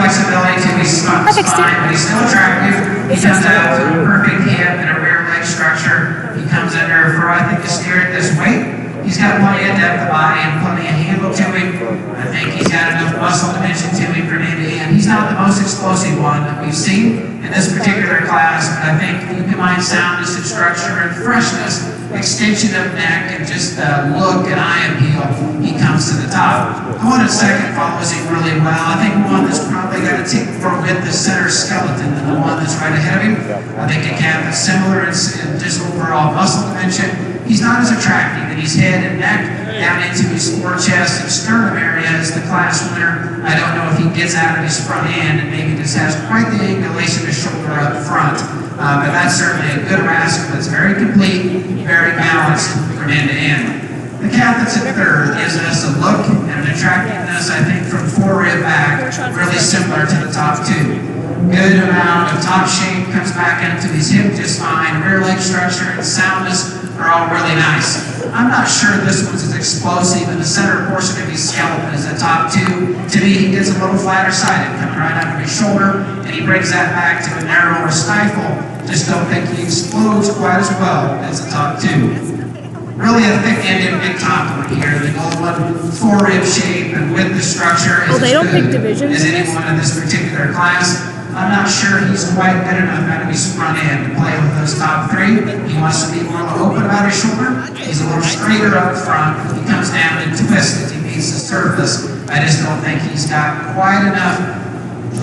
flexibility to his spine, but he's still attractive. He comes out with a perfect hip and a rear leg structure. He comes in there for, I think, a steer at this weight. He's got plenty of depth of body and plenty of handle to him. I think he's got enough muscle dimension to him for end to end. He's not the most explosive one that we've seen in this particular class, but I think you combine soundness and structure and freshness, extension of neck, and just look and eye appeal, he comes to the top. The one in second follows him really well. I think one that's probably got a tick more with the center skeleton than the one that's right ahead of him. I think a calf that's similar in just overall muscle dimension. He's not as attractive in his head and neck, down into his fore chest and sternum area as the class winner. I don't know if he gets out of his front end and maybe just has quite the angulation of shoulder up front. But that's certainly a good rascal that's very complete, very balanced from end to end. The calf that's in third gives us a look and an attractiveness, I think, from fore-rib back, really similar to the top two. Good amount of top shape, comes back into his hip just fine. Rear leg structure and soundness are all really nice. I'm not sure this one's as explosive in the center portion of his skeleton as the top two. To me, he gets a little flatter sided coming right out of his shoulder, and he brings that back to a narrower stifle. Just don't think he explodes quite as well as the top two. Really a thick-ended big top one here. The gold one, fore-rib shape and with the structure is as good as anyone in this particular class. I'm not sure he's quite good enough out of his front end to play with those top three. He wants to be more open about his shoulder. He's a little straighter up front. He comes down and twists as he meets the surface. I just don't think he's got quite enough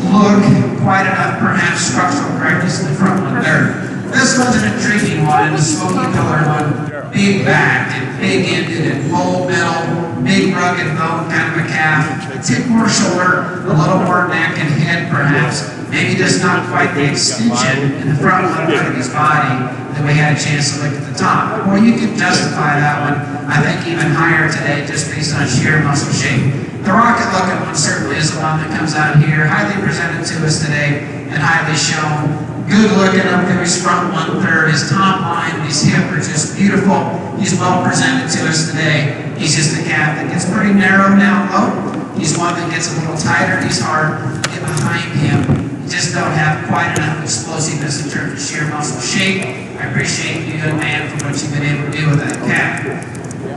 look, quite enough perhaps structural correctness in the front one there. This one's an intriguing one, the smoky pillar one. Big backed and big ended and bold middle, big rugged bone kind of a calf. A tick more shoulder, a little more neck and head perhaps. Maybe just not quite the extension in the front one part of his body that we had a chance to look at the top. Well, you can justify that one, I think, even higher today just based on sheer muscle shape. The rocket looking one certainly is the one that comes out here, highly presented to us today and highly shown. Good looking up through his front 1/3. His top line and his hip are just beautiful. He's well presented to us today. He's just a calf that gets pretty narrow down low. He's one that gets a little tighter. He's hard to get behind him. Just don't have quite enough explosiveness in terms of sheer muscle shape. I appreciate you, young man, for what you've been able to do with that calf.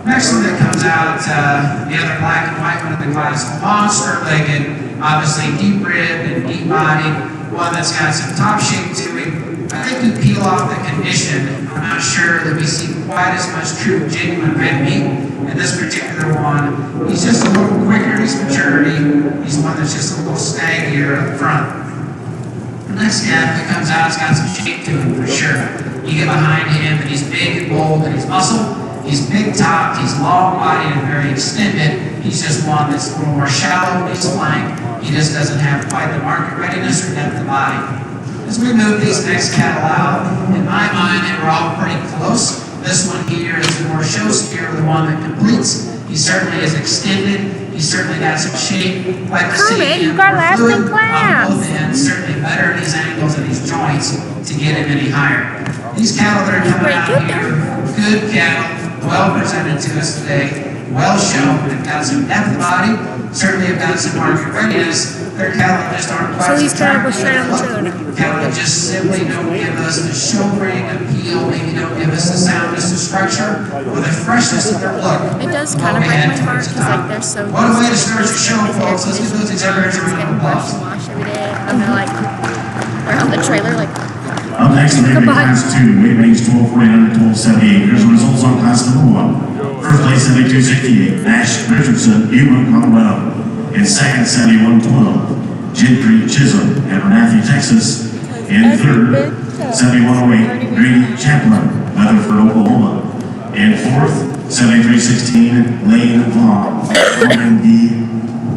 Next one that comes out, the other black and white one of the class, monster-legged, obviously deep-ribbed and deep-bodied, one that's got some top shape to it. I think you peel off the condition. I'm not sure that we see quite as much true, genuine red meat in this particular one. He's just a little quicker in his maturity. He's one that's just a little staggier up front. The next calf that comes out has got some shape to him for sure. You get behind him and he's big and bold and he's muscle. He's big topped, he's long bodied and very extended. He's just one that's a little more shallow in his flank. He just doesn't have quite the market readiness or depth of body. As we move these next cattle out, in my mind they were all pretty close. This one here is the more show steer, the one that completes. He certainly is extended. He's certainly got some shape. Like to see him you got last in class. on both ends, certainly better in these angles and these joints to get him any higher. These cattle that are coming out here, good cattle, well presented to us today, well shown. They've got some depth of body, certainly have got some market readiness. Their cattle just aren't quite So these cattle go straight on the trailer. Cattle that just simply don't give us the show ring appeal, maybe don't give us the soundness, the structure, or the freshness of their look. It does kind of break my heart because like they're so What a way to start your show, folks. Let's give those exhibitors a round of applause. wash every day. And they're like, they're on the trailer like. Up next in Navy Class 2, weight range 1249 to 1278. Here's the results on Class number 1. First place 7268, Nash Richardson, Yuma, Colorado. In second, 7112, Gentry Chisholm, Abernathy, Texas. In third, 7108, Grady Champlin, Weatherford, Oklahoma. In fourth, 7316, Lane Vaughn, Norman B,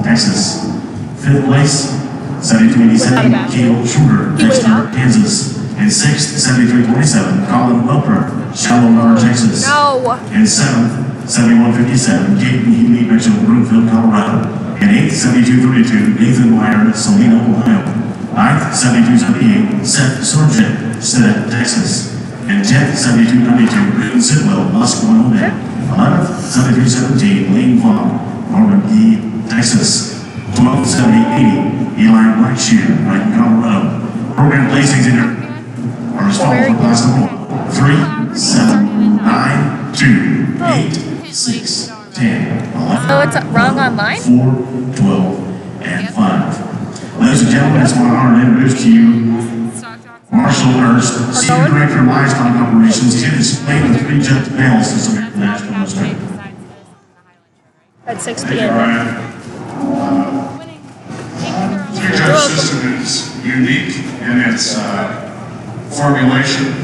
Texas. Fifth place, 7287, Cable Schroeder, Dexter, Kansas. In sixth, 7327, Colin Welper, Shallow, Texas. No. In seventh, 7157, Caden Healy, Mitchell, Broomfield, Colorado. In eighth, 7232, Nathan Meyer, Salina, Ohio. Ninth, 7278, Seth Sorgen, Stitt, Texas. In 10th, 7292, Boone Sidwell, Musk, Wyoming. 11th, 7317, Lane Vaughn, Norman B, Texas. 12th, 7080, Eli Blackshear, Brighton, Colorado. Program placings in are as follows for class number 1. 3, 7, 9, 2, 8, 6, 10, 11. Oh, it's wrong online? 4, 12, and 5. Ladies and gentlemen, it's my honor to introduce to you Marshall Hurst, Senior Director of Livestock Operations. He's going to explain the three-judge panel system here at the National Western. At 6 Thank you, p.m. Ryan. Three-judge system is unique in its formulation.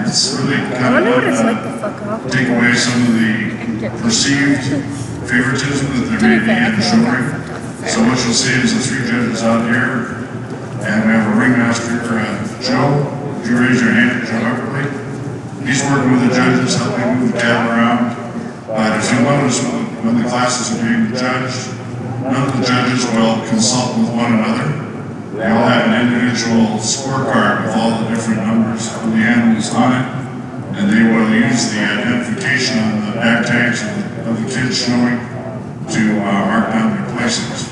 It's really kind I wonder what it's of like to fuck off. take away some of the perceived favoritism that there may be in showing. So what you'll see is the three judges out here, and we have a ringmaster, Joe. If you raise your hand, Joe Everly. He's working with the judges, helping move the cattle around. But if you notice, when the classes are being judged, none of the judges will consult with one another. They all have an individual scorecard with all the different numbers of the animals on it, and they will use the identification on the back tags of the kids showing to mark down their placings.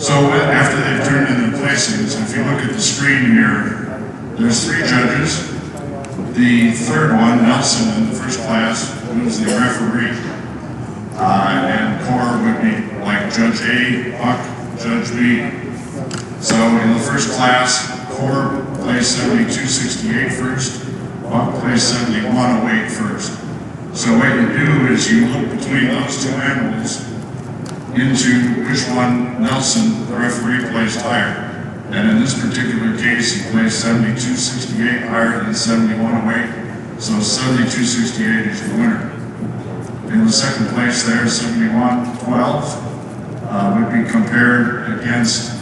So after they've turned in their placings, if you look at the screen here, there's three judges. The third one, Nelson, in the first class, who's the referee, and Core would be like Judge A, Buck, Judge B. So in the first class, Core plays 7268 first, Buck plays 7108 first. So what you do is you look between those two animals into which one Nelson, the referee, placed higher. And in this particular case, he placed 7268 higher than 7108. So 7268 is your winner. In the second place there, 7112 would be compared against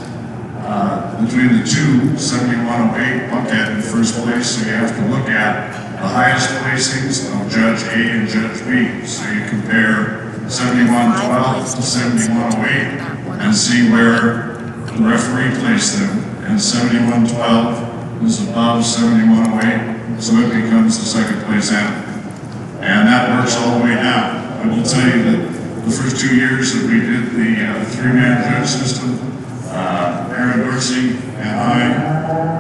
between the two, 7108, Buck had in first place, so you have to look at the highest placings of Judge A and Judge B. So you compare 7112 to 7108 and see where the referee placed them. And 7112 is above 7108, so it becomes the second place animal. And that works all the way down. I will tell you that the first 2 years that we did the three-man judge system, Aaron Dorsey and I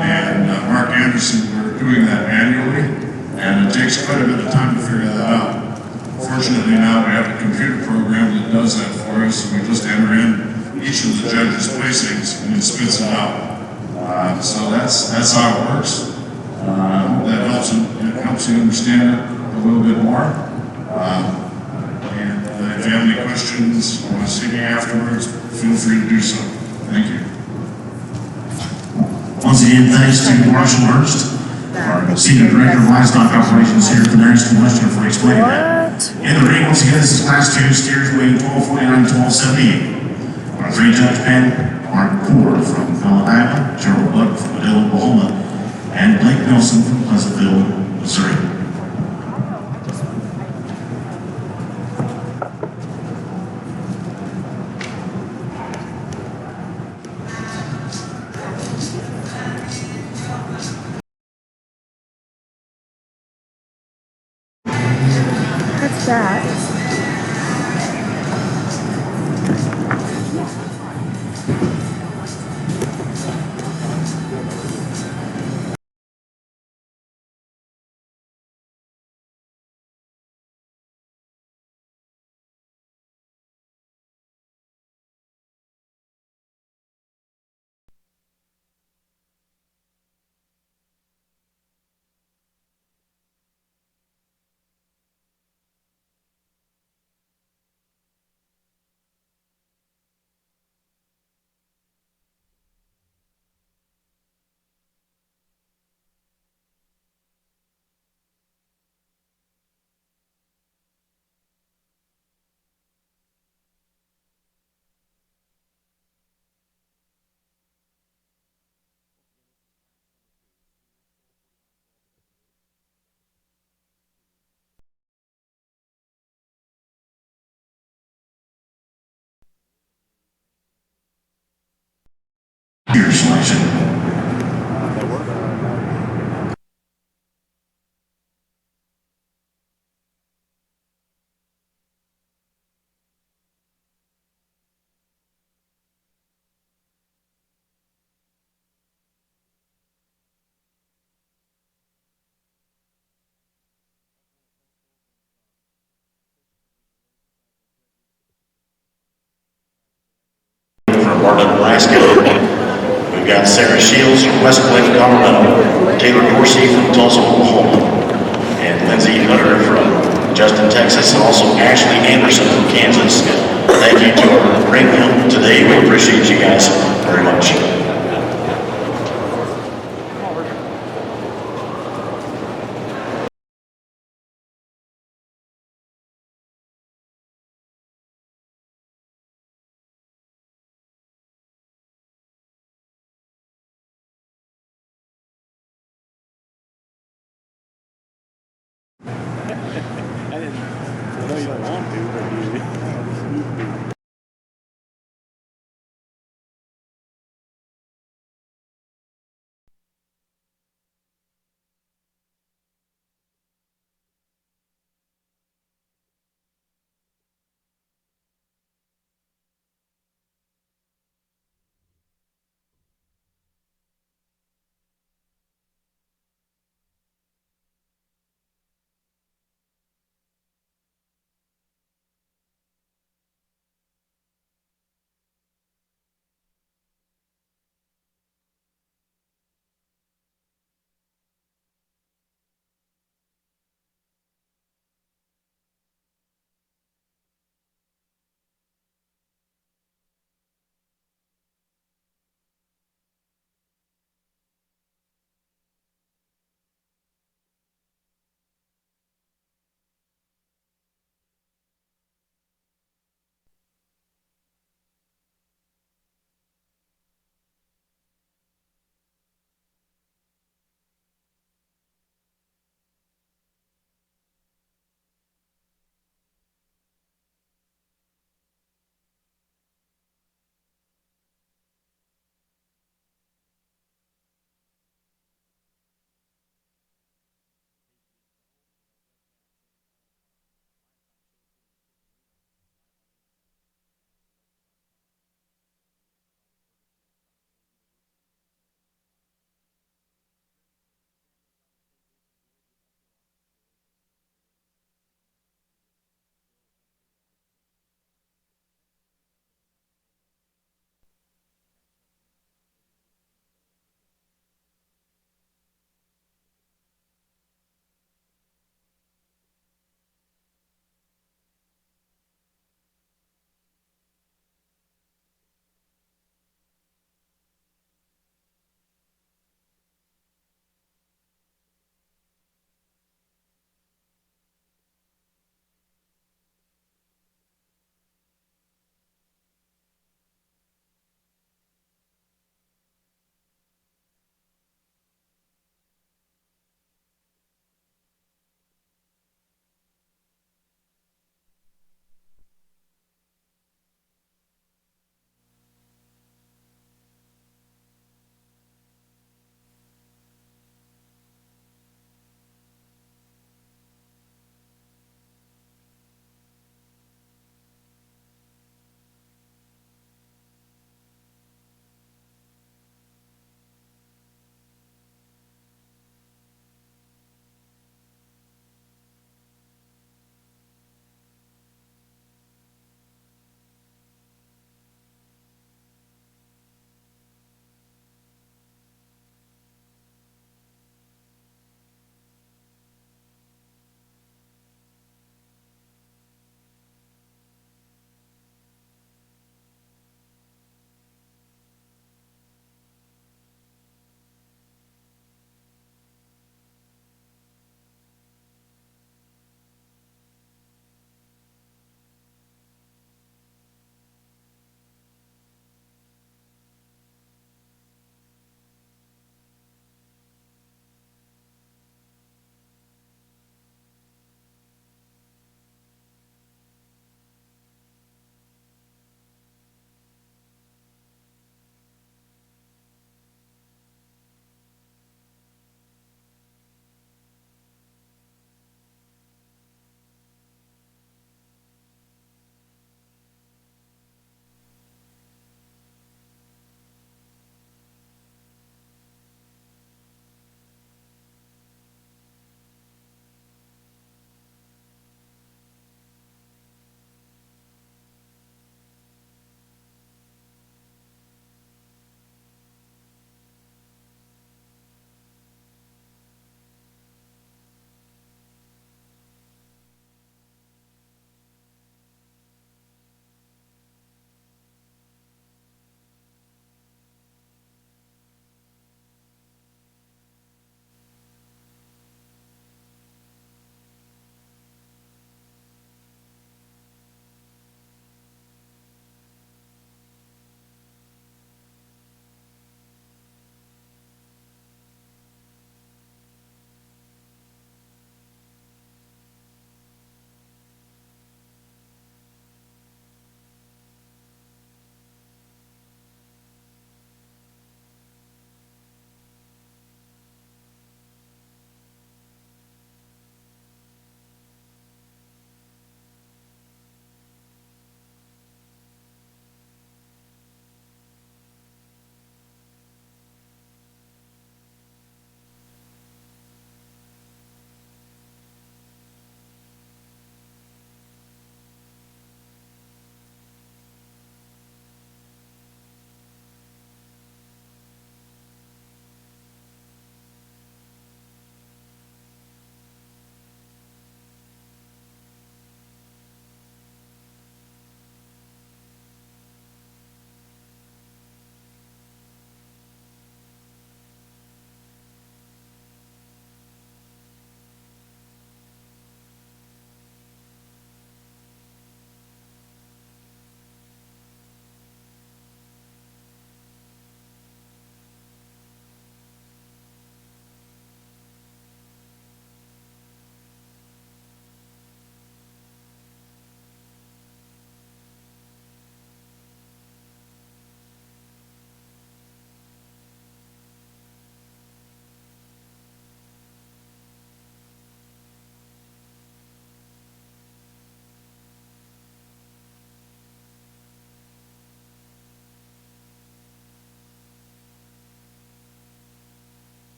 and Mark Anderson were doing that manually, and it takes quite a bit of time to figure that out. Fortunately now we have a computer program that does that for us, and we just enter in each of the judges' placings and it spits it out. So that's how it works. That helps you understand it a little bit more. And if you have any questions or want to see me afterwards, feel free to do so. Thank you. Once again, thanks to Marshall Hurst, our Senior Director of Livestock Operations here at the National Western, for explaining that. In the ring, once again, this is Class 2, steers weighing 1249 to 1278. Our three-judge panel, Mark Core from Alabama, Gerald Buck from Adel, Oklahoma, and Blake Nelson from Pleasantville, Missouri. What's that? Your selection. Bartlett, Alaska. We've got Sarah Shields from West Cliff, Colorado, Taylor Dorsey from Tulsa, Oklahoma, and Lindsay Hutter from Justin, Texas, and also Ashley Anderson from Kansas. Thank you to our ring help today. We appreciate you guys very much. I know you don't want to, but you.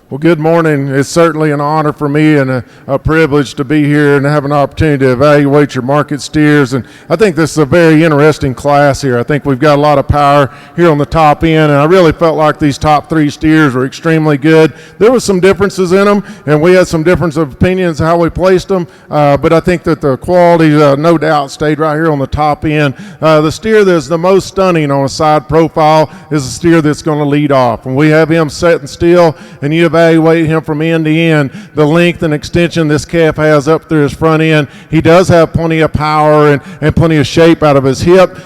Well, good morning. It's certainly an honor for me and a privilege to be here and have an opportunity to evaluate your market steers. And I think this is a very interesting class here. I think we've got a lot of power here on the top end, and I really felt like these top three steers were extremely good. There was some differences in them, and we had some difference of opinions how we placed them, but I think that the quality, no doubt, stayed right here on the top end. The steer that's the most stunning on a side profile is the steer that's going to lead off. When we have him sitting still and you evaluate him from end to end, the length and extension this calf has up through his front end, he does have plenty of power and plenty of shape out of his hip.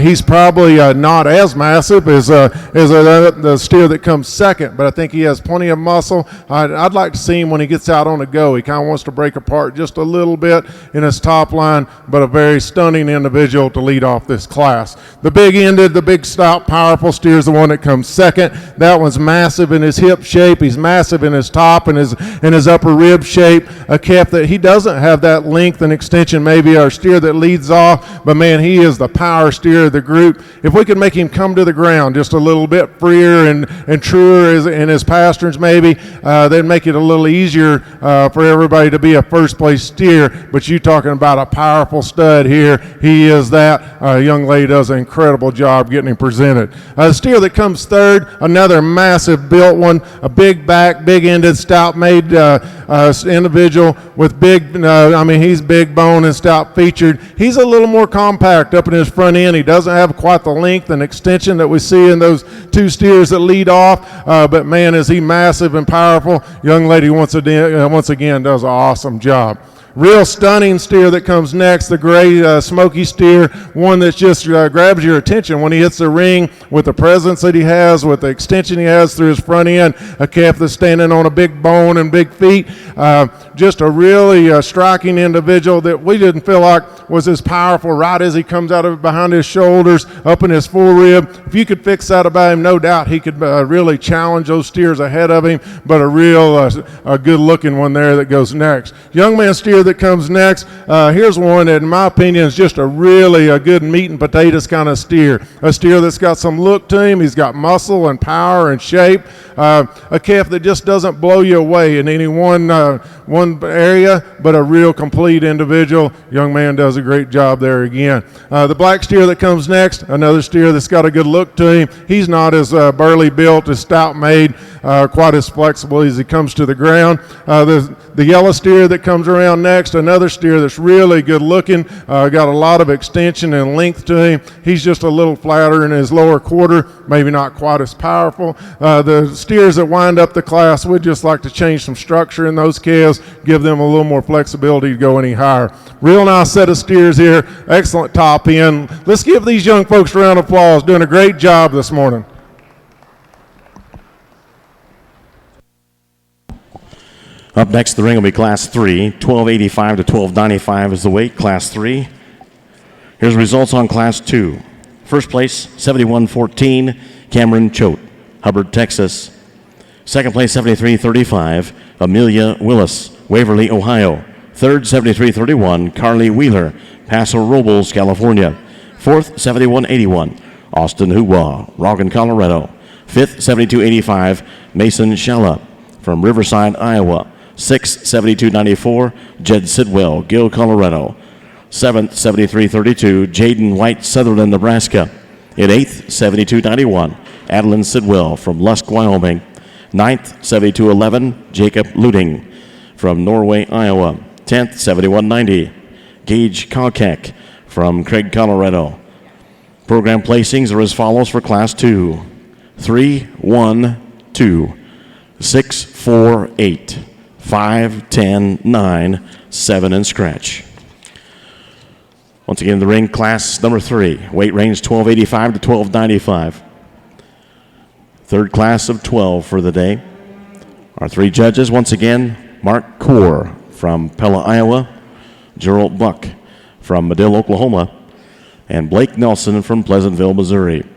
He's probably not as massive as the steer that comes second, but I think he has plenty of muscle. I'd like to see him when he gets out on the go. He kind of wants to break apart just a little bit in his top line, but a very stunning individual to lead off this class. The big-ended, the big stout, powerful steer is the one that comes second. That one's massive in his hip shape. He's massive in his top and his upper rib shape. A calf that he doesn't have that length and extension, maybe our steer that leads off, but man, he is the power steer of the group. If we could make him come to the ground just a little bit freer and truer in his pasterns maybe, that'd make it a little easier for everybody to be a first place steer. But you talking about a powerful stud here. He is that. Young lady does an incredible job getting him presented. The steer that comes third, another massive built one, a big back, big ended, stout made individual with big, he's big bone and stout featured. He's a little more compact up in his front end. He doesn't have quite the length and extension that we see in those two steers that lead off, but man, is he massive and powerful. Young lady once again does an awesome job. Real stunning steer that comes next, the gray smoky steer, one that just grabs your attention when he hits the ring with the presence that he has, with the extension he has through his front end, a calf that's standing on a big bone and big feet. Just a really striking individual that we didn't feel like was as powerful right as he comes out of behind his shoulders, up in his forearm. If you could fix that about him, no doubt he could really challenge those steers ahead of him, but a real a good-looking one there that goes next. Young man steer that comes next, here's one that in my opinion is just a good meat and potatoes kind of steer. A steer that's got some look to him. He's got muscle and power and shape. A calf that just doesn't blow you away in any one area, but a real complete individual. Young man does a great job there again. The black steer that comes next, another steer that's got a good look to him. He's not as burly built, as stout made, quite as flexible as he comes to the ground. The yellow steer that comes around next, another steer that's really good looking, got a lot of extension and length to him. He's just a little flatter in his lower quarter, maybe not quite as powerful. The steers that wind up the class, we'd just like to change some structure in those calves, give them a little more flexibility to go any higher. Real nice set of steers here, excellent top end. Let's give these young folks a round of applause, doing a great job this morning. Up next, the ring will be Class 3. 1285 to 1295 is the weight, Class 3. Here's results on Class 2. First place, 71-14, Cameron Choate, Hubbard, Texas. Second place, 73-35, Amelia Willis, Waverly, Ohio. Third, 73-31, Carly Wheeler, Paso Robles, California. Fourth, 71-81, Austin Huwa, Roggen, Colorado. Fifth, 72-85, Mason Shalla from Riverside, Iowa. Sixth, 72-94, Jed Sidwell, Gill, Colorado. Seventh, 73-32, Jaden White, Sutherland, Nebraska. In eighth, 72-91, Adeline Sidwell from Lusk, Wyoming. Ninth, 72-11, Jacob Luding from Norway, Iowa. 10th, 71-90, Gage Kalkek from Craig, Colorado. Program placings are as follows for Class 2. 3, 1, 2, 6, 4, 8, 5, 10, 9, 7, and scratch. Once again, the ring, Class number 3, weight range 1285 to 1295. Third class of 12 for the day. Our three judges, once again, Mark Kaur from Pella, Iowa, Gerald Buck from Medill, Oklahoma, and Blake Nelson from Pleasantville, Missouri.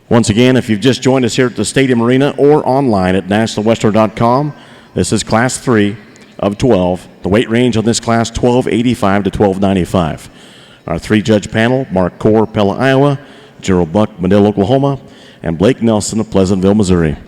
Once again, if you've just joined us here at the Stadium Arena or online at nationalwestern.com, this is Class 3 of 12. The weight range on this class, 1285 to 1295. Our three-judge panel, Mark Core, Pella, Iowa, Gerald Buck, Manila, Oklahoma, and Blake Nelson of Pleasantville, Missouri.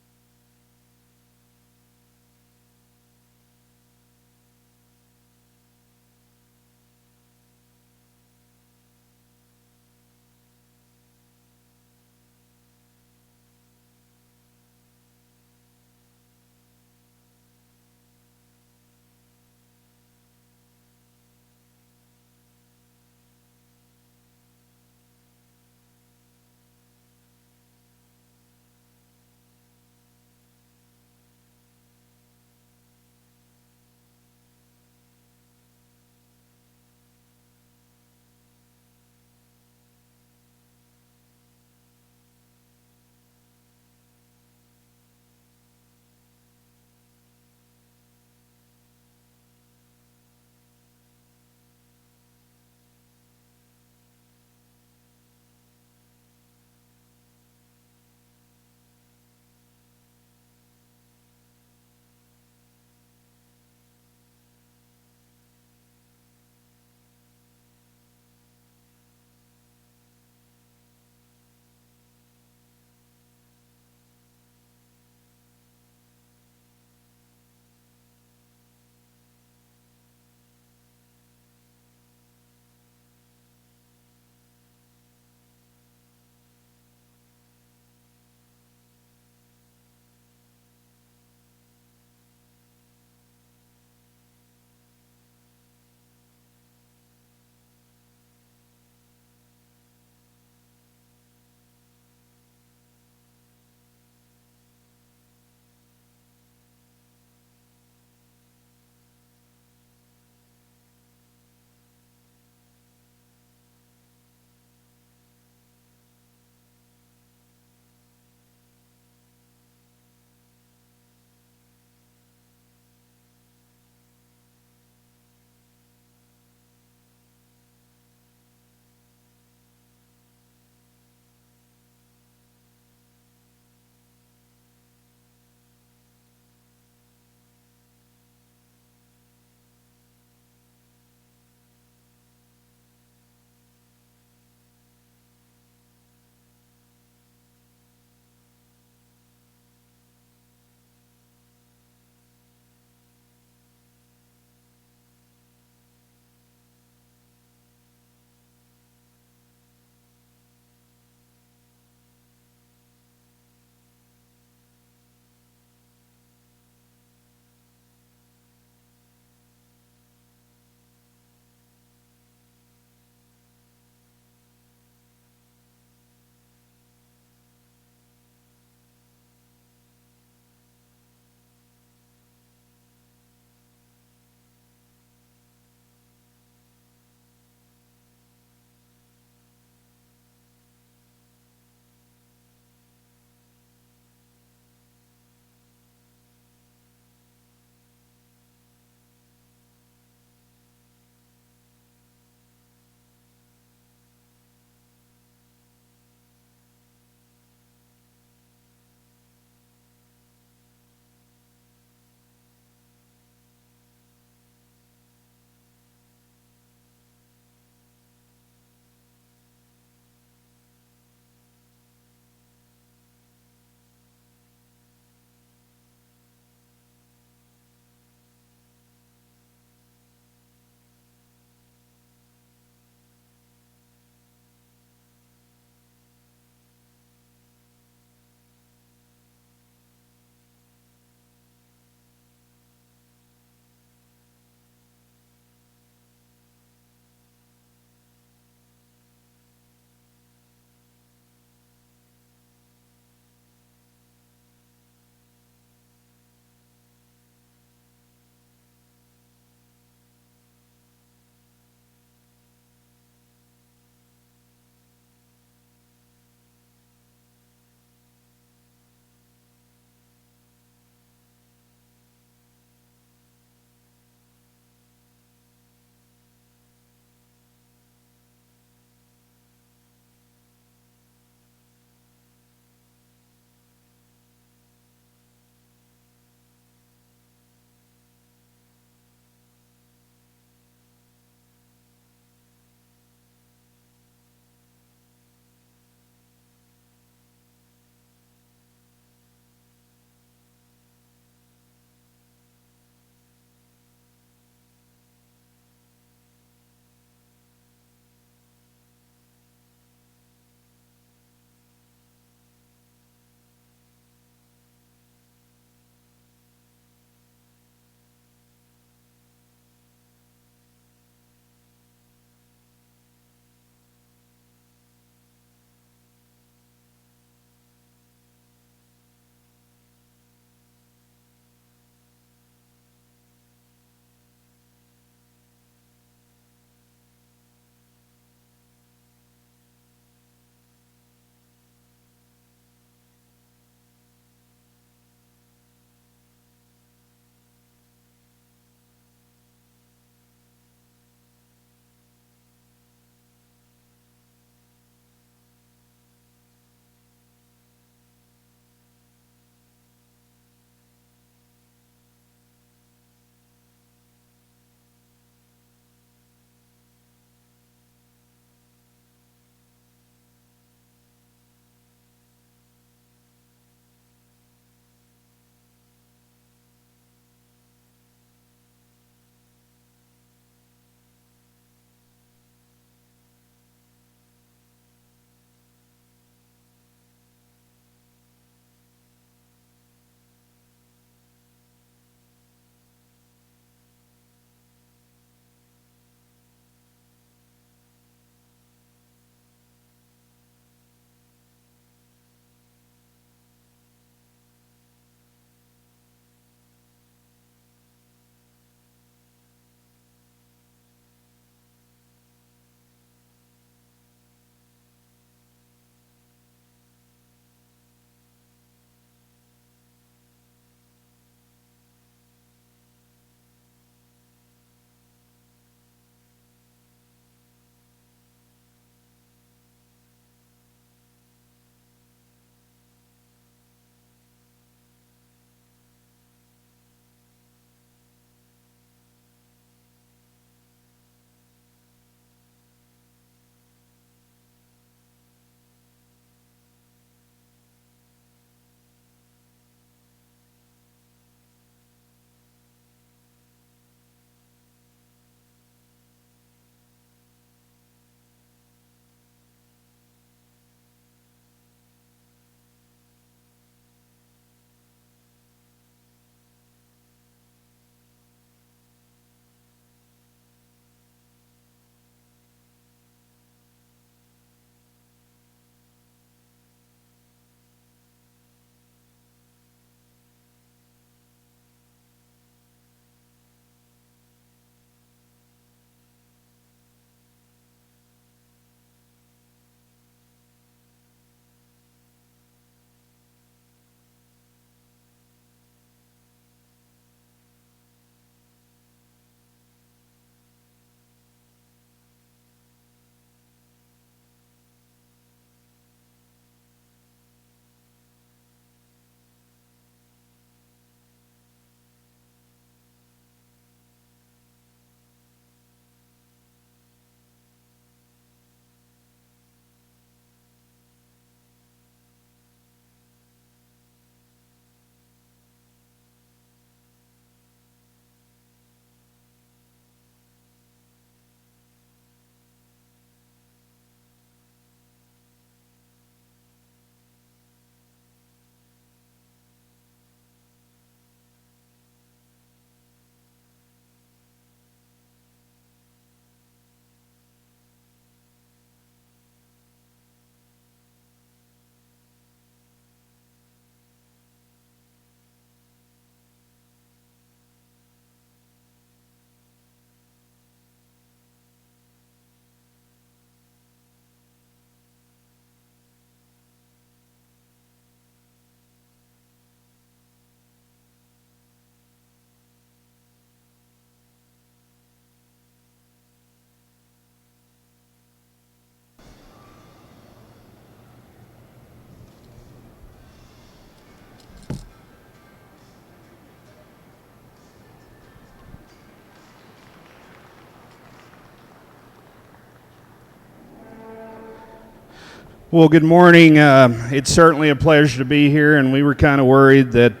Well, good morning. It's certainly a pleasure to be here, and we were kind of worried that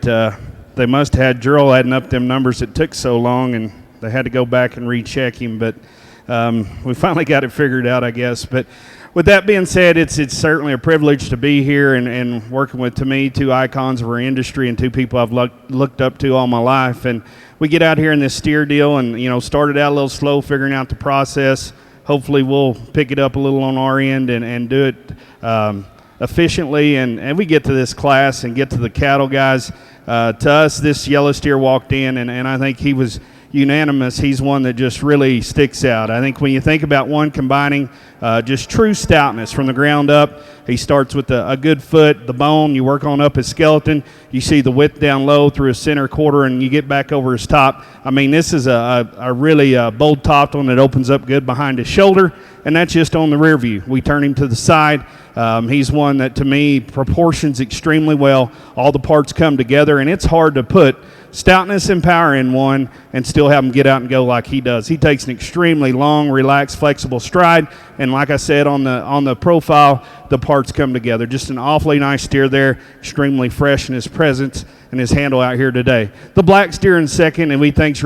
they must have had Gerald adding up them numbers. It took so long, and they had to go back and recheck him, but we finally got it figured out, I guess. But with that being said, it's certainly a privilege to be here and working with, to me, two icons of our industry and two people I've looked up to all my life. And we get out here in this steer deal and, started out a little slow figuring out the process. Hopefully we'll pick it up a little on our end and do it efficiently. And we get to this class and get to the cattle guys. To us, this yellow steer walked in, and I think he was unanimous. He's one that just really sticks out. I think when you think about one combining just true stoutness from the ground up, he starts with a good foot, the bone, you work on up his skeleton, you see the width down low through his center quarter, and you get back over his top. I mean, this is a really bold topped one that opens up good behind his shoulder, and that's just on the rear view. We turn him to the side. He's one that, to me, proportions extremely well. All the parts come together, and it's hard to put stoutness and power in one and still have him get out and go like he does. He takes an extremely long, relaxed, flexible stride, and like I said on the profile, the parts come together. Just an awfully nice steer there, extremely fresh in his presence and his handle out here today. The black steer in second, and we think is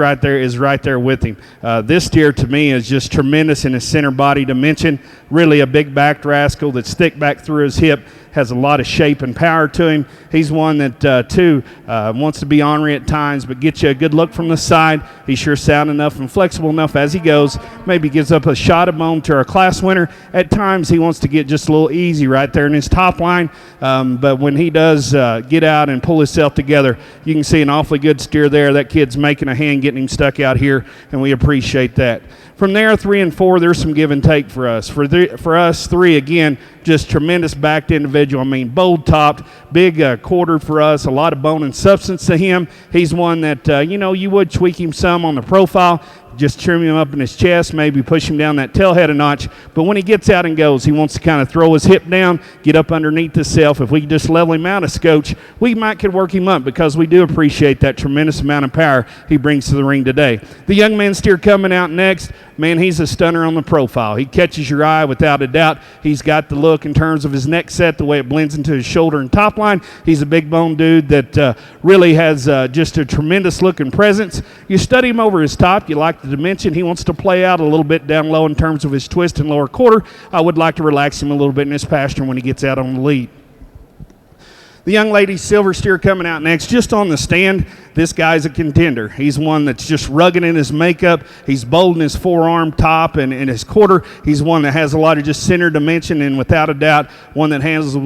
right there with him. This steer to me is just tremendous in his center body dimension. Really a big backed rascal that's thick back through his hip, has a lot of shape and power to him. He's one that, too, wants to be ornery at times, but gets you a good look from the side. He's sure sound enough and flexible enough as he goes. Maybe gives up a shot of bone to our class winner. At times, he wants to get just a little easy right there in his top line, but when he does get out and pull himself together, you can see an awfully good steer there. That kid's making a hand getting him stuck out here, and we appreciate that. From there, 3 and 4, there's some give and take for us. For us, 3, again, just tremendous backed individual. I mean, bold topped, big quarter for us, a lot of bone and substance to him. He's one that, you would tweak him some on the profile, just trim him up in his chest, maybe push him down that tail head a notch. But when he gets out and goes, he wants to kind of throw his hip down, get up underneath himself. If we could just level him out a scotch, we could work him up because we do appreciate that tremendous amount of power he brings to the ring today. The young man steer coming out next, man, he's a stunner on the profile. He catches your eye without a doubt. He's got the look in terms of his neck set, the way it blends into his shoulder and top line. He's a big bone dude that really has just a tremendous look and presence. You study him over his top, you like the dimension. He wants to play out a little bit down low in terms of his twist and lower quarter. I would like to relax him a little bit in his pasture when he gets out on the lead. The young lady silver steer coming out next, just on the stand. This guy's a contender. He's one that's just rugged in his makeup. He's bold in his forearm top and his quarter. He's one that has a lot of just center dimension, and without a doubt, one that handles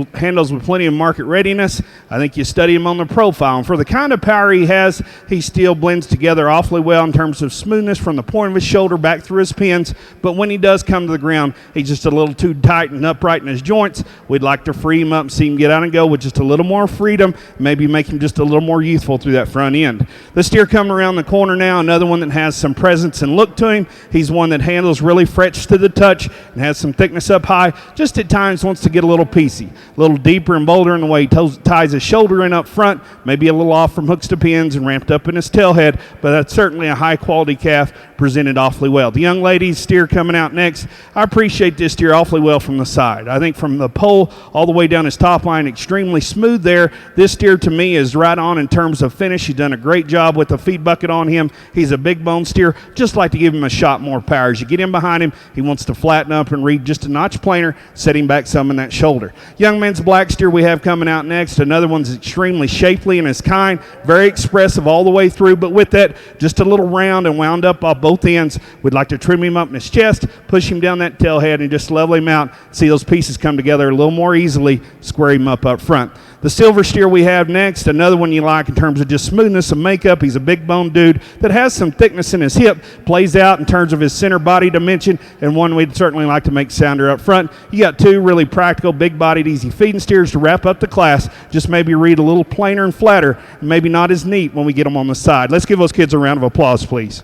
with plenty of market readiness. I think you study him on the profile, and for the kind of power he has, he still blends together awfully well in terms of smoothness from the point of his shoulder back through his pins. But when he does come to the ground, he's just a little too tight and upright in his joints. We'd like to free him up and see him get out and go with just a little more freedom, maybe make him just a little more youthful through that front end. The steer coming around the corner now, another one that has some presence and look to him. He's one that handles really fresh to the touch and has some thickness up high. Just at times wants to get a little piecey, a little deeper and bolder in the way he ties his shoulder in up front, maybe a little off from hooks to pins and ramped up in his tailhead, but that's certainly a high quality calf presented awfully well. The young lady's steer coming out next. I appreciate this steer awfully well from the side. I think from the pole all the way down his top line, extremely smooth there. This steer to me is right on in terms of finish. He's done a great job with the feed bucket on him. He's a big bone steer. Just like to give him a shot more power. As you get in behind him, he wants to flatten up and read just a notch plainer, set him back some in that shoulder. Young man's black steer we have coming out next. Another one's extremely shapely in his kind, very expressive all the way through, but with that, just a little round and wound up off both ends. We'd like to trim him up in his chest, push him down that tail head, and just level him out. See those pieces come together a little more easily, square him up front. The silver steer we have next, another one you like in terms of just smoothness and makeup. He's a big bone dude that has some thickness in his hip, plays out in terms of his center body dimension, and one we'd certainly like to make sounder up front. You got two really practical, big-bodied, easy feeding steers to wrap up the class. Just maybe read a little plainer and flatter, and maybe not as neat when we get them on the side. Let's give those kids a round of applause, please.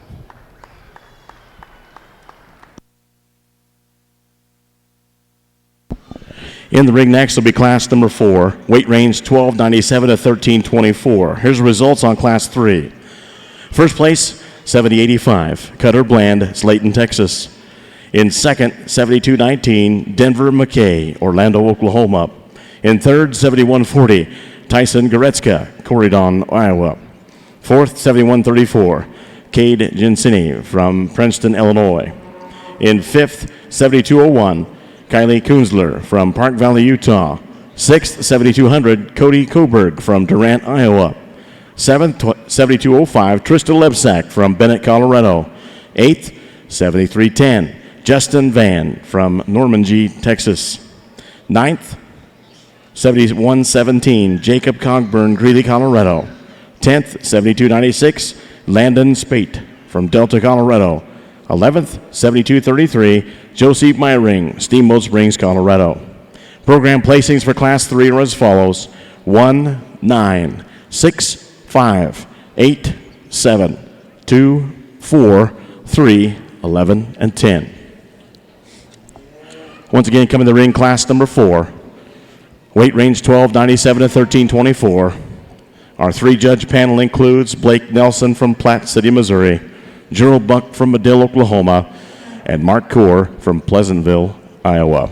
In the ring next will be class number 4, weight range 1297 to 1324. Here's the results on class 3. First place, 7085, Cutter Bland, Slayton, Texas. In second, 72-19, Denver McKay, Orlando, Oklahoma. In third, 71-40, Tyson Goretzka, Corydon, Iowa. Fourth, 71-34, Cade Gensini from Princeton, Illinois. In fifth, 72-01, Kylie Kunzler from Park Valley, Utah. Sixth, 7200, Cody Coburg from Durant, Iowa. Seventh, 7205, Trista Lebsack from Bennett, Colorado. Eighth, 7310, Justin Van from Normandy, Texas. Ninth, 7117, Jacob Cogburn, Greeley, Colorado. 10th, 7296, Landon Spate from Delta, Colorado. 11th, 7233, Josie Myring, Steamboat Springs, Colorado. Program placings for Class 3 are as follows: 1, 9, 6, 5, 8, 7, 2, 4, 3, 11, and 10. Once again, coming to the ring, class number 4. Weight range 1297 to 1324. Our 3-judge panel includes Blake Nelson from Platte City, Missouri, Gerald Buck from Medill, Oklahoma, and Mark Kaur from Pleasantville, Iowa.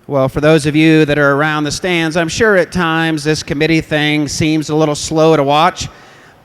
Well, for those of you that are around the stands, I'm sure at times this committee thing seems a little slow to watch.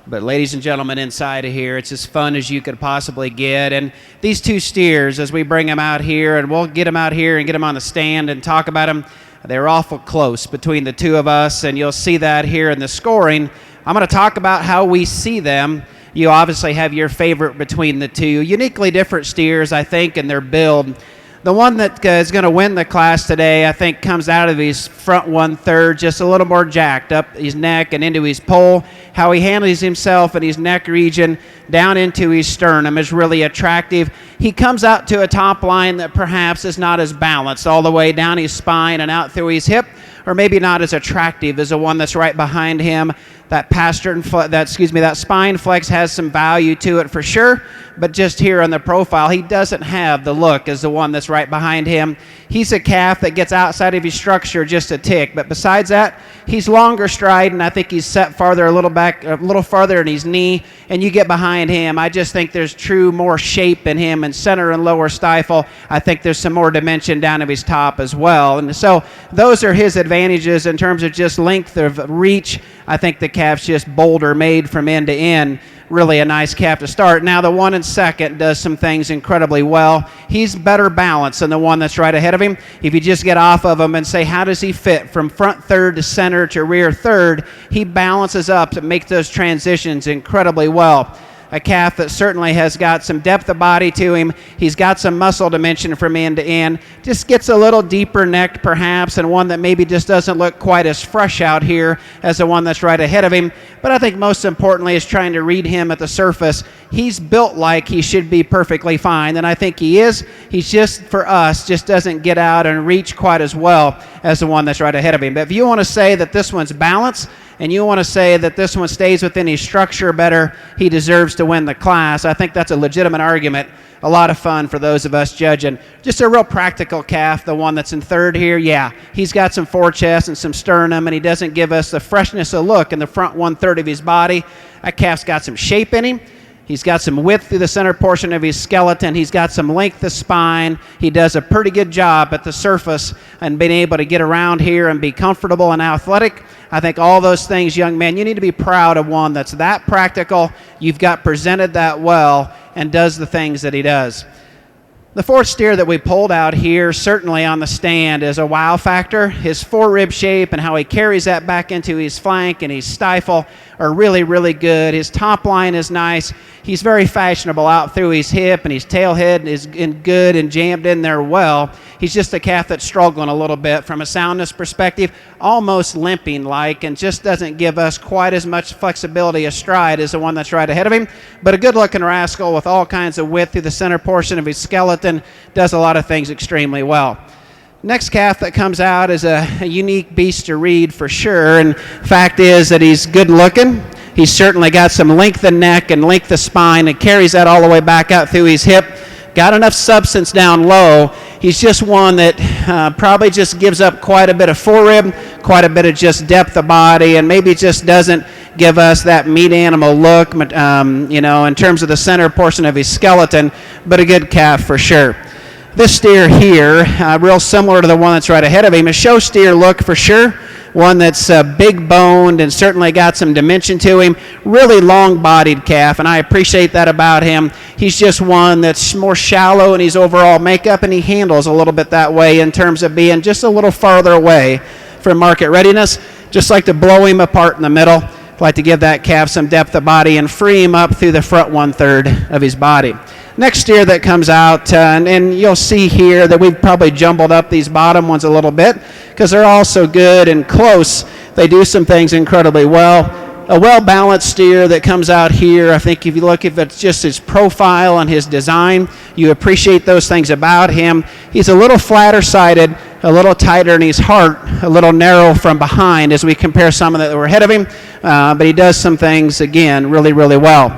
But ladies and gentlemen, inside of here, it's as fun as you could possibly get. And these two steers, as we bring them out here, and we'll get them out here and get them on the stand and talk about them, they're awful close between the two of us, and you'll see that here in the scoring. I'm going to talk about how we see them. You obviously have your favorite between the two. Uniquely different steers, I think, in their build. The one that is going to win the class today, I think, comes out of his front 1/3 just a little more jacked up his neck and into his pole. How he handles himself in his neck region down into his sternum is really attractive. He comes out to a top line that perhaps is not as balanced all the way down his spine and out through his hip, or maybe not as attractive as the one that's right behind him. That spine flex has some value to it for sure, but just here on the profile, he doesn't have the look as the one that's right behind him. He's a calf that gets outside of his structure just a tick, but besides that, he's longer stride, and I think he's set farther a little farther in his knee, and you get behind him. I just think there's more shape in him in center and lower stifle. I think there's some more dimension down of his top as well, and so those are his advantages in terms of just length of reach. I think the calf's just boulder made from end to end. Really a nice calf to start. Now the one in second does some things incredibly well. He's better balanced than the one that's right ahead of him. If you just get off of him and say, how does he fit from front third to center to rear third, he balances up to make those transitions incredibly well. A calf that certainly has got some depth of body to him. He's got some muscle dimension from end to end. Just gets a little deeper necked perhaps, and one that maybe just doesn't look quite as fresh out here as the one that's right ahead of him. But I think most importantly is trying to read him at the surface. He's built like he should be perfectly fine, and I think he is. He's just, for us, just doesn't get out and reach quite as well as the one that's right ahead of him. But if you want to say that this one's balanced, and you want to say that this one stays within his structure better, he deserves to win the class. I think that's a legitimate argument. A lot of fun for those of us judging. Just a real practical calf, the one that's in third here. Yeah, he's got some forechest and some sternum, and he doesn't give us the freshness of look in the front 1/3 of his body. That calf's got some shape in him. He's got some width through the center portion of his skeleton. He's got some length of spine. He does a pretty good job at the surface and being able to get around here and be comfortable and athletic. I think all those things, young man, you need to be proud of one that's that practical. You've got presented that well and does the things that he does. The fourth steer that we pulled out here, certainly on the stand, is a wow factor. His forerib shape and how he carries that back into his flank and his stifle are really, really good. His top line is nice. He's very fashionable out through his hip, and his tail head is good and jammed in there well. He's just a calf that's struggling a little bit from a soundness perspective, almost limping like, and just doesn't give us quite as much flexibility of stride as the one that's right ahead of him. But a good-looking rascal with all kinds of width through the center portion of his skeleton, does a lot of things extremely well. Next calf that comes out is a unique beast to read for sure, and fact is that he's good looking. He's certainly got some length of neck and length of spine and carries that all the way back out through his hip. Got enough substance down low. He's just one that probably just gives up quite a bit of forerib, quite a bit of just depth of body, and maybe just doesn't give us that meat animal look, in terms of the center portion of his skeleton, but a good calf for sure. This steer here, real similar to the one that's right ahead of him, a show steer look for sure. One that's big boned and certainly got some dimension to him. Really long-bodied calf, and I appreciate that about him. He's just one that's more shallow in his overall makeup, and he handles a little bit that way in terms of being just a little farther away from market readiness. Just like to blow him apart in the middle. Like to give that calf some depth of body and free him up through the front 1/3 of his body. Next steer that comes out, and you'll see here that we've probably jumbled up these bottom ones a little bit because they're all so good and close. They do some things incredibly well. A well-balanced steer that comes out here, I think if you look, if it's just his profile and his design, you appreciate those things about him. He's a little flatter-sided, a little tighter in his heart, a little narrow from behind as we compare some of that were ahead of him, but he does some things, again, really, really well.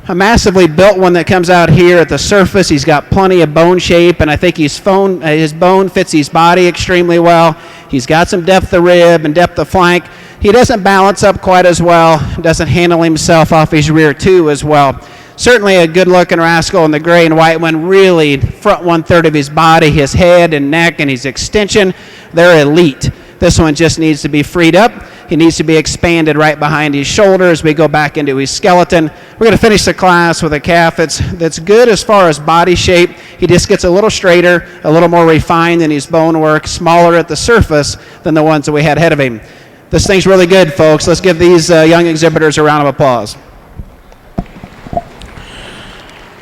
A massively built one that comes out here at the surface. He's got plenty of bone shape, and I think his bone fits his body extremely well. He's got some depth of rib and depth of flank. He doesn't balance up quite as well, doesn't handle himself off his rear too as well. certainly a good-looking rascal, and the gray and white one really front one-third of his body, his head and neck and his extension, they're elite. This one just needs to be freed up. He needs to be expanded right behind his shoulders. We go back into his skeleton. We're going to finish the class with a calf that's good as far as body shape. He just gets a little straighter, a little more refined in his bone work, smaller at the surface than the ones that we had ahead of him. This thing's really good, folks. Let's give these young exhibitors a round of applause.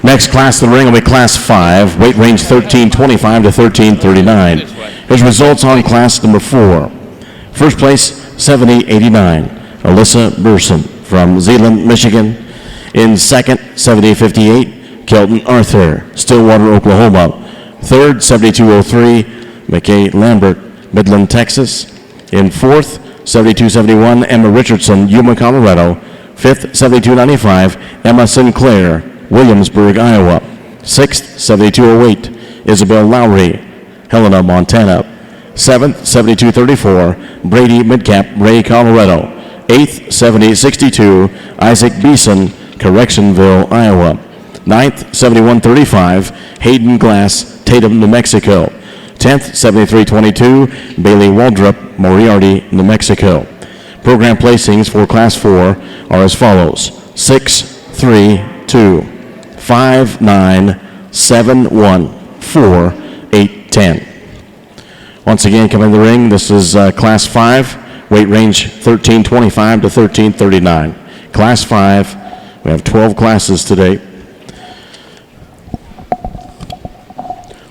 Next class in the ring will be Class 5, weight range 1325 to 1339. Here's results on class number 4. First place, 7089, Alyssa Burson from Zeeland, Michigan. In second, 7058, Kelton Arthur, Stillwater, Oklahoma. Third, 7203, McKay Lambert, Midland, Texas. In fourth, 7271, Emma Richardson, Yuma, Colorado. Fifth, 7295, Emma Sinclair, Williamsburg, Iowa. Sixth, 7208, Isabel Lowry, Helena, Montana. 7th, 7234, Brady Midcap, Ray, Colorado. 8th, 7062, Isaac Beeson, Correctionville, Iowa. 9th, 7135, Hayden Glass, Tatum, New Mexico. 10th, 7322, Bailey Waldrop, Moriarty, New Mexico. Program placings for Class 4 are as follows: 6, 3, 2, 5, 9, 7, 1, 4, 8, 10. Once again, coming to the ring, this is Class 5, weight range 1325 to 1339. Class 5, we have 12 classes today.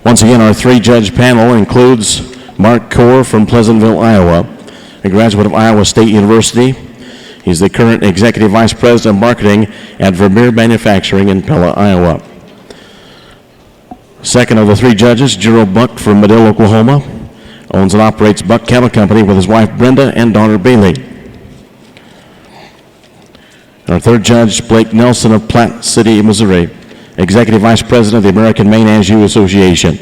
Once again, our 3-judge panel includes Mark Core from Pleasantville, Iowa, a graduate of Iowa State University. He's the current Executive Vice President of Marketing at Vermeer Manufacturing in Pella, Iowa. Second of the 3 judges, Gerald Buck from Medill, Oklahoma. Owns and operates Buck Cattle Company with his wife Brenda and daughter Bailey. Our third judge, Blake Nelson of Platte City, Missouri, Executive Vice President of the American Maine Anjou Association.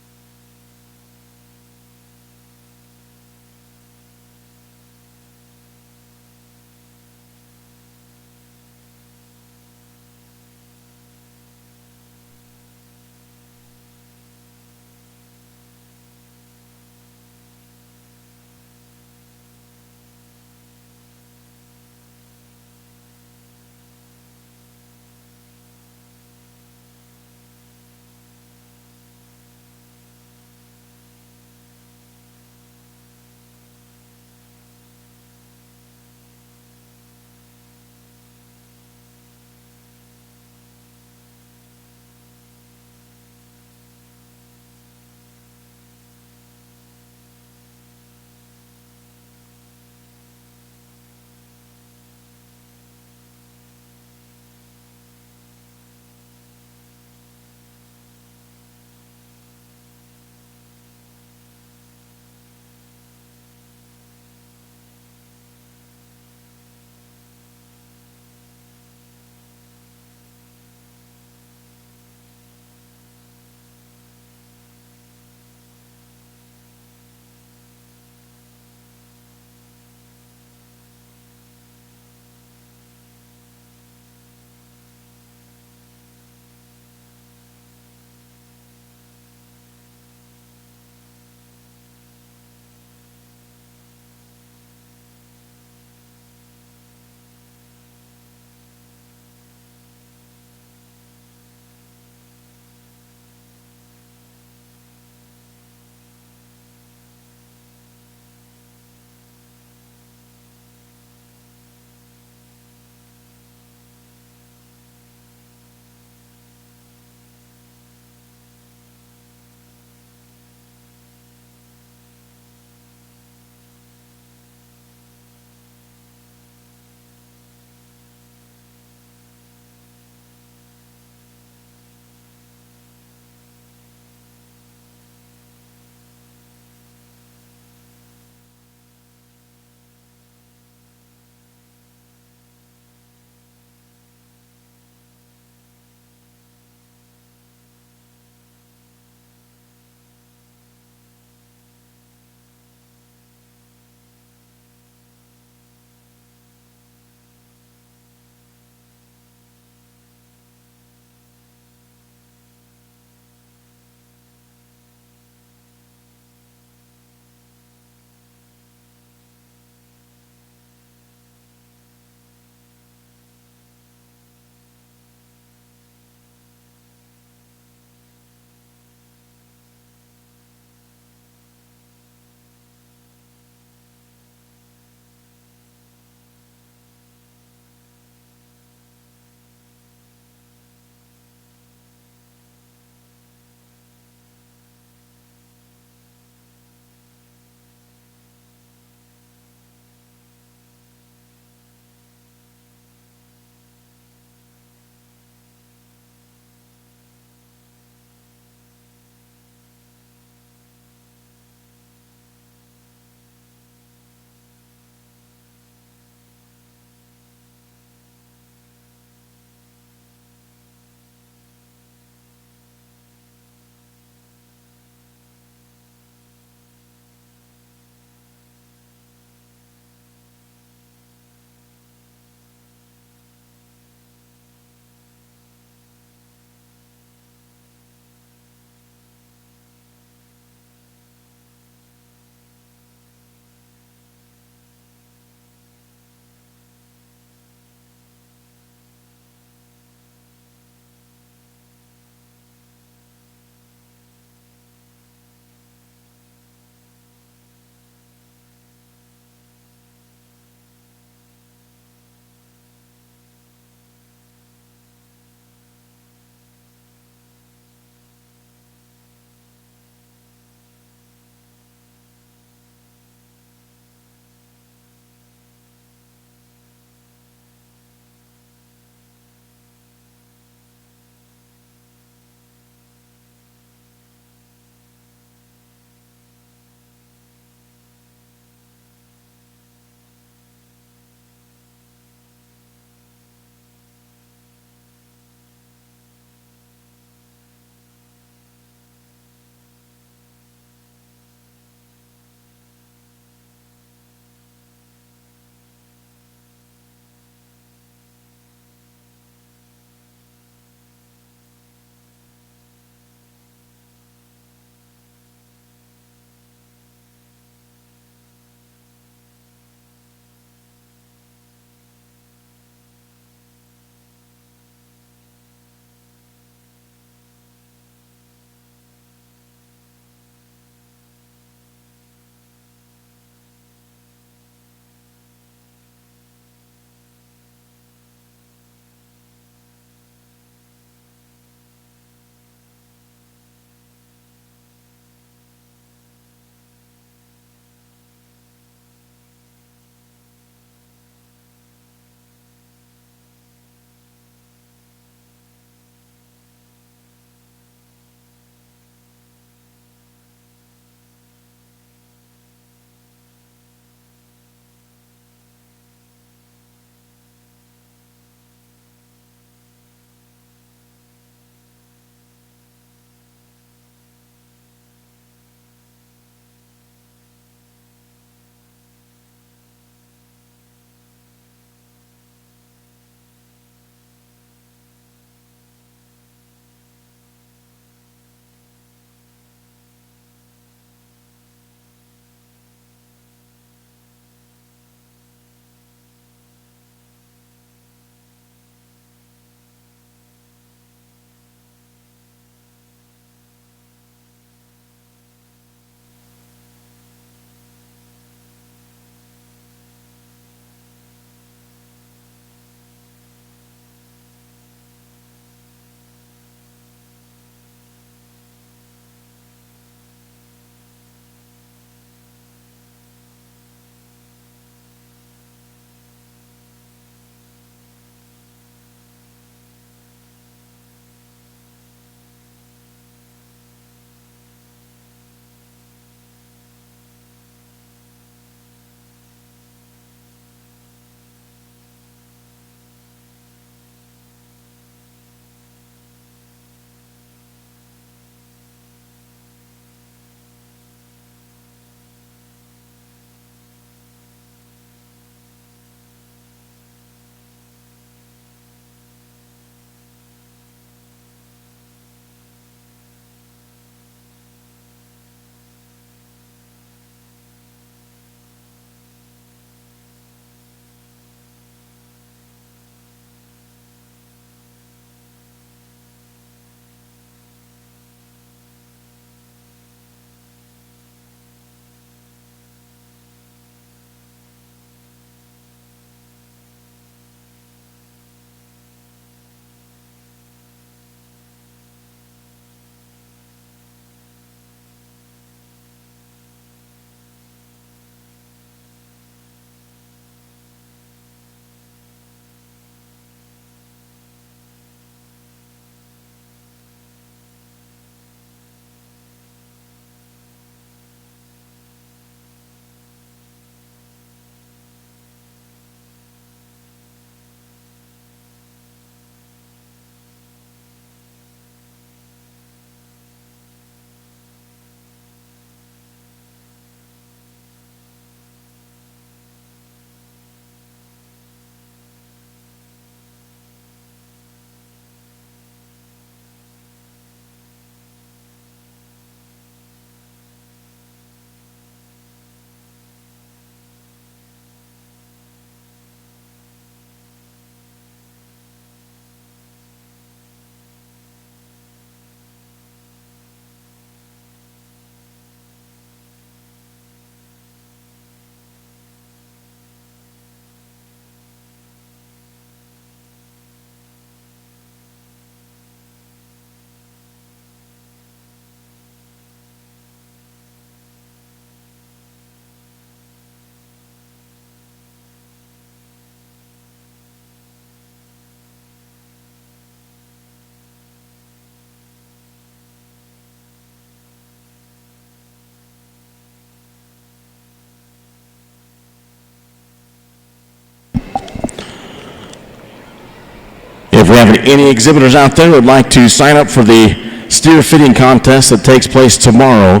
If we have any exhibitors out there who would like to sign up for the steer fitting contest that takes place tomorrow,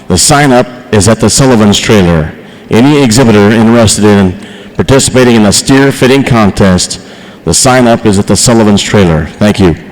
the sign up is at the Sullivan's trailer. Any exhibitor interested in participating in the steer fitting contest, the sign up is at the Sullivan's trailer. Thank you.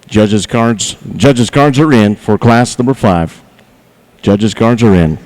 Judges' cards are in for class number 5. Judges' cards are in.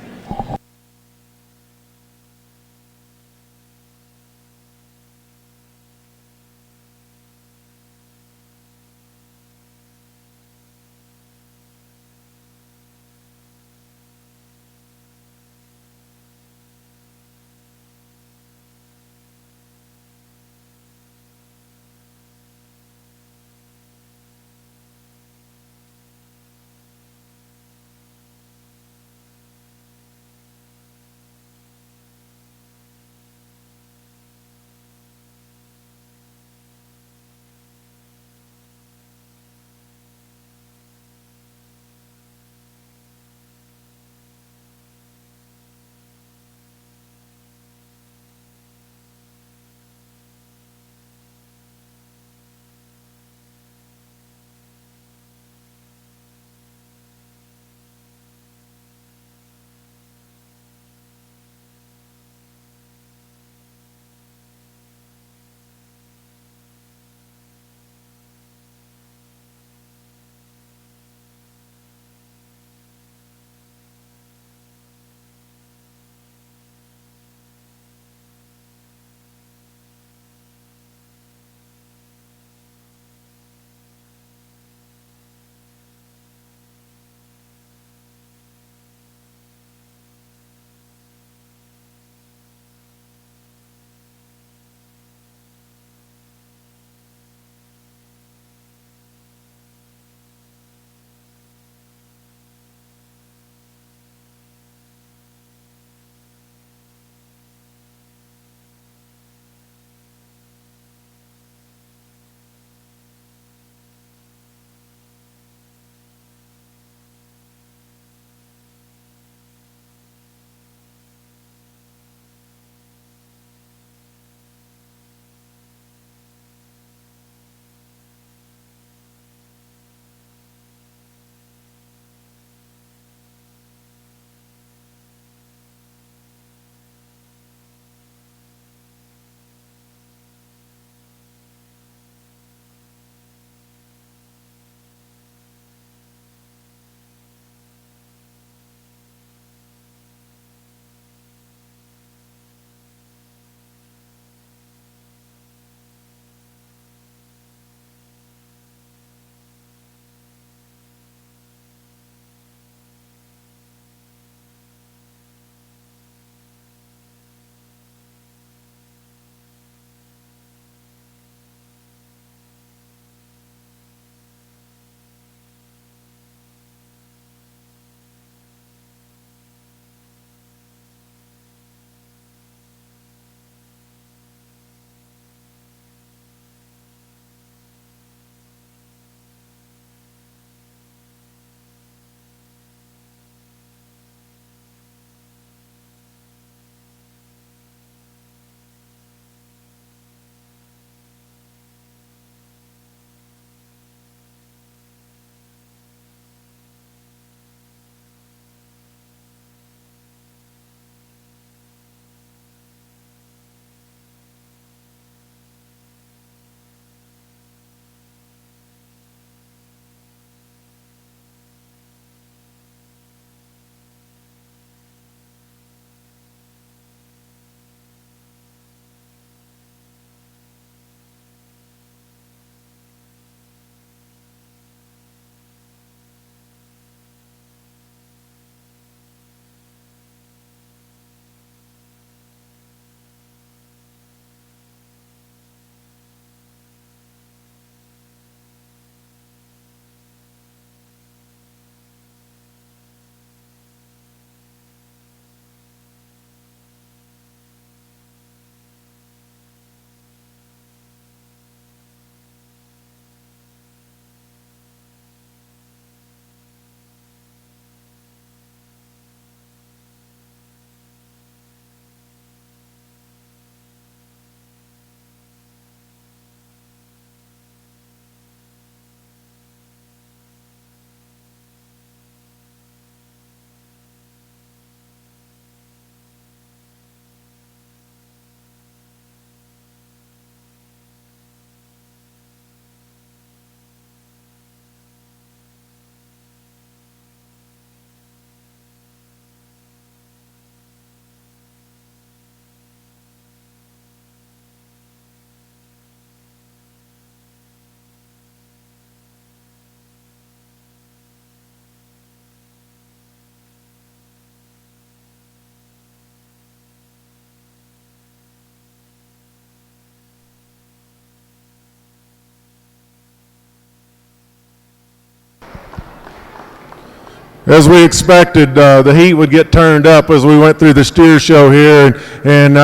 As we expected, the heat would get turned up as we went through the steer show here, and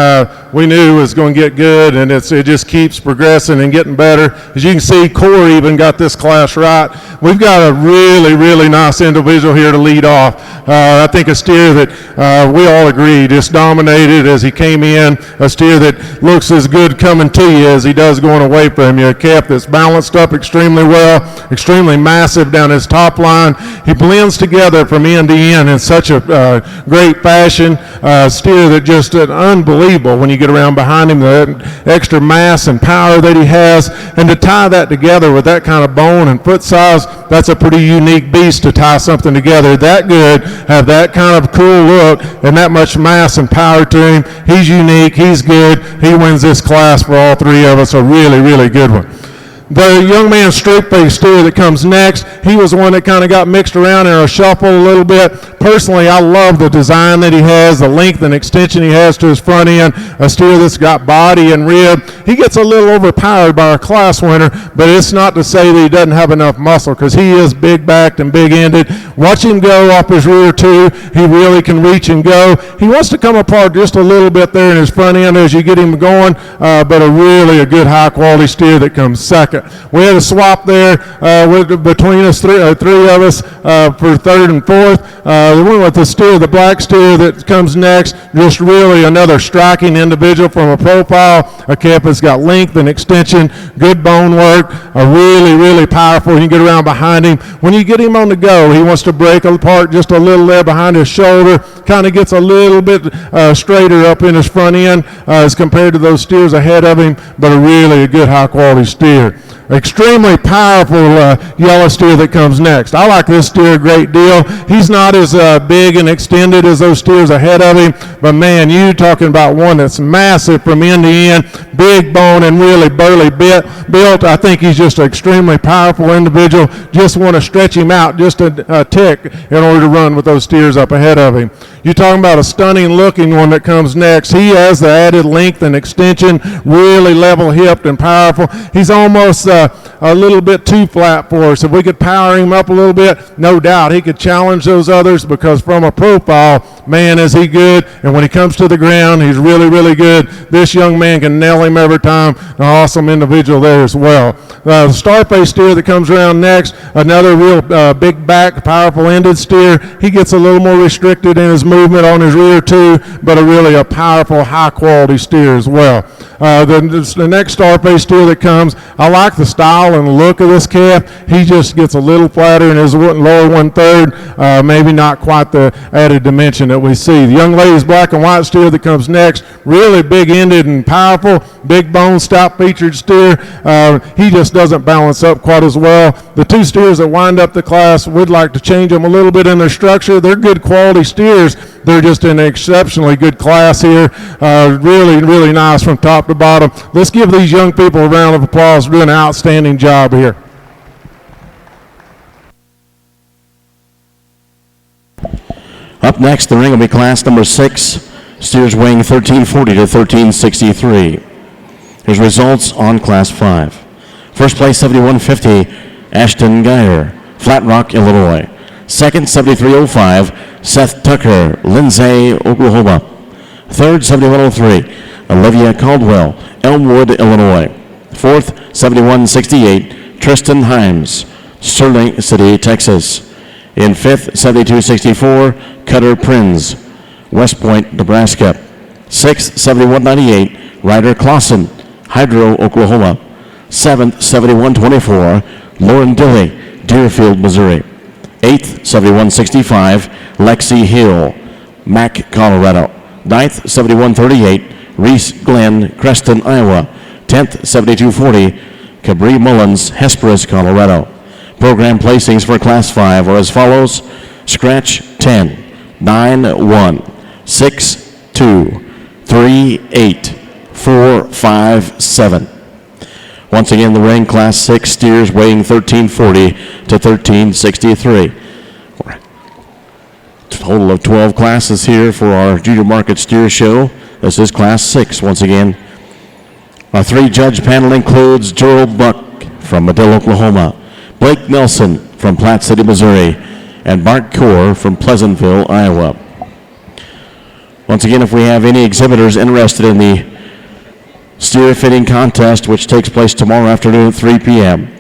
we knew it was going to get good, and it just keeps progressing and getting better. As you can see, Corey even got this class right. We've got a really, really nice individual here to lead off. I think a steer that we all agree just dominated as he came in, a steer that looks as good coming to you as he does going away from you. A calf that's balanced up extremely well, extremely massive down his top line. He blends together from end to end in such a great fashion. Steer that just unbelievable when you get around behind him, the extra mass and power that he has, and to tie that together with that kind of bone and foot size, that's a pretty unique beast to tie something together that good, have that kind of cool look, and that much mass and power to him. He's unique, he's good, he wins this class for all three of us, a really, really good one. The young man straight-faced steer that comes next, he was the one that kind of got mixed around in a shuffle a little bit. Personally, I love the design that he has, the length and extension he has to his front end, a steer that's got body and rib. He gets a little overpowered by our class winner, but it's not to say that he doesn't have enough muscle, because he is big-backed and big-ended. Watch him go off his rear too. He really can reach and go. He wants to come apart just a little bit there in his front end as you get him going, but a good high-quality steer that comes second. We had a swap there between us, three of us, for third and fourth. We went with the steer, the black steer that comes next. Just really another striking individual from a profile. A calf that's got length and extension, good bone work, a really, really powerful. You can get around behind him. When you get him on the go, he wants to break apart just a little there behind his shoulder. Kind of gets a little bit straighter up in his front end as compared to those steers ahead of him, but a good high-quality steer. Extremely powerful yellow steer that comes next. I like this steer a great deal. He's not as big and extended as those steers ahead of him, but man, you talking about one that's massive from end to end, big bone and really burly built. I think he's just an extremely powerful individual. Just want to stretch him out just a tick in order to run with those steers up ahead of him. You're talking about a stunning looking one that comes next. He has the added length and extension, really level hipped and powerful. He's almost a little bit too flat for us. If we could power him up a little bit, no doubt he could challenge those others, because from a profile, man, is he good. And when he comes to the ground, he's really, really good. This young man can nail him every time. An awesome individual there as well. The star-faced steer that comes around next, another real big back, powerful ended steer. He gets a little more restricted in his movement on his rear too, but a powerful, high-quality steer as well. The next star-faced steer that comes, I like the style and look of this calf. He just gets a little flatter in his lower one-third, maybe not quite the added dimension that we see. The young lady's black and white steer that comes next, really big-ended and powerful, big bone, stout-featured steer. He just doesn't balance up quite as well. The two steers that wind up the class, we'd like to change them a little bit in their structure. They're good quality steers. They're just in an exceptionally good class here. Really, really nice from top to bottom. Let's give these young people a round of applause for doing an outstanding job here. Up next, the ring will be class number 6, steers weighing 1340 to 1363. Here's results on class 5. First place, 7150, Ashton Geyer, Flat Rock, Illinois. Second, 7305, Seth Tucker, Lindsay, Oklahoma. Third, 7103, Olivia Caldwell, Elmwood, Illinois. Fourth, 7168, Tristan Himes, Sterling City, Texas. In fifth, 7264, Cutter Prinz, West Point, Nebraska. Sixth, 7198, Ryder Clausen, Hydro, Oklahoma. Seventh, 7124, Lauren Dilley, Deerfield, Missouri. Eighth, 7165, Lexi Hill, Mac, Colorado. Ninth, 7138, Reese Glenn, Creston, Iowa. 10th, 7240, Cabri Mullins, Hesperus, Colorado. Program placings for Class 5 are as follows. Scratch 10, 9, 1, 6, 2, 3, 8, 4, 5, 7. Once again, the ring, Class 6 steers weighing 1340 to 1363. Total of 12 classes here for our Junior Market Steer Show. This is Class 6 once again. Our 3-judge panel includes Gerald Buck from Medill, Oklahoma, Blake Nelson from Platte City, Missouri, and Mark Core from Pleasantville, Iowa. Once again, if we have any exhibitors interested in the steer fitting contest, which takes place tomorrow afternoon at 3 p.m.,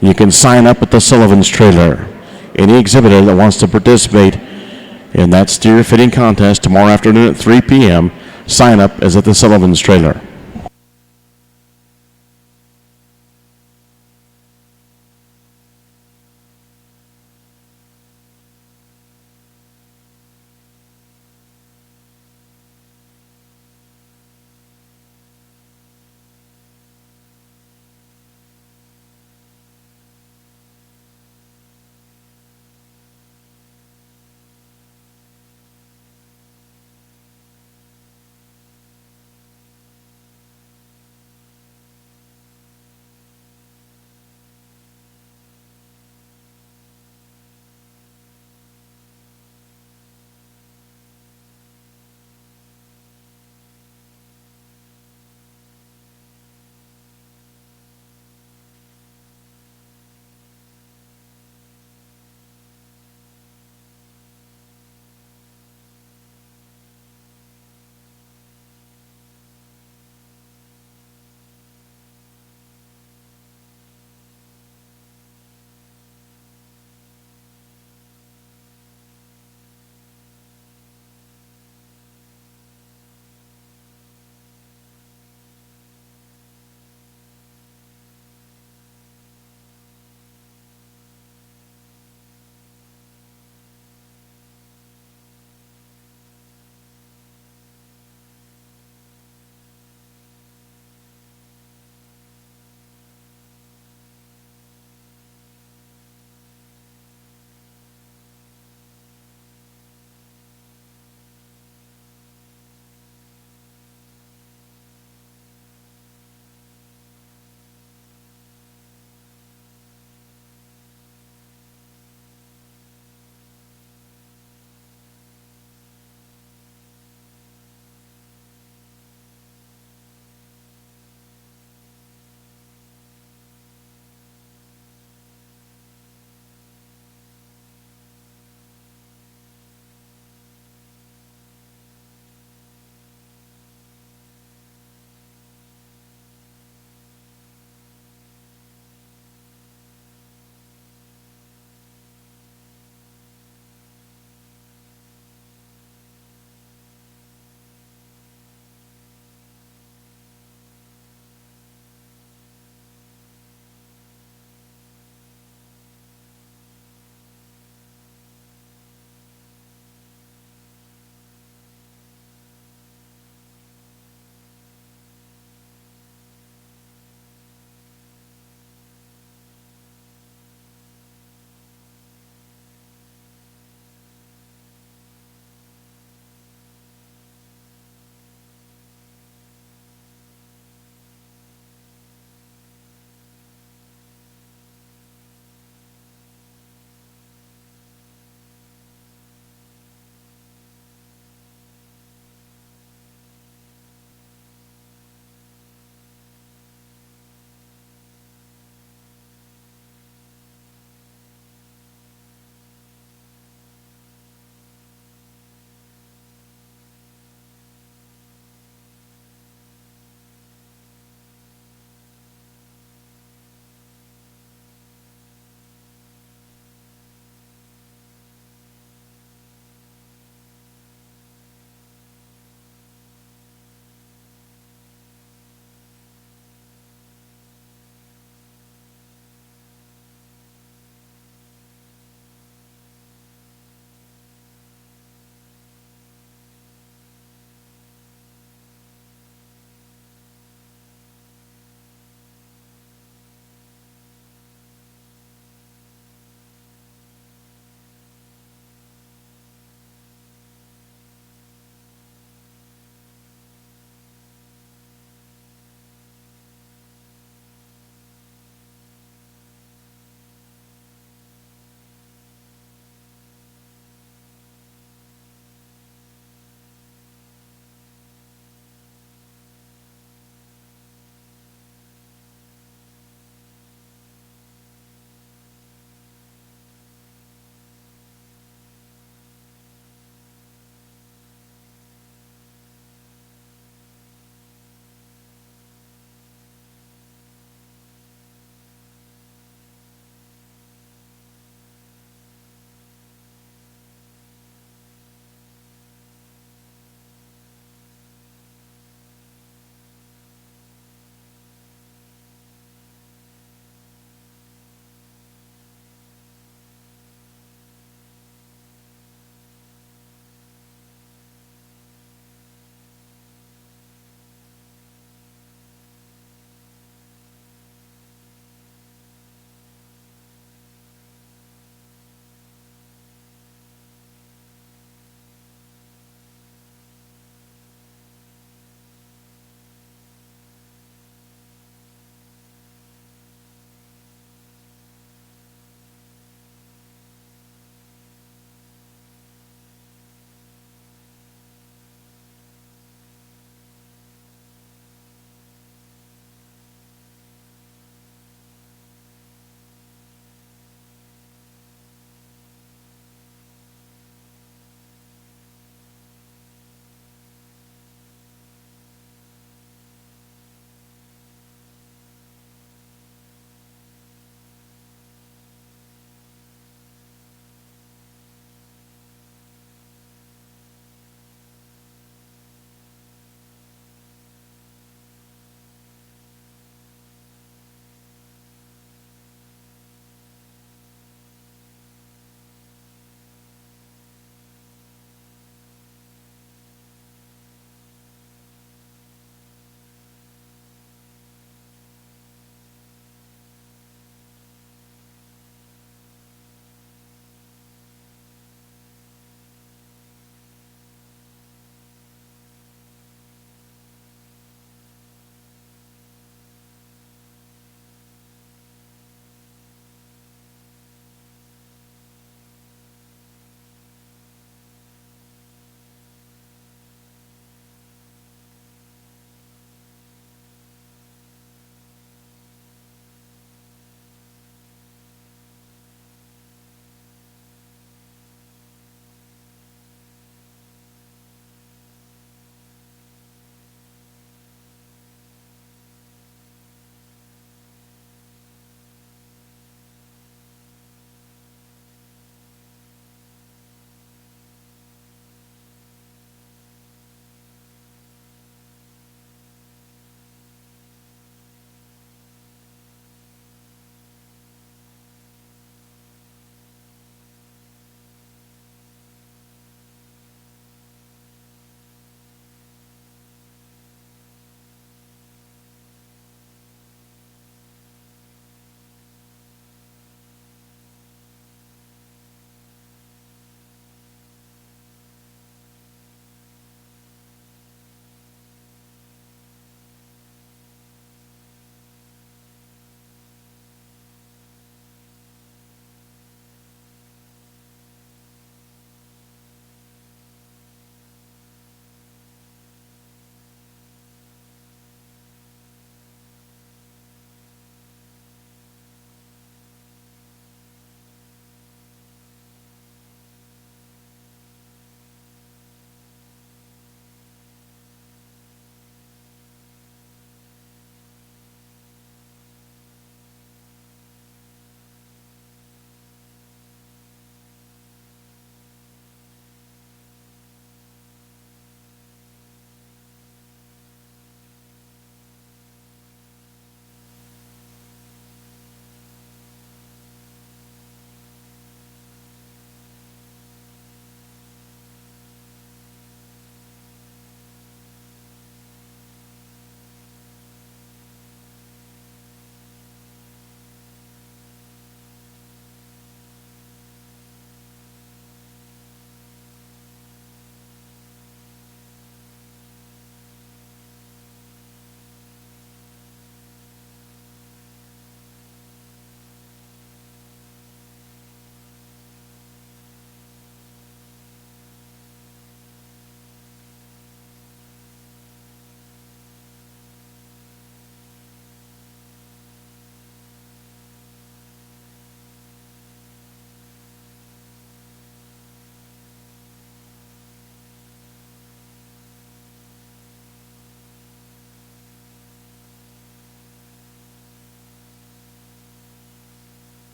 you can sign up at the Sullivan's trailer. Any exhibitor that wants to participate in that steer fitting contest tomorrow afternoon at 3 p.m., sign up is at the Sullivan's trailer.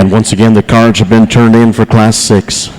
And once again, the cards have been turned in for Class 6.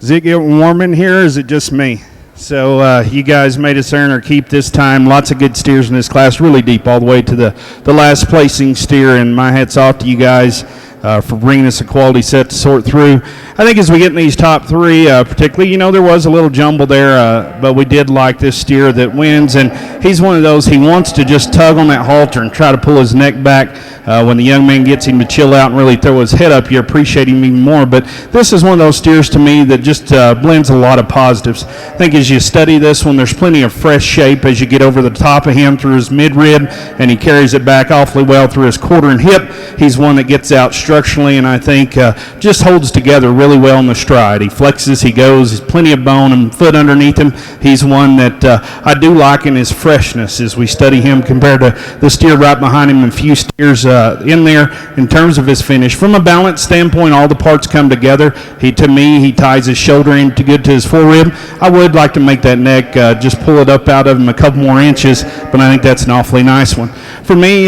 Is it getting warm in here, or is it just me? So you guys made us earn or keep this time. Lots of good steers in this class, really deep all the way to the last placing steer, and my hat's off to you guys for bringing us a quality set to sort through. I think as we get in these top three, particularly, there was a little jumble there, but we did like this steer that wins, and he's one of those, he wants to just tug on that halter and try to pull his neck back. When the young man gets him to chill out and really throw his head up, you appreciate him even more. But this is one of those steers to me that just blends a lot of positives. I think as you study this one, there's plenty of fresh shape as you get over the top of him through his mid-rib, and he carries it back awfully well through his quarter and hip. He's one that gets out strong structurally, and I think just holds together really well in the stride. He flexes, he goes, there's plenty of bone and foot underneath him. He's one that I do like in his freshness as we study him compared to the steer right behind him and few steers in there in terms of his finish. From a balance standpoint, all the parts come together. To me, he ties his shoulder in good to his forerib. I would like to make that neck, just pull it up out of him a couple more inches, but I think that's an awfully nice one. For me,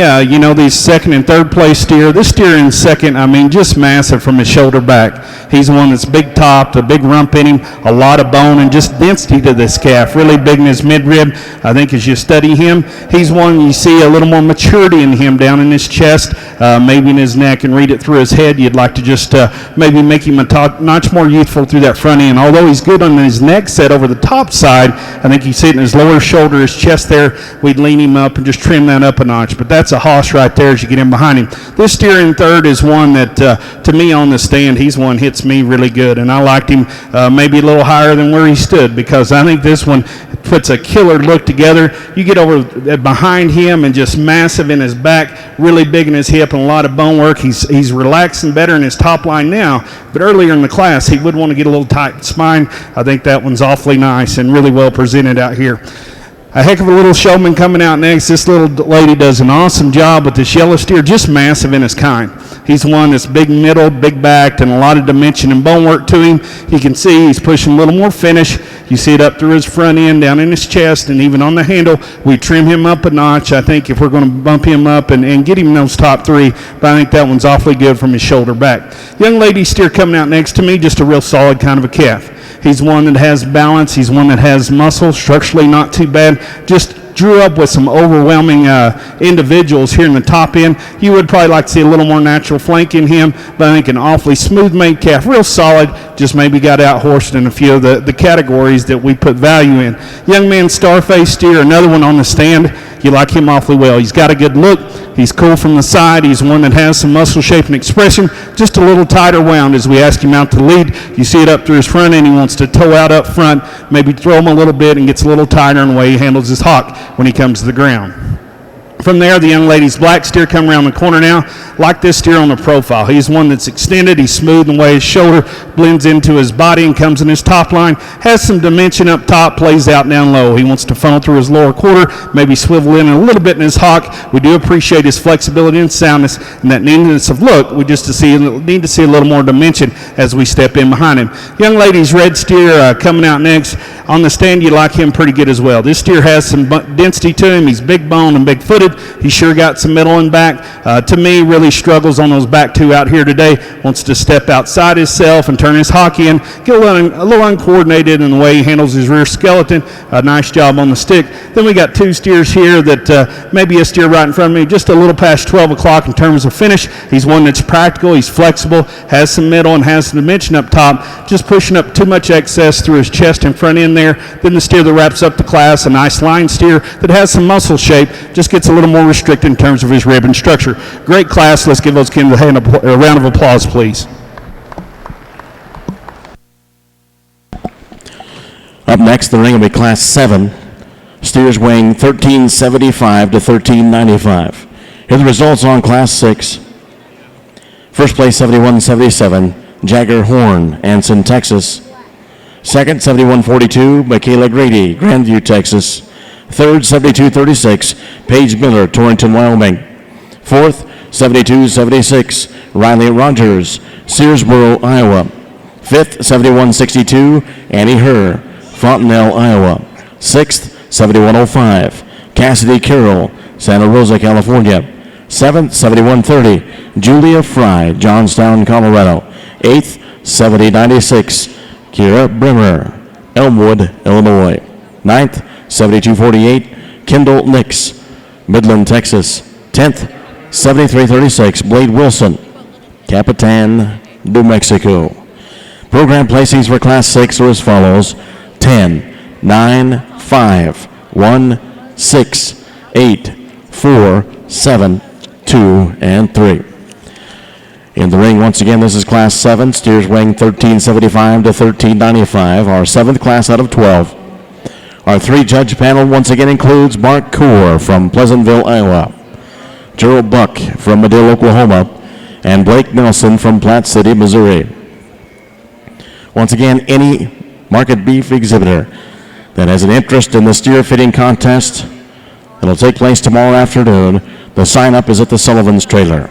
these second and third place steer, this steer in second, I mean, just massive from his shoulder back. He's one that's big topped, a big rump in him, a lot of bone, and just density to this calf, really big in his midrib. I think as you study him, he's one you see a little more maturity in him down in his chest, maybe in his neck, and read it through his head. You'd like to just maybe make him a notch more youthful through that front end. Although he's good on his neck set over the top side, I think you see it in his lower shoulder, his chest there, we'd lean him up and just trim that up a notch. But that's a hoss right there as you get in behind him. This steer in third is one that, to me on the stand, he's one hits me really good. And I liked him maybe a little higher than where he stood because I think this one puts a killer look together. You get over behind him and just massive in his back, really big in his hip and a lot of bone work. He's relaxing better in his top line now, but earlier in the class he would want to get a little tight spine. I think that one's awfully nice and really well presented out here. A heck of a little showman coming out next. This little lady does an awesome job with this yellow steer, just massive in his kind. He's one that's big middle, big backed, and a lot of dimension and bone work to him. You can see he's pushing a little more finish. You see it up through his front end, down in his chest, and even on the handle. We trim him up a notch, I think, if we're going to bump him up and get him in those top three. But I think that one's awfully good from his shoulder back. Young lady steer coming out next to me, just a real solid kind of a calf. He's one that has balance. He's one that has muscle, structurally not too bad. Just drew up with some overwhelming individuals here in the top end. You would probably like to see a little more natural flank in him, but I think an awfully smooth-made calf, real solid, just maybe got out-horsed in a few of the categories that we put value in. Young man Starface steer, another one on the stand. You like him awfully well. He's got a good look. He's cool from the side. He's one that has some muscle shape and expression, just a little tighter wound as we ask him out to lead. You see it up through his front end. He wants to toe out up front, maybe throw him a little bit and gets a little tighter in the way he handles his hock when he comes to the ground. From there, the young lady's black steer come around the corner now. Like this steer on the profile. He's one that's extended. He's smooth in the way his shoulder blends into his body and comes in his top line. Has some dimension up top, plays out down low. He wants to funnel through his lower quarter, maybe swivel in a little bit in his hock. We do appreciate his flexibility and soundness and that neatness of look. We just need to see a little more dimension as we step in behind him. Young lady's red steer coming out next. On the stand, you like him pretty good as well. This steer has some density to him. He's big bone and big footed. He sure got some middle and back. To me, really struggles on those back two out here today. Wants to step outside himself and turn his hock in. Get a little uncoordinated in the way he handles his rear skeleton. A nice job on the stick. Then we got two steers here that maybe a steer right in front of me, just a little past 12 o'clock in terms of finish. He's one that's practical. He's flexible, has some middle and has some dimension up top. Just pushing up too much excess through his chest and front end there. Then the steer that wraps up the class, a nice line steer that has some muscle shape, just gets a little more restricted in terms of his rib and structure. Great class. Let's give those kids a round of applause, please. Up next, the ring will be Class 7. Steers weighing 1375 to 1395. Here are the results on Class 6. First place, 7177, Jagger Horn, Anson, Texas. Second, 7142, Michaela Grady, Grandview, Texas. Third, 7236, Paige Miller, Torrington, Wyoming. Fourth, 7276, Riley Rogers, Searsboro, Iowa. Fifth, 7162, Annie Herr, Fontenelle, Iowa. Sixth, 7105, Cassidy Carroll, Santa Rosa, California. Seventh, 7130, Julia Fry, Johnstown, Colorado. Eighth, 7096, Kira Brimmer, Elmwood, Illinois. Ninth, 7248, Kendall Nix, Midland, Texas. 10th, 7336, Blade Wilson, Capitan, New Mexico. Program placings for Class 6 are as follows: 10, 9, 5, 1, 6, 8, 4, 7, 2, and 3. In the ring, once again, this is Class 7, steers weighing 1375 to 1395, our 7th class out of 12. Our three-judge panel once again includes Mark Kaur from Pleasantville, Iowa, Gerald Buck from Madill, Oklahoma, and Blake Nelson from Platte City, Missouri. Once again, any market beef exhibitor that has an interest in the steer fitting contest that'll take place tomorrow afternoon, the sign up is at the Sullivan's trailer.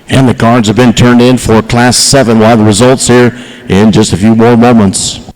And the cards have been turned in for Class 7. We'll have the results here in just a few more moments.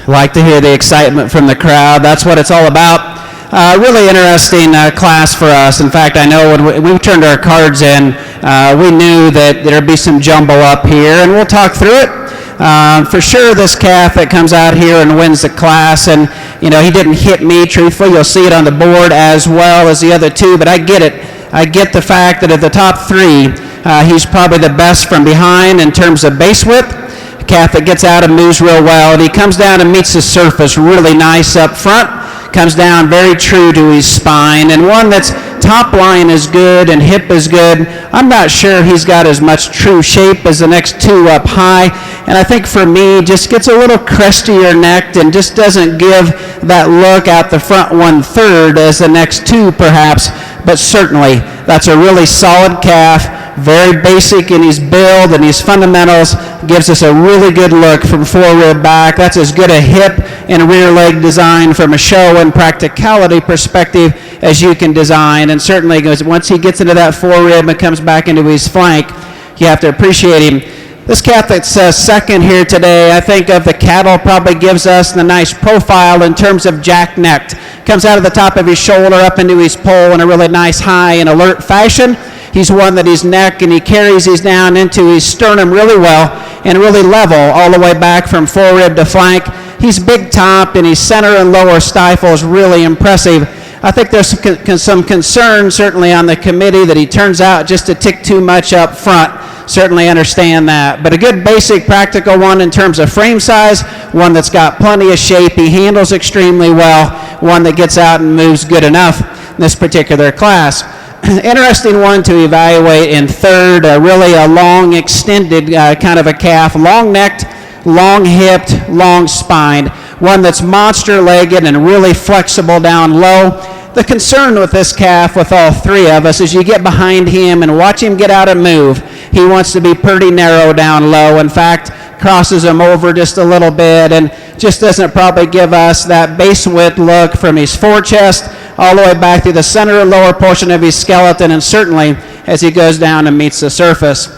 Like to hear the excitement from the crowd. That's what it's all about. Really interesting class for us. In fact, I know when we turned our cards in, we knew that there'd be some jumbo up here, and we'll talk through it. For sure, this calf that comes out here and wins the class, and he didn't hit me, truthfully. You'll see it on the board as well as the other two, but I get it. I get the fact that of the top three, he's probably the best from behind in terms of base width. A calf that gets out and moves real well, and he comes down and meets the surface really nice up front. Comes down very true to his spine, and one that's top line is good and hip is good. I'm not sure he's got as much true shape as the next two up high, and I think for me just gets a little crestier necked and just doesn't give that look out the front 1/3 as the next two perhaps, but certainly that's a really solid calf, very basic in his build and his fundamentals, gives us a really good look from fore-rib back. That's as good a hip and rear leg design from a show and practicality perspective as you can design, and certainly once he gets into that fore-rib and comes back into his flank, you have to appreciate him. This calf that's second here today, I think of the cattle, probably gives us the nice profile in terms of jack-necked. Comes out of the top of his shoulder up into his pole in a really nice high and alert fashion. He's one that his neck and he carries his down into his sternum really well and really level all the way back from fore-rib to flank. He's big top and his center and lower stifle is really impressive. I think there's some concern certainly on the committee that he turns out just a tick too much up front. Certainly understand that. But a good basic practical one in terms of frame size, one that's got plenty of shape, he handles extremely well, one that gets out and moves good enough in this particular class. Interesting one to evaluate in third, really a long extended kind of a calf, long necked, long hipped, long spined, one that's monster legged and really flexible down low. The concern with this calf, with all three of us, is you get behind him and watch him get out and move. He wants to be pretty narrow down low. In fact, crosses him over just a little bit and just doesn't probably give us that base width look from his forechest all the way back to the center and lower portion of his skeleton, and certainly as he goes down and meets the surface.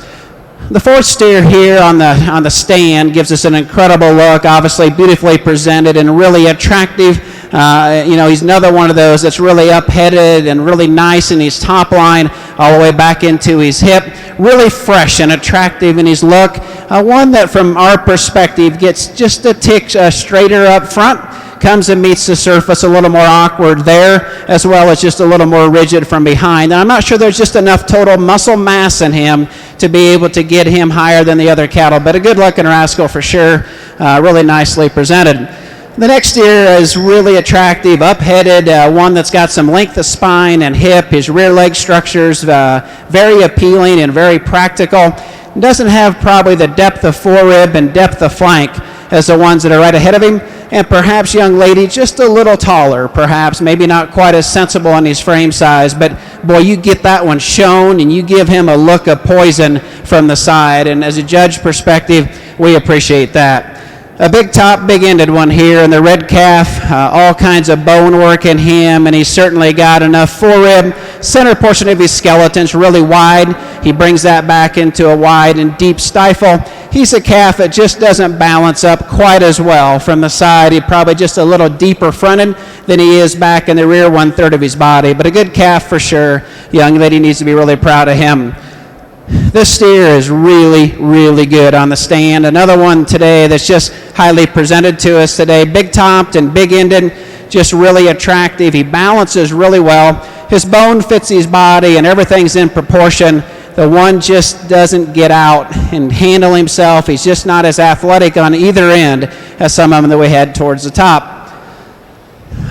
The fourth steer here on the stand gives us an incredible look, obviously beautifully presented and really attractive. He's another one of those that's really up-headed and really nice in his top line all the way back into his hip. Really fresh and attractive in his look. One that from our perspective gets just a tick straighter up front, comes and meets the surface a little more awkward there, as well as just a little more rigid from behind. And I'm not sure there's just enough total muscle mass in him to be able to get him higher than the other cattle, but a good-looking rascal for sure, really nicely presented. The next steer is really attractive, up-headed, one that's got some length of spine and hip. His rear leg structures very appealing and very practical. Doesn't have probably the depth of forerib and depth of flank as the ones that are right ahead of him. And perhaps, young lady, just a little taller, perhaps, maybe not quite as sensible on his frame size, but boy, you get that one shown and you give him a look of poison from the side. And as a judge perspective, we appreciate that. A big top, big-ended one here, and the red calf, all kinds of bone work in him, and he's certainly got enough forerib. Center portion of his skeleton's really wide. He brings that back into a wide and deep stifle. He's a calf that just doesn't balance up quite as well from the side. He's probably just a little deeper fronted than he is back in the rear 1/3 of his body, but a good calf for sure. Young lady needs to be really proud of him. This steer is really, really good on the stand. Another one today that's just highly presented to us today. Big topped and big ended, just really attractive. He balances really well. His bone fits his body and everything's in proportion. The one just doesn't get out and handle himself. He's just not as athletic on either end as some of them that we had towards the top.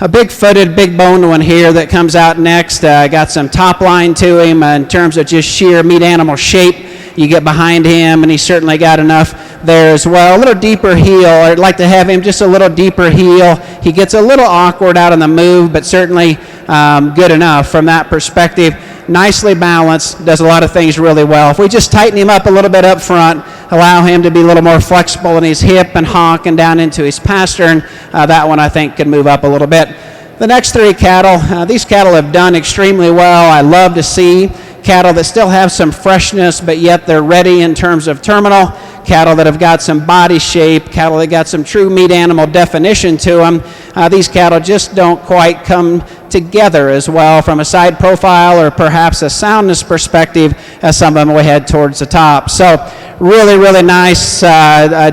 A big-footed, big-boned one here that comes out next. Got some top line to him in terms of just sheer meat animal shape. You get behind him, and he's certainly got enough there as well. A little deeper heel. I'd like to have him just a little deeper heel. He gets a little awkward out on the move, but certainly good enough from that perspective. Nicely balanced, does a lot of things really well. If we just tighten him up a little bit up front, allow him to be a little more flexible in his hip and honk and down into his pastern, that one I think could move up a little bit. The next three cattle, these cattle have done extremely well. I love to see cattle that still have some freshness, but yet they're ready in terms of terminal. cattle that have got some body shape, cattle that got some true meat animal definition to them. These cattle just don't quite come together as well from a side profile or perhaps a soundness perspective as some of them we head towards the top. So really, really nice,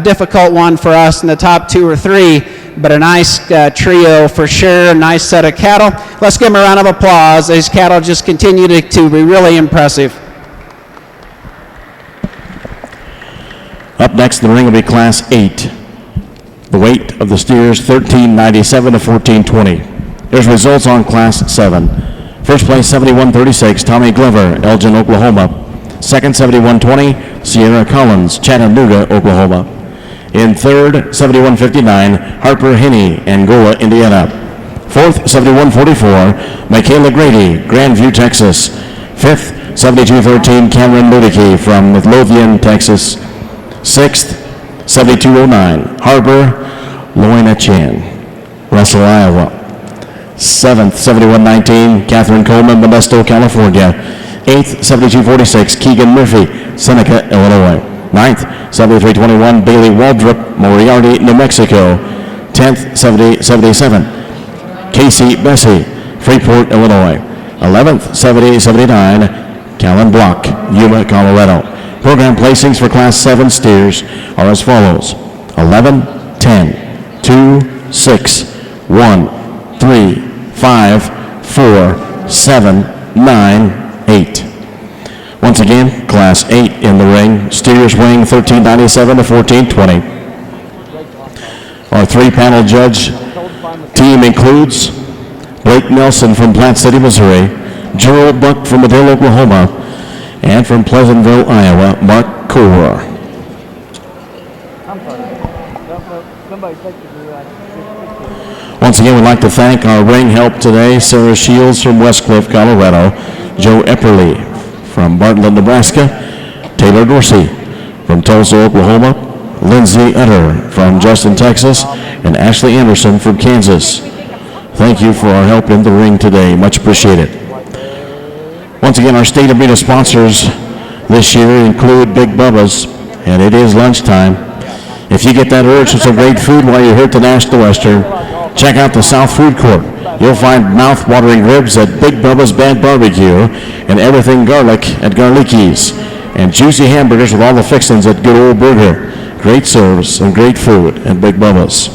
difficult one for us in the top 2 or 3, but a nice trio for sure, a nice set of cattle. Let's give them a round of applause. These cattle just continue to be really impressive. Up next in the ring will be Class 8. The weight of the steers, 1397 to 1420. Here's results on Class 7. First place, 7136, Tommy Glover, Elgin, Oklahoma. Second, 7120, Sierra Collins, Chattanooga, Oklahoma. In third, 7159, Harper Henney, Angola, Indiana. Fourth, 7144, Michaela Grady, Grandview, Texas. Fifth, 7213, Cameron Ludicky from Midlothian, Texas. Sixth, 7209, Harbor Loina Chan, Russell, Iowa. Seventh, 7119, Catherine Coleman, Modesto, California. Eighth, 7246, Keegan Murphy, Seneca, Illinois. Ninth, 7321, Bailey Waldrop, Moriarty, New Mexico. 10th, 7077, Casey Bessie, Freeport, Illinois. 11th, 7079, Callan Block, Yuma, Colorado. Program placings for Class 7 steers are as follows: 11, 10, 2, 6, 1, 3, 5, 4, 7, 9, 8. Once again, Class 8 in the ring. Steers weighing 1397 to 1420. Our 3-panel judge team includes Blake Nelson from Plant City, Missouri, Gerald Buck from Madill, Oklahoma, and from Pleasantville, Iowa, Mark Kohr. Once again, we'd like to thank our ring help today, Sarah Shields from Westcliff, Colorado, Joe Epperly from Bartlett, Nebraska, Taylor Dorsey from Tulsa, Oklahoma, Lindsay Utter from Justin, Texas, and Ashley Anderson from Kansas. Thank you for our help in the ring today. Much appreciated. Once again, our state arena sponsors this year include Big Bubba's, and it is lunchtime. If you get that urge for some great food while you're here at the National Western, check out the South Food Court. You'll find mouth-watering ribs at Big Bubba's Bad Barbecue and everything garlic at Garlicki's, and juicy hamburgers with all the fixings at Good Old Burger. Great service and great food at Big Bubba's.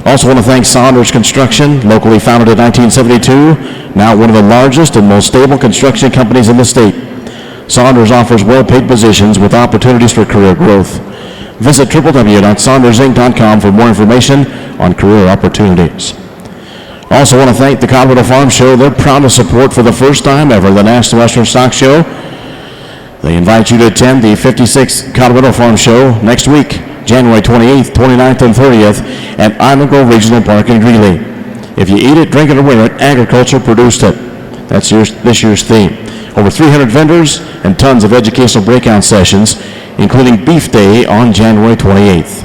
Also want to thank Saunders Construction, locally founded in 1972, now one of the largest and most stable construction companies in the state. Saunders offers well-paid positions with opportunities for career growth. Visit www.saundersinc.com for more information on career opportunities. Also want to thank the Colorado Farm Show. They're proud to support for the first time ever the National Western Stock Show. They invite you to attend the 56th Colorado Farm Show next week, January 28th, 29th, and 30th at Island Grove Regional Park in Greeley. If you eat it, drink it, or wear it, agriculture produced it. That's this year's theme. Over 300 vendors and tons of educational breakout sessions, including Beef Day on January 28th.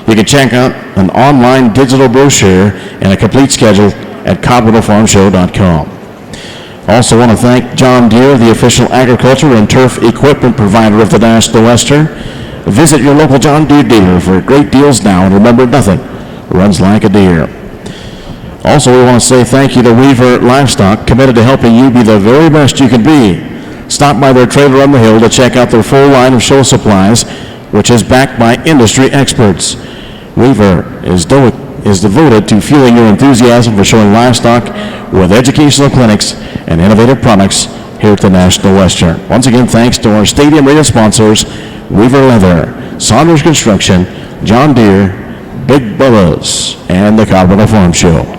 You can check out an online digital brochure and a complete schedule at coloradofarmshow.com. Also want to thank John Deere, the official agriculture and turf equipment provider of the National Western. Visit your local John Deere dealer for great deals now, and remember, nothing runs like a deer. Also, we want to say thank you to Weaver Livestock, committed to helping you be the very best you can be. Stop by their trailer on the hill to check out their full line of show supplies, which is backed by industry experts. Weaver is devoted to fueling your enthusiasm for showing livestock with educational clinics and innovative products here at the National Western. Once again, thanks to our stadium radio sponsors, Weaver Leather, Saunders Construction, John Deere, Big Bubba's, and the Colorado Farm Show.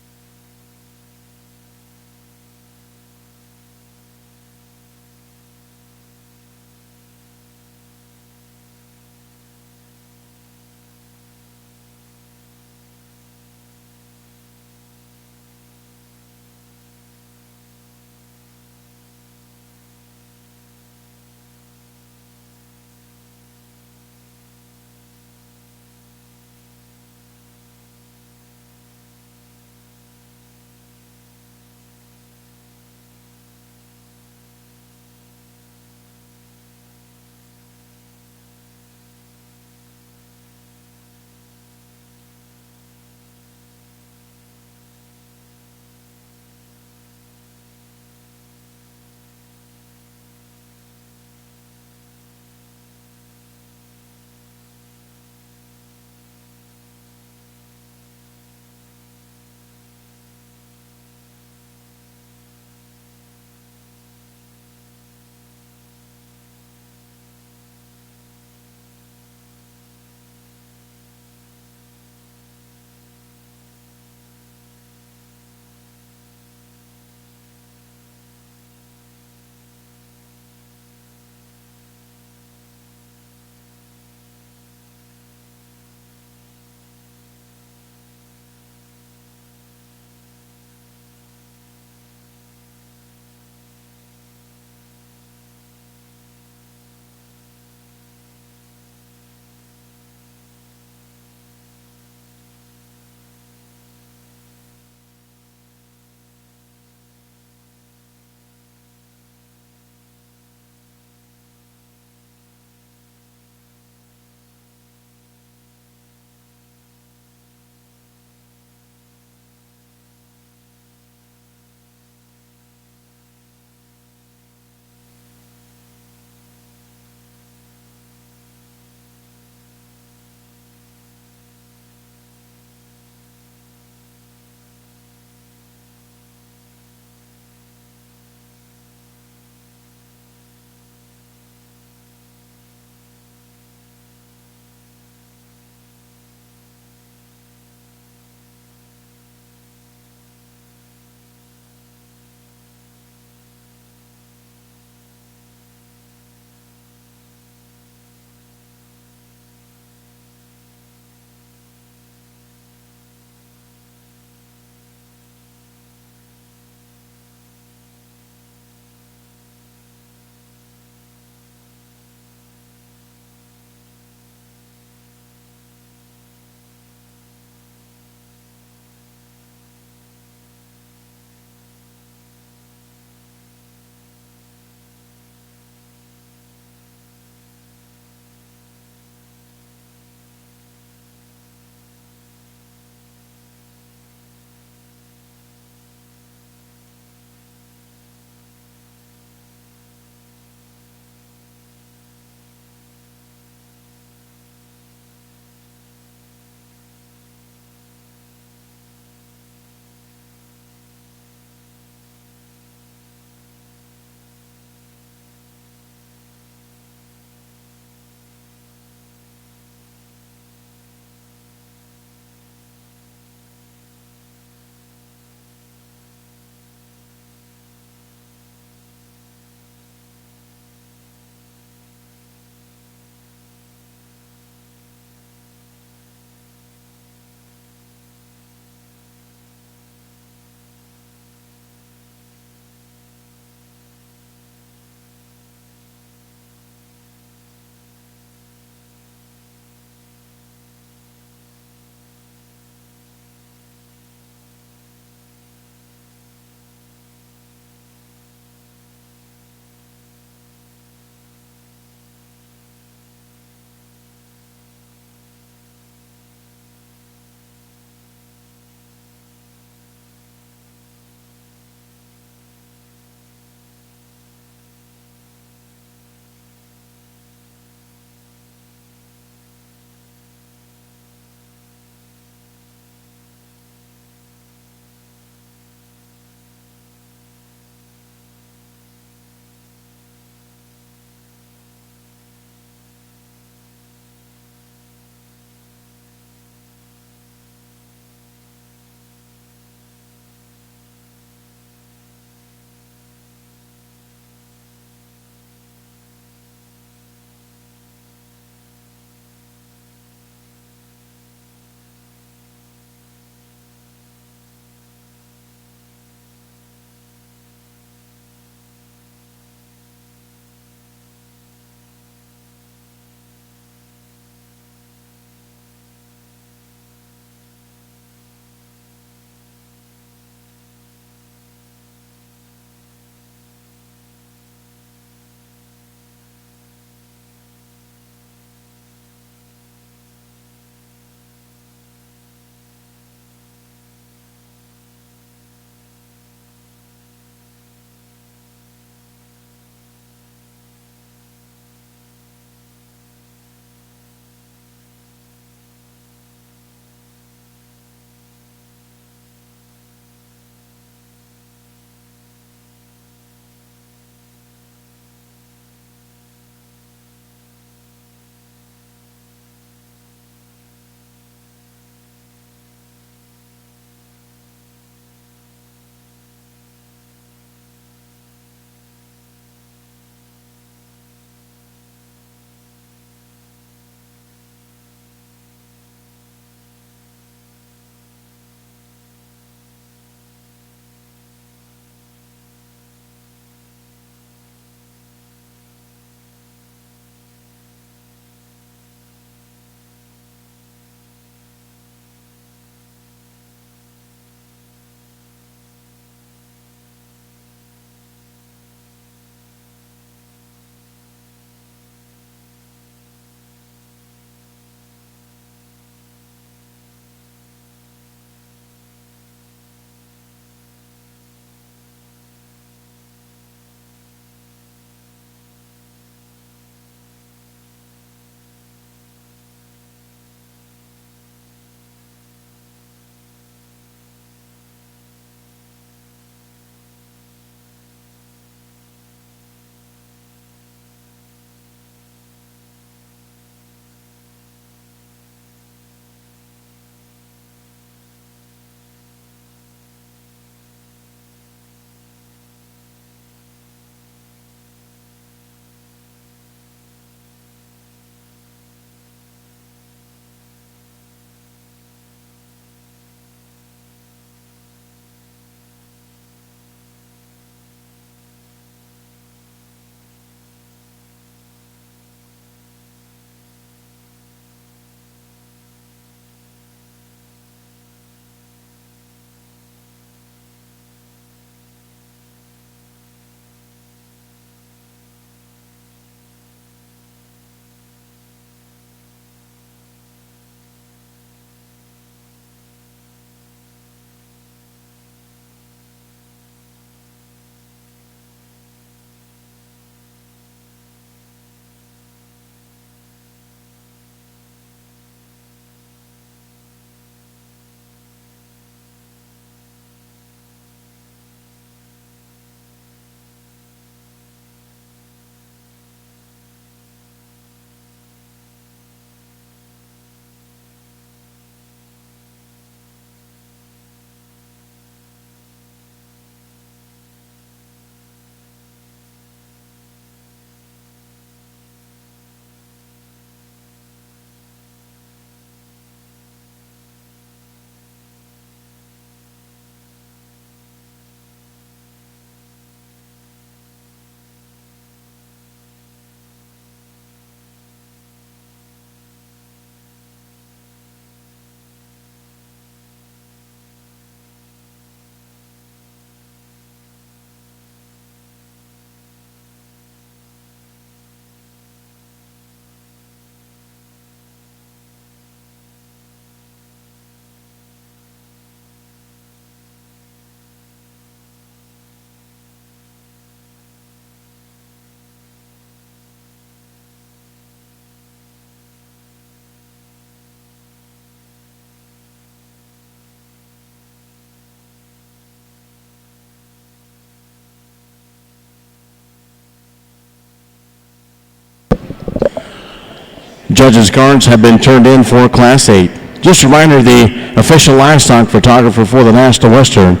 judges' cards have been turned in for Class 8. Just a reminder, the official livestock photographer for the National Western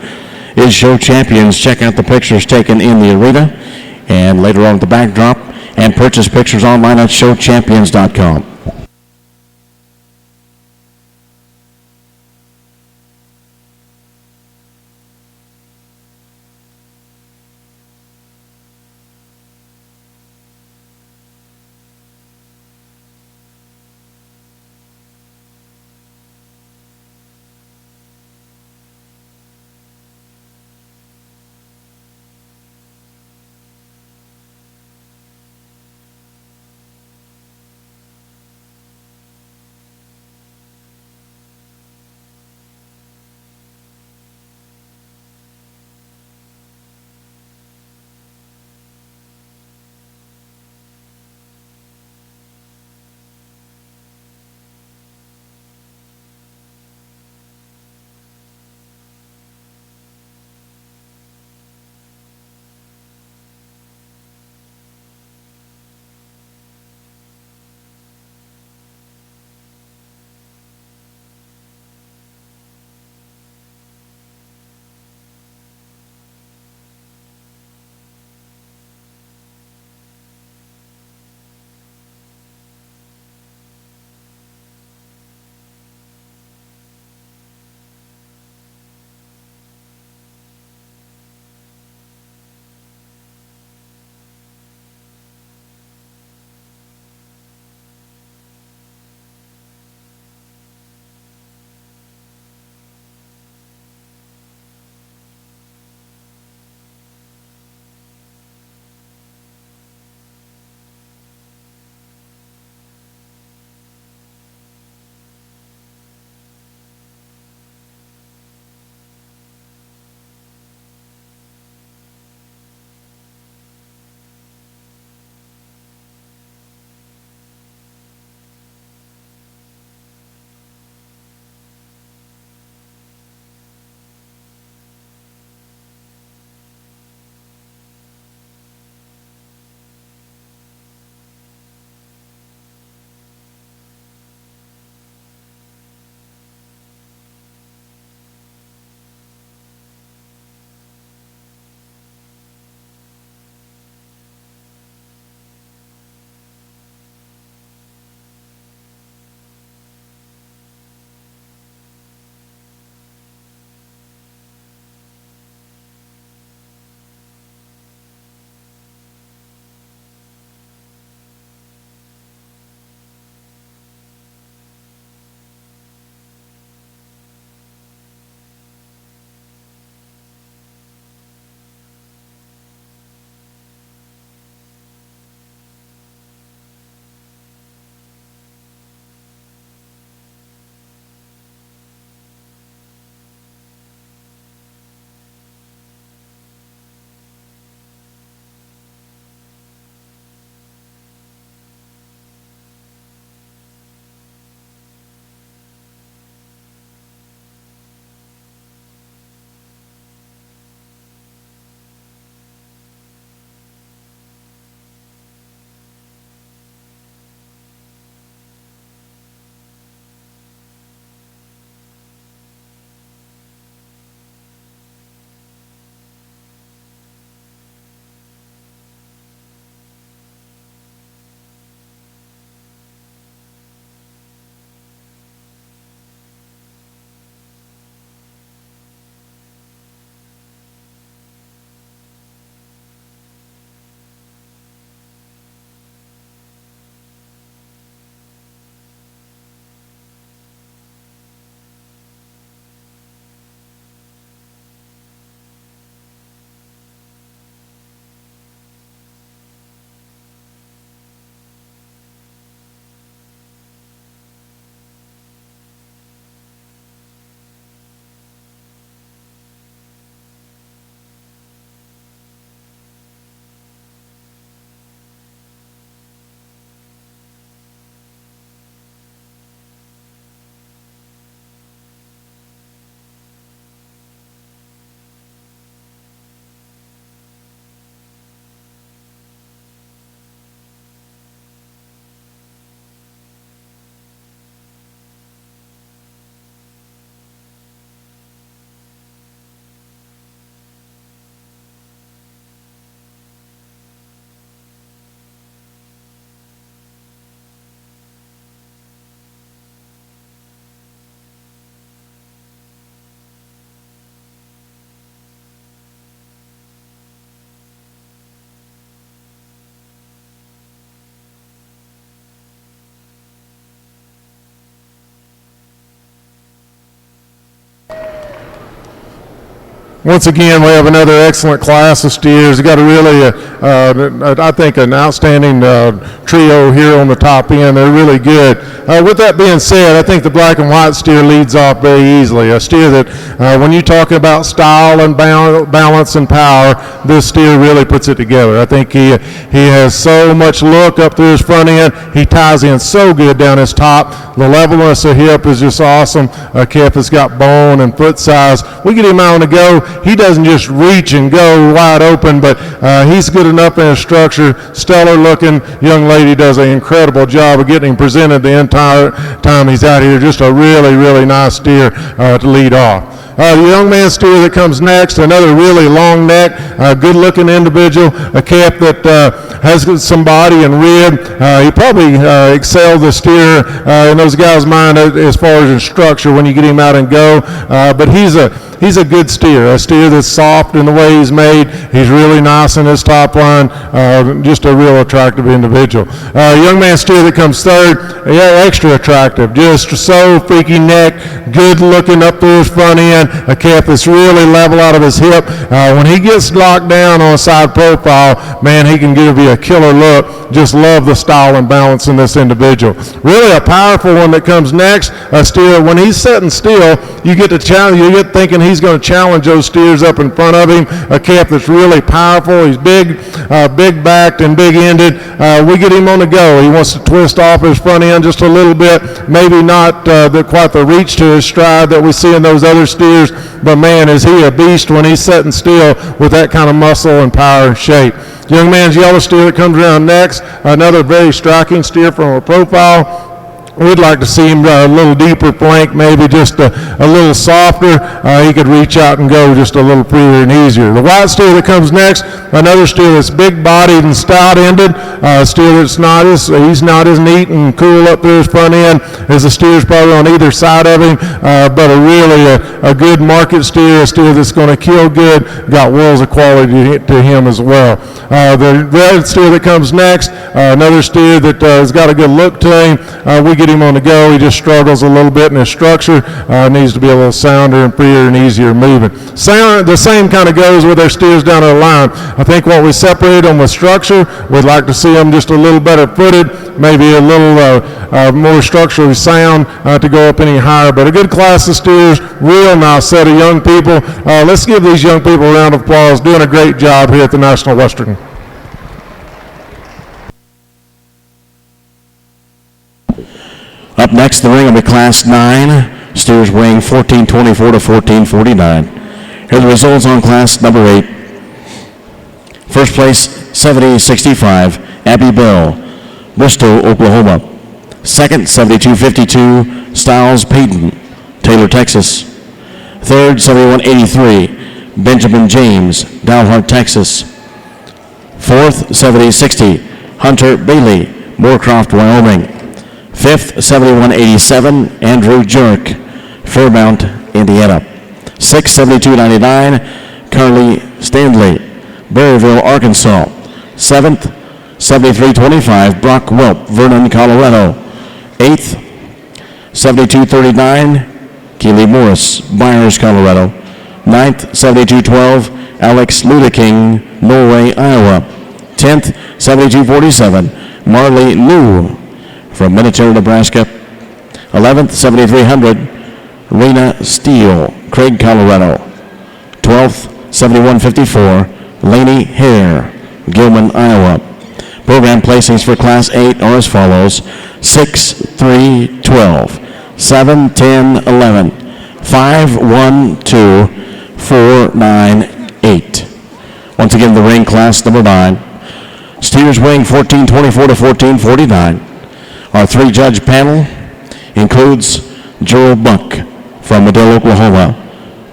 is Show Champions. Check out the pictures taken in the arena and later on at the backdrop, and purchase pictures online at showchampions.com. Once again, we have another excellent class of steers. We got a really, I think, an outstanding trio here on the top end. They're really good. With that being said, I think the black and white steer leads off very easily. A steer that, when you talk about style and balance and power, this steer really puts it together. I think he has so much look up through his front end. He ties in so good down his top. The levelness of hip is just awesome. Calf has got bone and foot size. We get him out on the go. He doesn't just reach and go wide open, but he's good enough in his structure. Stellar looking young lady does an incredible job of getting him presented the entire time he's out here. Just a really, really nice steer to lead off. The young man steer that comes next, another really long neck, good looking individual, a calf that has some body and rib. He probably excelled the steer in those guys' mind as far as his structure when you get him out and go. But he's a good steer, a steer that's soft in the way he's made. He's really nice in his top line, just a real attractive individual. Young man steer that comes third, yeah, extra attractive, just so freaky neck, good looking up through his front end, a calf that's really level out of his hip. When he gets locked down on a side profile, man, he can give you a killer look. Just love the style and balance in this individual. Really a powerful one that comes next, a steer. When he's sitting still, you get to challenge, you get thinking he's going to challenge those steers up in front of him. A calf that's really powerful. He's big, big backed and big ended. We get him on the go. He wants to twist off his front end just a little bit. Maybe not quite the reach to his stride that we see in those other steers, but man, is he a beast when he's sitting still with that kind of muscle and power and shape. Young man's yellow steer that comes around next, another very striking steer from a profile. We'd like to see him a little deeper flank, maybe just a little softer. He could reach out and go just a little freer and easier. The white steer that comes next, another steer that's big-bodied and stout-ended. Steer that's he's not as neat and cool up through his front end as the steers probably on either side of him, but a good market steer, a steer that's going to kill good, got worlds of quality to him as well. The red steer that comes next, another steer that has got a good look to him. We get him on the go. He just struggles a little bit in his structure. Needs to be a little sounder and freer and easier moving. The same kind of goes with our steers down the line. I think what we separate them with structure, we'd like to see them just a little better footed, maybe a little more structurally sound to go up any higher. But a good class of steers, real nice set of young people. Let's give these young people a round of applause. Doing a great job here at the National Western. Up next, the ring will be Class 9. Steers weighing 1424 to 1449. Here are the results on Class number 8. First place, 7065, Abby Bell, Bristol, Oklahoma. Second, 7252, Styles Payton, Taylor, Texas. Third, 7183, Benjamin James, Dalhart, Texas. Fourth, 7060, Hunter Bailey, Moorcroft, Wyoming. Fifth, 7187, Andrew Jurek, Fairmount, Indiana. Sixth, 7299, Carly Stanley, Berryville, Arkansas. Seventh, 7325, Brock Welp, Vernon, Colorado. Eighth, 7239, Keely Morris, Byers, Colorado. Ninth, 7212, Alex Ludeking, Norway, Iowa. 10th, 7247, Marley Liu from Minnesota, Nebraska. 11th, 7300, Rena Steele, Craig, Colorado. 12th, 7154, Laney Hare, Gilman, Iowa. Program placings for Class 8 are as follows: 6, 3, 12, 7, 10, 11, 5, 1, 2, 4, 9, 8. Once again, the ring, Class number 9. Steers weighing 1424 to 1449. Our three-judge panel includes Gerald Buck from Medill, Oklahoma,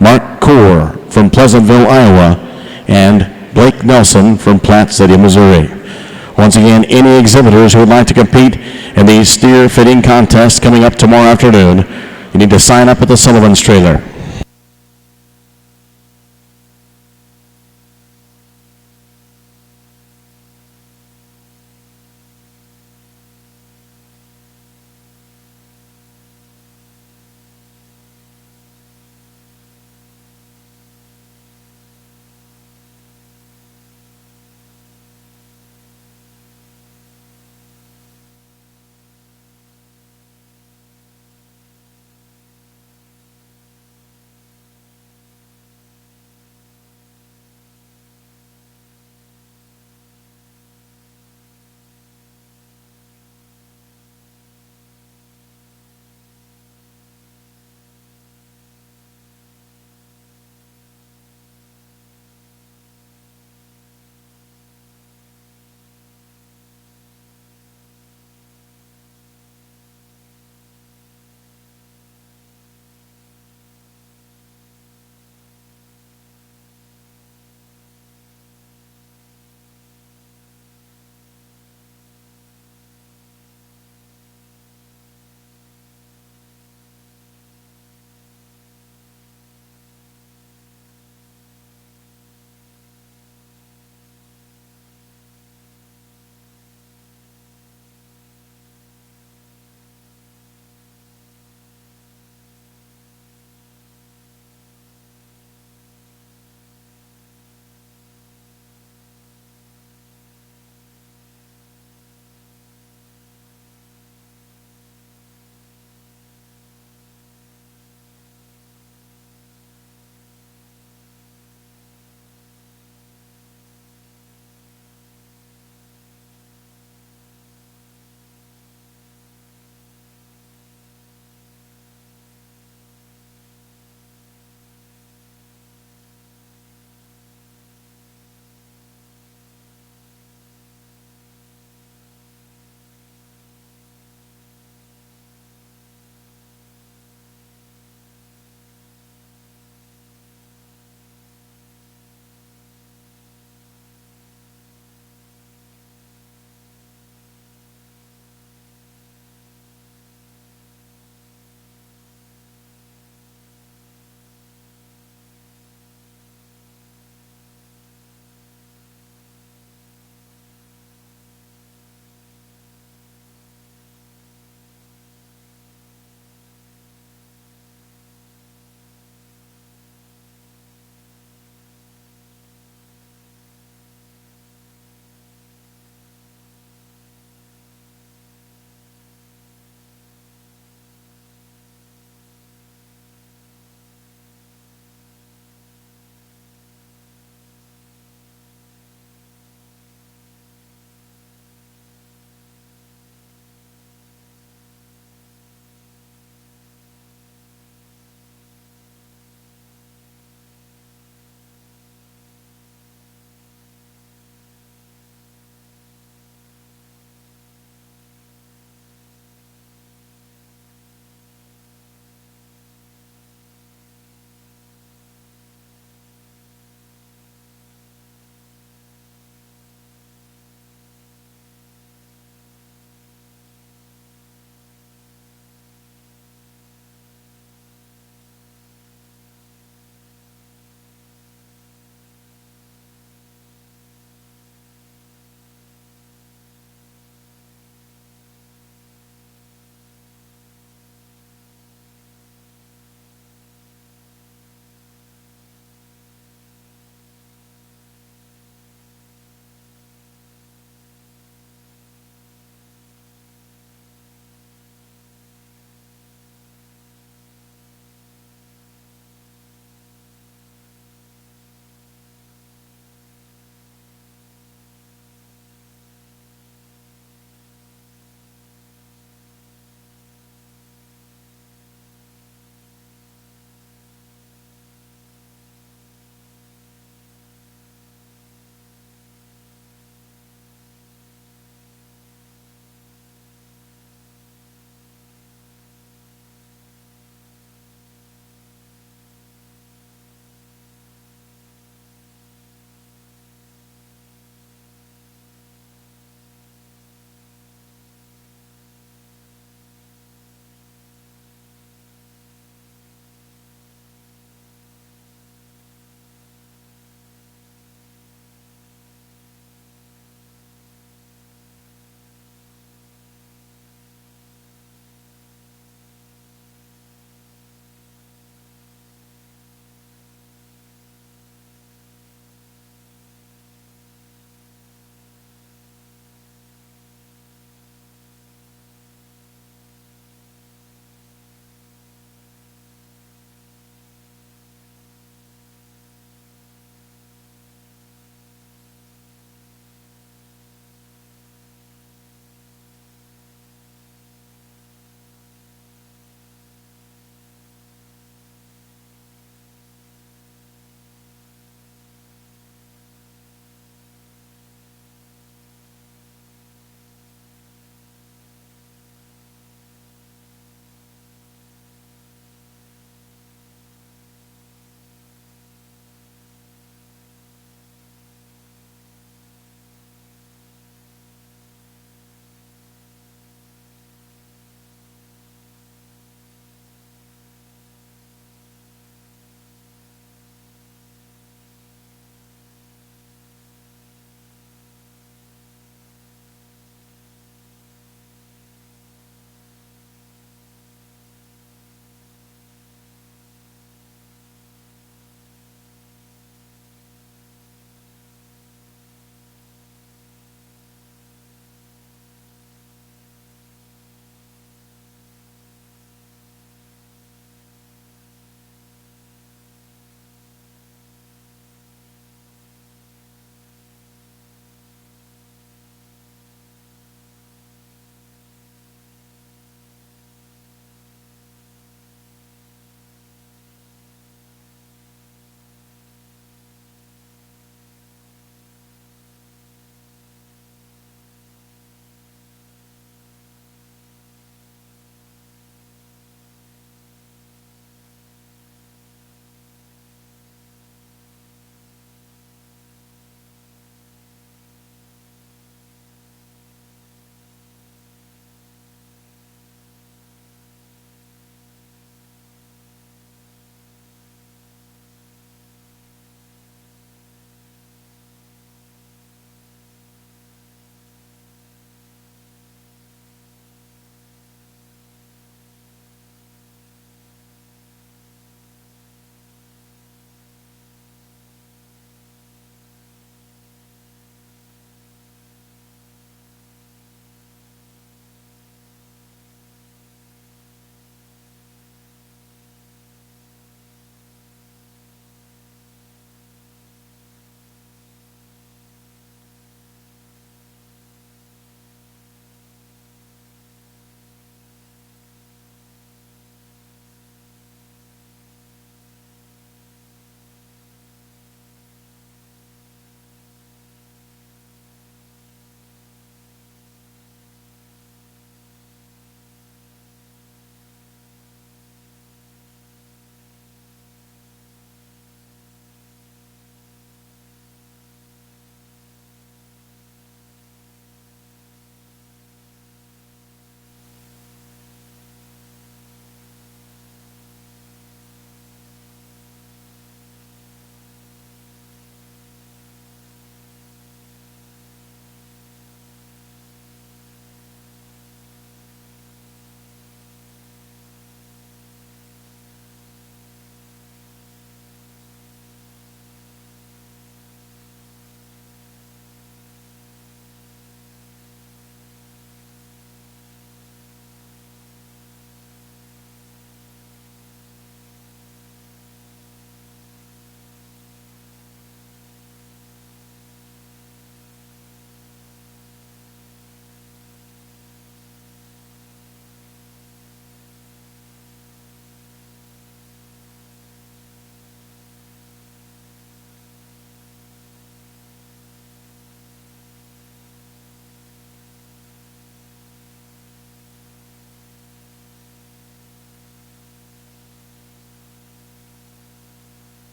Mark Coor from Pleasantville, Iowa, and Blake Nelson from Platte City, Missouri. Once again, any exhibitors who would like to compete in these steer fitting contests coming up tomorrow afternoon, you need to sign up at the Sullivan's trailer.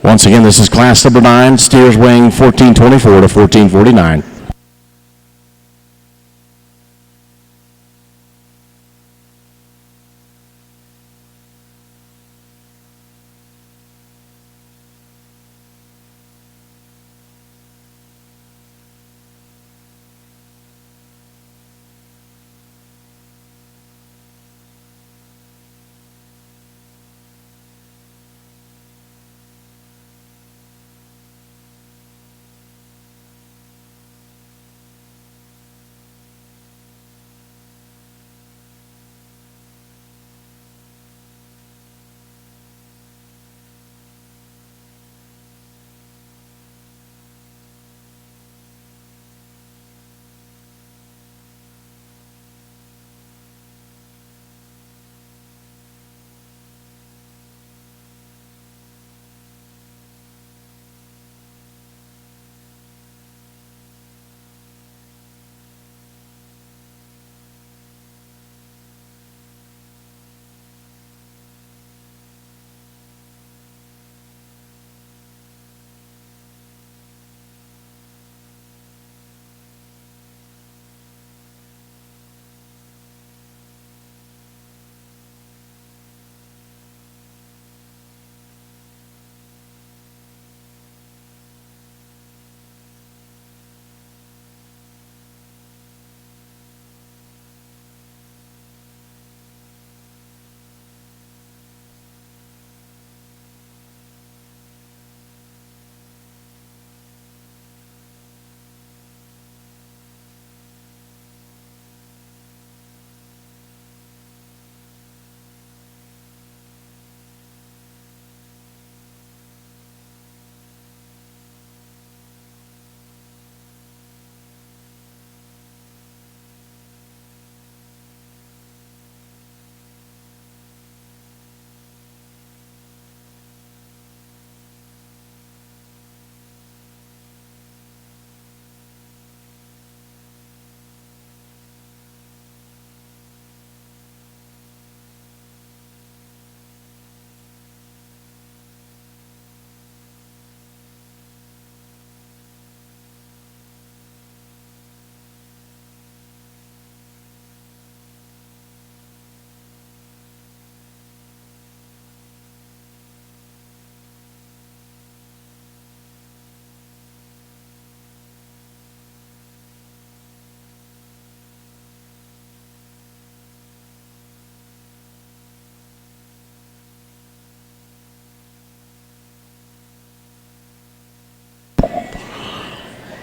Once again, this is class number 9, steers weighing 1424 to 1449.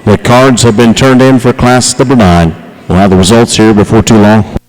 The cards have been turned in for class number 9. We'll have the results here before too long.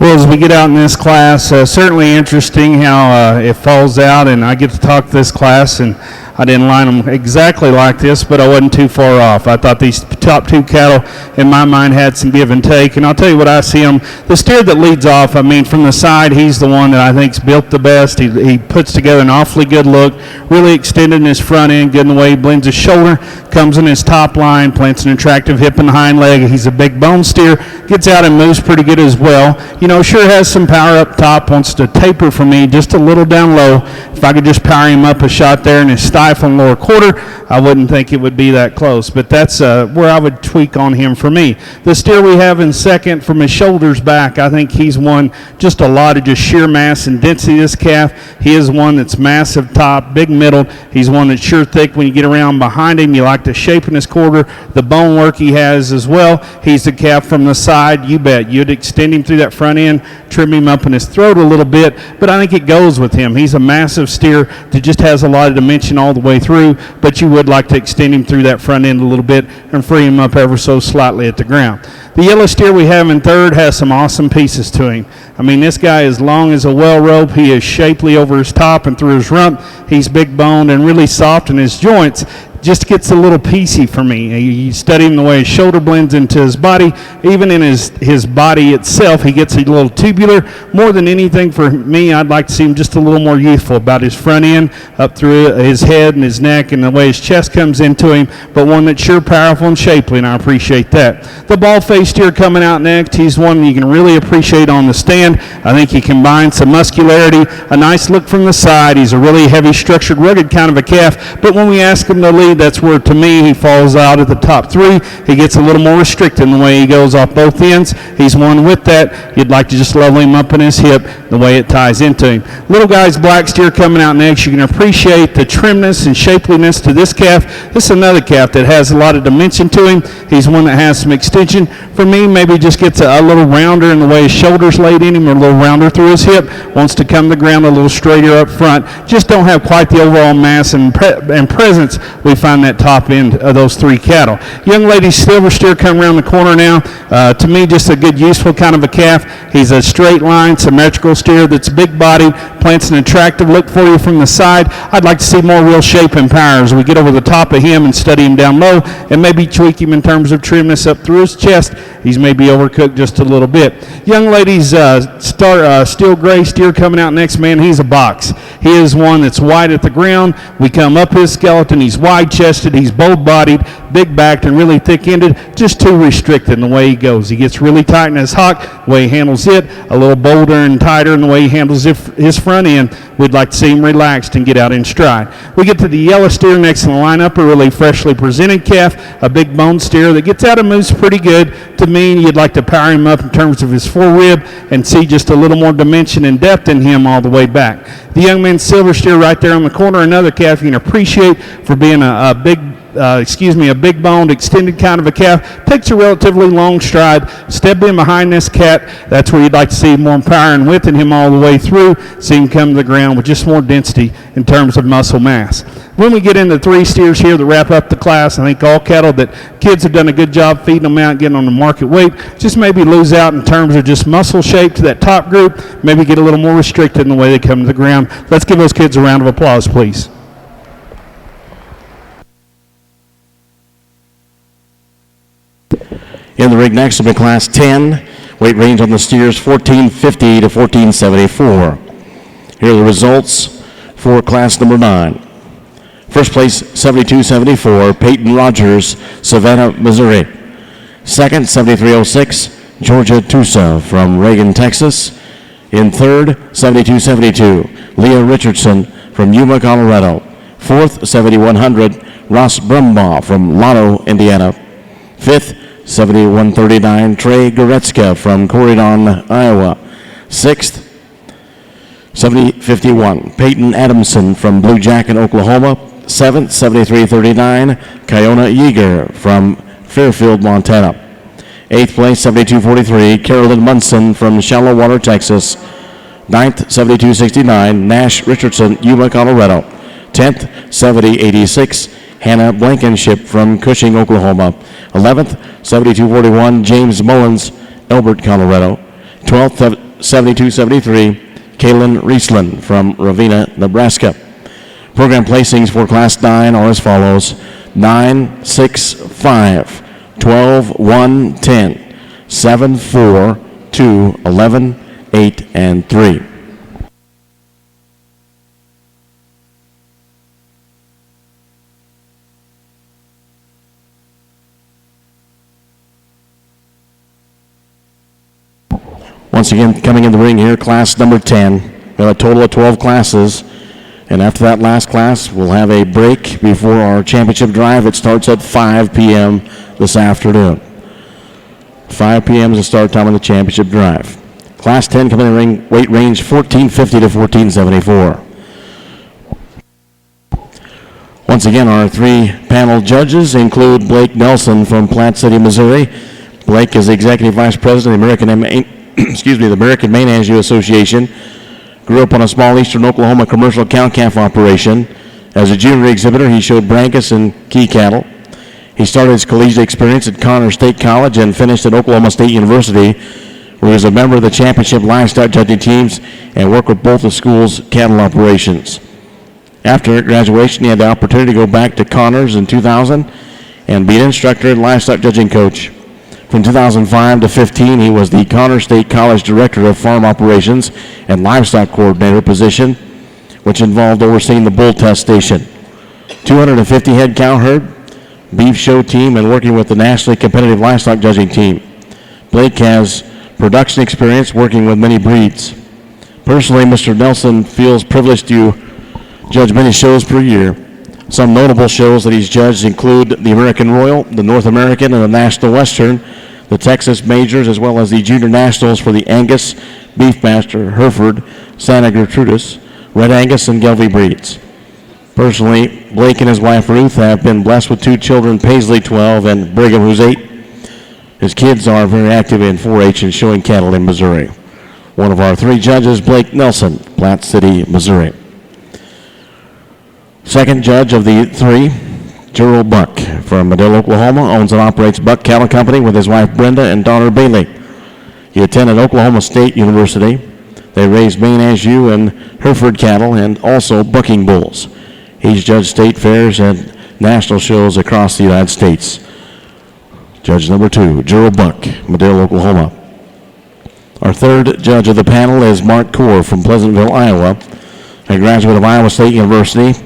Well, as we get out in this class, certainly interesting how it falls out, and I get to talk to this class, and I didn't line them exactly like this, but I wasn't too far off. I thought these top two cattle, in my mind, had some give and take, and I'll tell you what I see them. The steer that leads off, I mean, from the side, he's the one that I think's built the best. He puts together an awfully good look, really extended in his front end, good in the way he blends his shoulder, comes in his top line, plants an attractive hip and hind leg. He's a big bone steer, gets out and moves pretty good as well. You know, sure has some power up top, wants to taper for me just a little down low. If I could just power him up a shot there in his stifling lower quarter, I wouldn't think it would be that close. But that's where I would tweak on him for me. The steer we have in second, from his shoulders back, I think he's one just a lot of just sheer mass and density. This calf, he is one that's massive top, big middle. He's one that's sure thick when you get around behind him. You like the shape in his quarter, the bone work he has as well. He's the calf from the side. You bet you'd extend him through that front end, trim him up in his throat a little bit, but I think it goes with him. He's a massive steer that just has a lot of dimension all the way through, but you would like to extend him through that front end a little bit and free him up ever so slightly at the ground. The yellow steer we have in third has some awesome pieces to him. I mean, this guy is long as a well rope. He is shapely over his top and through his rump. He's big boned and really soft in his joints. Just gets a little piecey for me. You study him the way his shoulder blends into his body. Even in his body itself, he gets a little tubular. More than anything for me, I'd like to see him just a little more youthful about his front end, up through his head and his neck and the way his chest comes into him, but one that's sure powerful and shapely, and I appreciate that. The bald-faced steer coming out next, he's one you can really appreciate on the stand. I think he combines some muscularity, a nice look from the side. He's a really heavy, structured, rugged kind of a calf, but when we ask him to lead, that's where, to me, he falls out at the top three. He gets a little more restricted in the way he goes off both ends. He's one with that. You'd like to just level him up in his hip, the way it ties into him. Little guy's black steer coming out next. You can appreciate the trimness and shapeliness to this calf. This is another calf that has a lot of dimension to him. He's one that has some extension. For me, maybe just gets a little rounder in the way his shoulders laid in him, or a little rounder through his hip. Wants to come to the ground a little straighter up front. Just don't have quite the overall mass and presence we find that top end of those three cattle. Young lady silver steer come around the corner now. To me, just a good, useful kind of a calf. He's a straight line, symmetrical steer that's big bodied, plants an attractive look for you from the side. I'd like to see more real shape and power as we get over the top of him and study him down low, and maybe tweak him in terms of trimness up through his chest. He's maybe overcooked just a little bit. Young lady's steel gray steer coming out next, man. He's a box. He is one that's wide at the ground. We come up his skeleton. He's wide-chested. He's bold-bodied, big-backed, and really thick-ended. Just too restricted in the way he goes. He gets really tight in his hock, the way he handles it, a little bolder and tighter in the way he handles his front end. We'd like to see him relaxed and get out in stride. We get to the yellow steer next in the lineup, a really freshly presented calf, a big bone steer that gets out and moves pretty good. To me, you'd like to power him up in terms of his forerib and see just a little more dimension and depth in him all the way back. The young man's silver steer right there on the corner, another calf you can appreciate for being a big boned, extended kind of a calf. Takes a relatively long stride. Step in behind this cat. That's where you'd like to see more power and width in him all the way through. See him come to the ground with just more density in terms of muscle mass. When we get into three steers here that wrap up the class, I think all cattle that kids have done a good job feeding them out, getting on the market weight, just maybe lose out in terms of just muscle shape to that top group, maybe get a little more restricted in the way they come to the ground. Let's give those kids a round of applause, please. In the ring next will be Class 10. Weight range on the steers 1450 to 1474. Here are the results for Class number 9. First place, 72-74, Peyton Rogers, Savannah, Missouri. Second, 73-06, Georgia Tusa from Reagan, Texas. In third, 72-72, Leah Richardson from Yuma, Colorado. Fourth, 7100, Ross Brumbaugh from Lotto, Indiana. Fifth, 7139, Trey Goretzka from Corydon, Iowa. Sixth, 7051, Peyton Adamson from Blue Jacket, Oklahoma. Seventh, 7339, Kiona Yeager from Fairfield, Montana. Eighth place, 7243, Carolyn Munson from Shallow Water, Texas. Ninth, 7269, Nash Richardson, Yuma, Colorado. 10th, 7086, Hannah Blankenship from Cushing, Oklahoma. 11th, 7241, James Mullins, Elbert, Colorado. 12th, 7273, Kaylin Riesland from Ravenna, Nebraska. Program placings for Class 9 are as follows: 9, 6, 5, 12, 1, 10, 7, 4, 2, 11, 8, and 3. Once again, coming in the ring here, class number 10. We have a total of 12 classes. And after that last class, we'll have a break before our championship drive. It starts at 5 p.m. this afternoon. 5 p.m. is the start time of the championship drive. Class 10 coming in the ring, weight range 1450 to 1474. Once again, our three panel judges include Blake Nelson from Platte City, Missouri. Blake is the Executive Vice President of the American Maine-Anjou Association. Grew up on a small eastern Oklahoma commercial cow-calf operation. As a junior exhibitor, he showed Brangus and key cattle. He started his collegiate experience at Connors State College and finished at Oklahoma State University, where he was a member of the championship livestock judging teams and worked with both the school's cattle operations. After graduation, he had the opportunity to go back to Connors in 2000 and be an instructor and livestock judging coach. From 2005 to 15, he was the Connors State College Director of Farm Operations and Livestock Coordinator position, which involved overseeing the bull test station, 250 head cow herd, beef show team, and working with the nationally competitive livestock judging team. Blake has production experience working with many breeds. Personally, Mr. Nelson feels privileged to judge many shows per year. Some notable shows that he's judged include the American Royal, the North American, and the National Western, the Texas Majors, as well as the Junior Nationals for the Angus, Beefmaster, Hereford, Santa Gertrudis, Red Angus, and Gelbvieh breeds. Personally, Blake and his wife Ruth have been blessed with two children, Paisley, 12, and Brigham, who's 8. His kids are very active in 4-H and showing cattle in Missouri. One of our three judges, Blake Nelson, Platte City, Missouri. Second judge of the three, Gerald Buck from Madill, Oklahoma, owns and operates Buck Cattle Company with his wife Brenda and daughter Bailey. He attended Oklahoma State University. They raise Maine-Anjou and Hereford cattle and also bucking bulls. He's judged state fairs and national shows across the United States. Judge number 2, Gerald Buck, Madill, Oklahoma. Our third judge of the panel is Mark Core from Pleasantville, Iowa, a graduate of Iowa State University.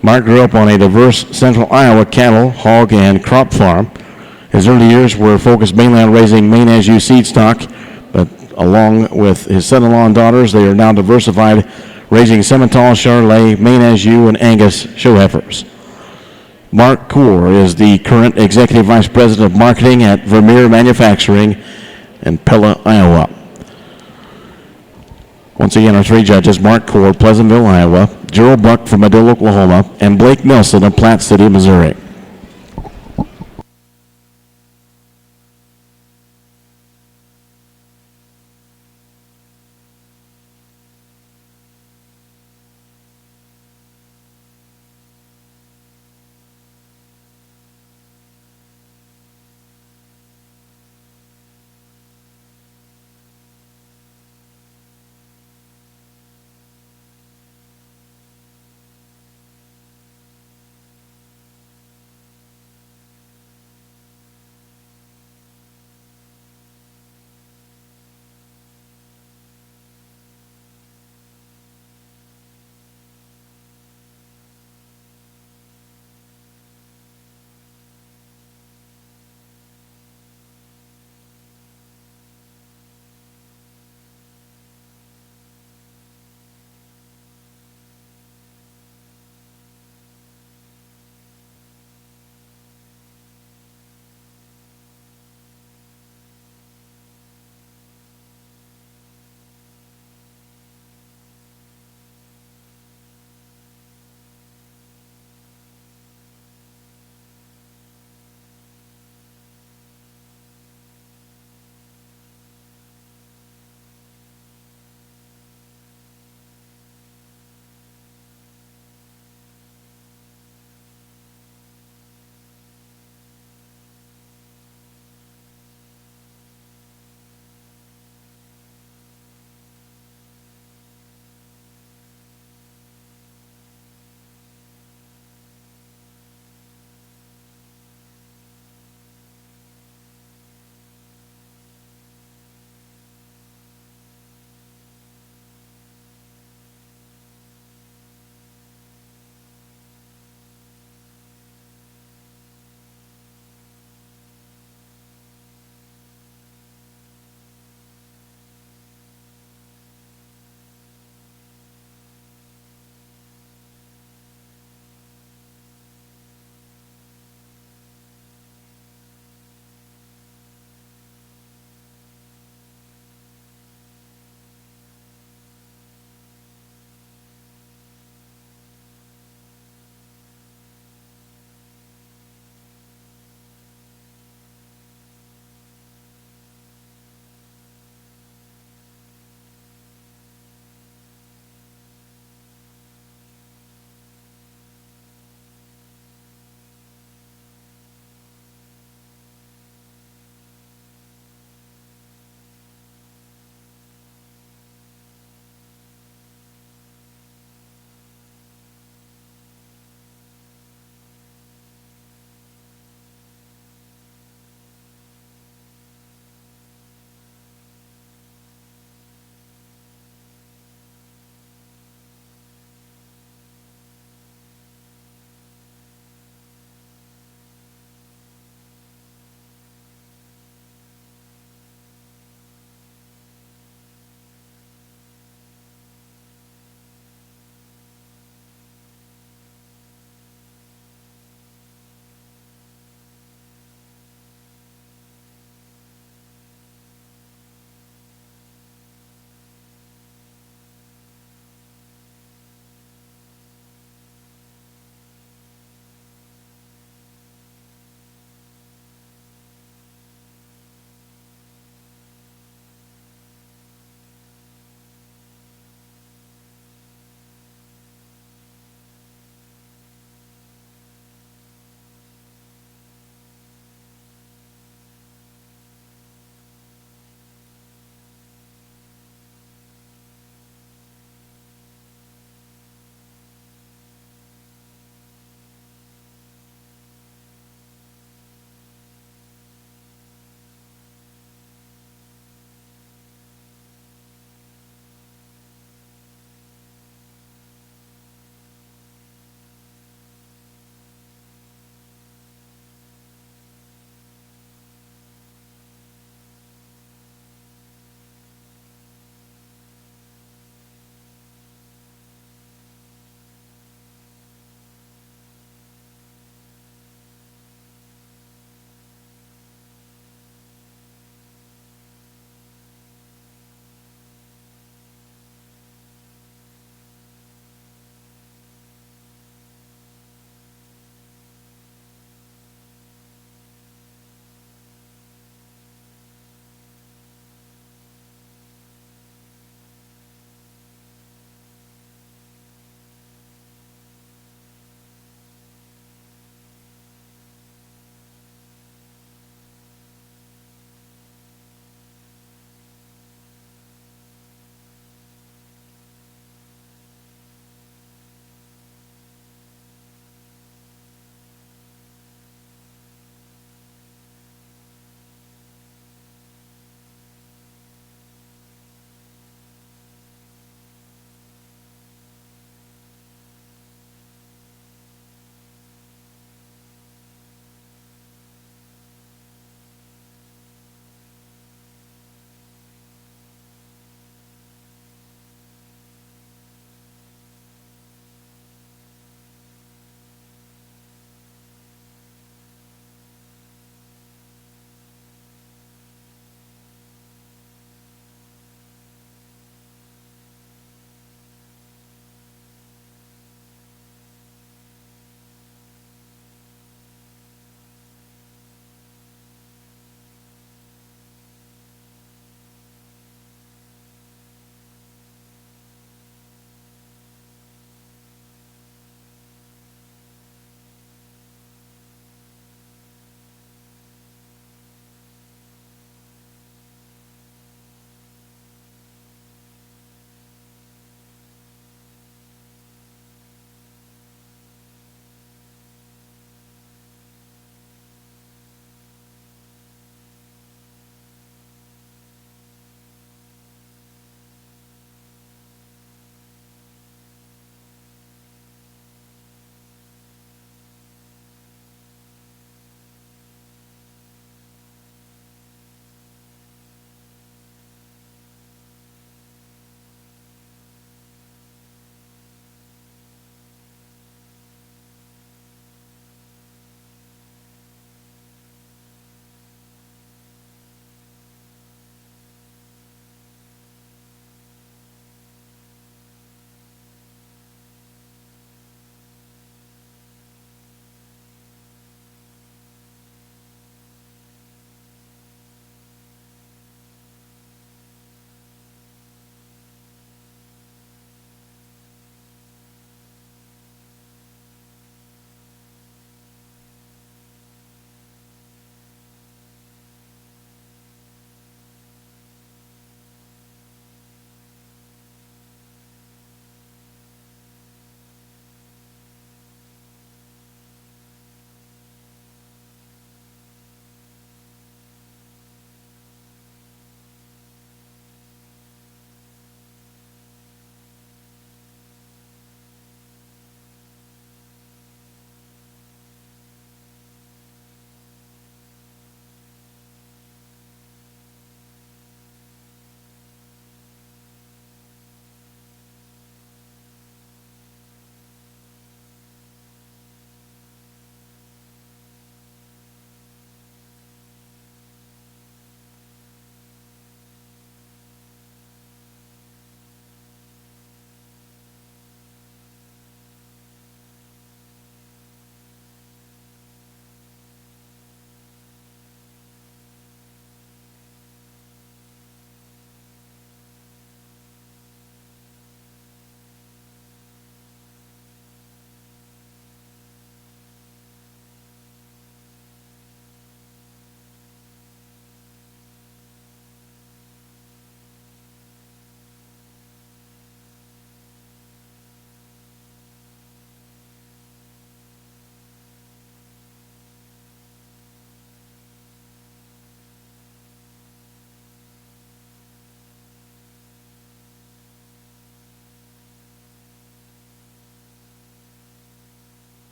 Mark grew up on a diverse central Iowa cattle, hog, and crop farm. His early years were focused mainly on raising Maine-Anjou seed stock, but along with his son-in-law and daughters, they are now diversified, raising Simmental, Charolais, Maine-Anjou, and Angus show heifers. Mark Core is the current Executive Vice President of Marketing at Vermeer Manufacturing in Pella, Iowa. Once again, our three judges, Mark Core, Pleasantville, Iowa, Gerald Buck from Madill, Oklahoma, and Blake Nelson of Platte City, Missouri.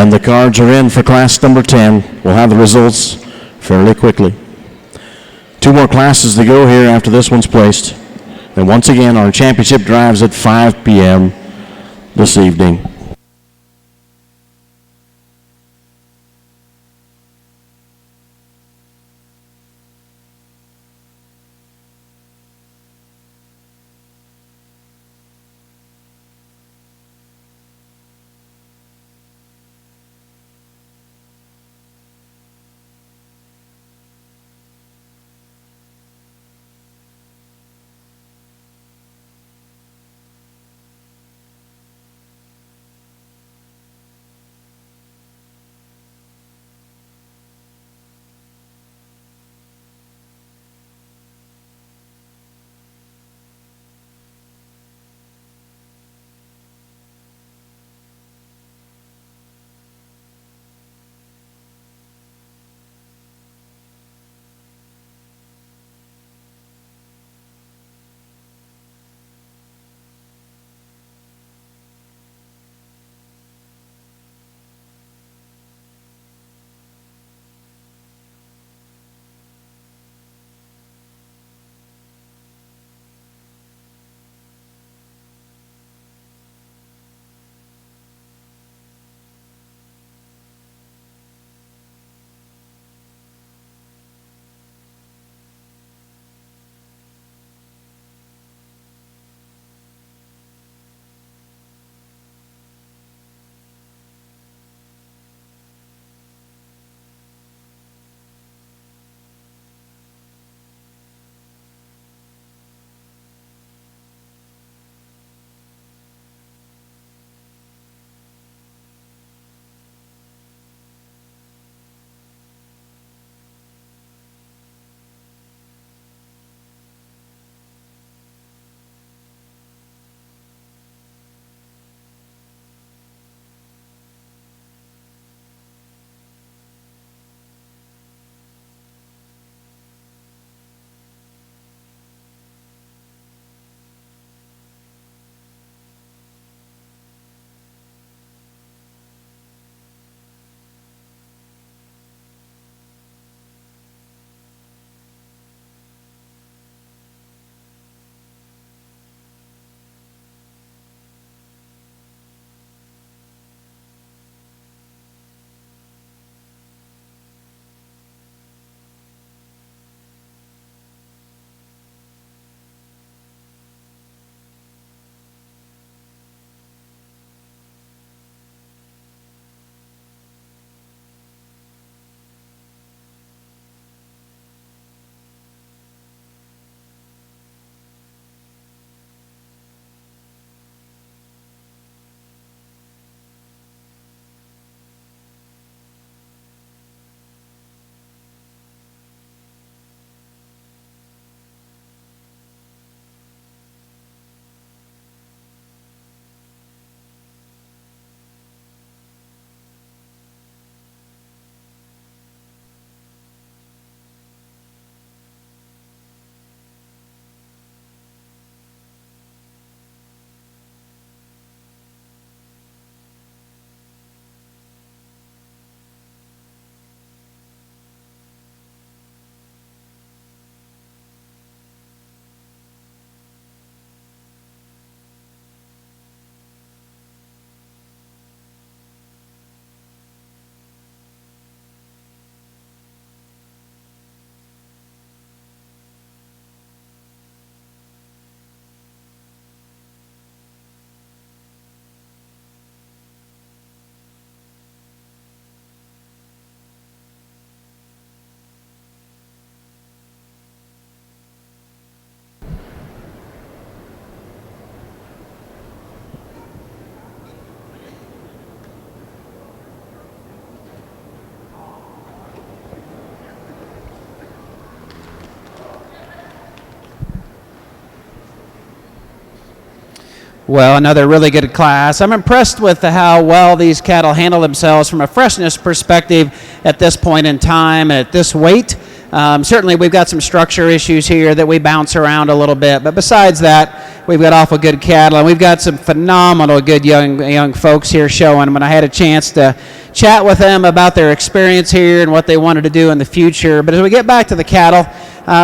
And the cards are in for class number 10. We'll have the results fairly quickly. 2 more classes to go here after this one's placed. And once again, our championship drives at 5 p.m. this evening. Well, another really good class. I'm impressed with how well these cattle handle themselves from a freshness perspective at this point in time and at this weight. Certainly, we've got some structure issues here that we bounce around a little bit, but besides that, we've got awful good cattle, and we've got some phenomenal good young folks here showing. When I had a chance to chat with them about their experience here and what they wanted to do in the future. But as we get back to the cattle,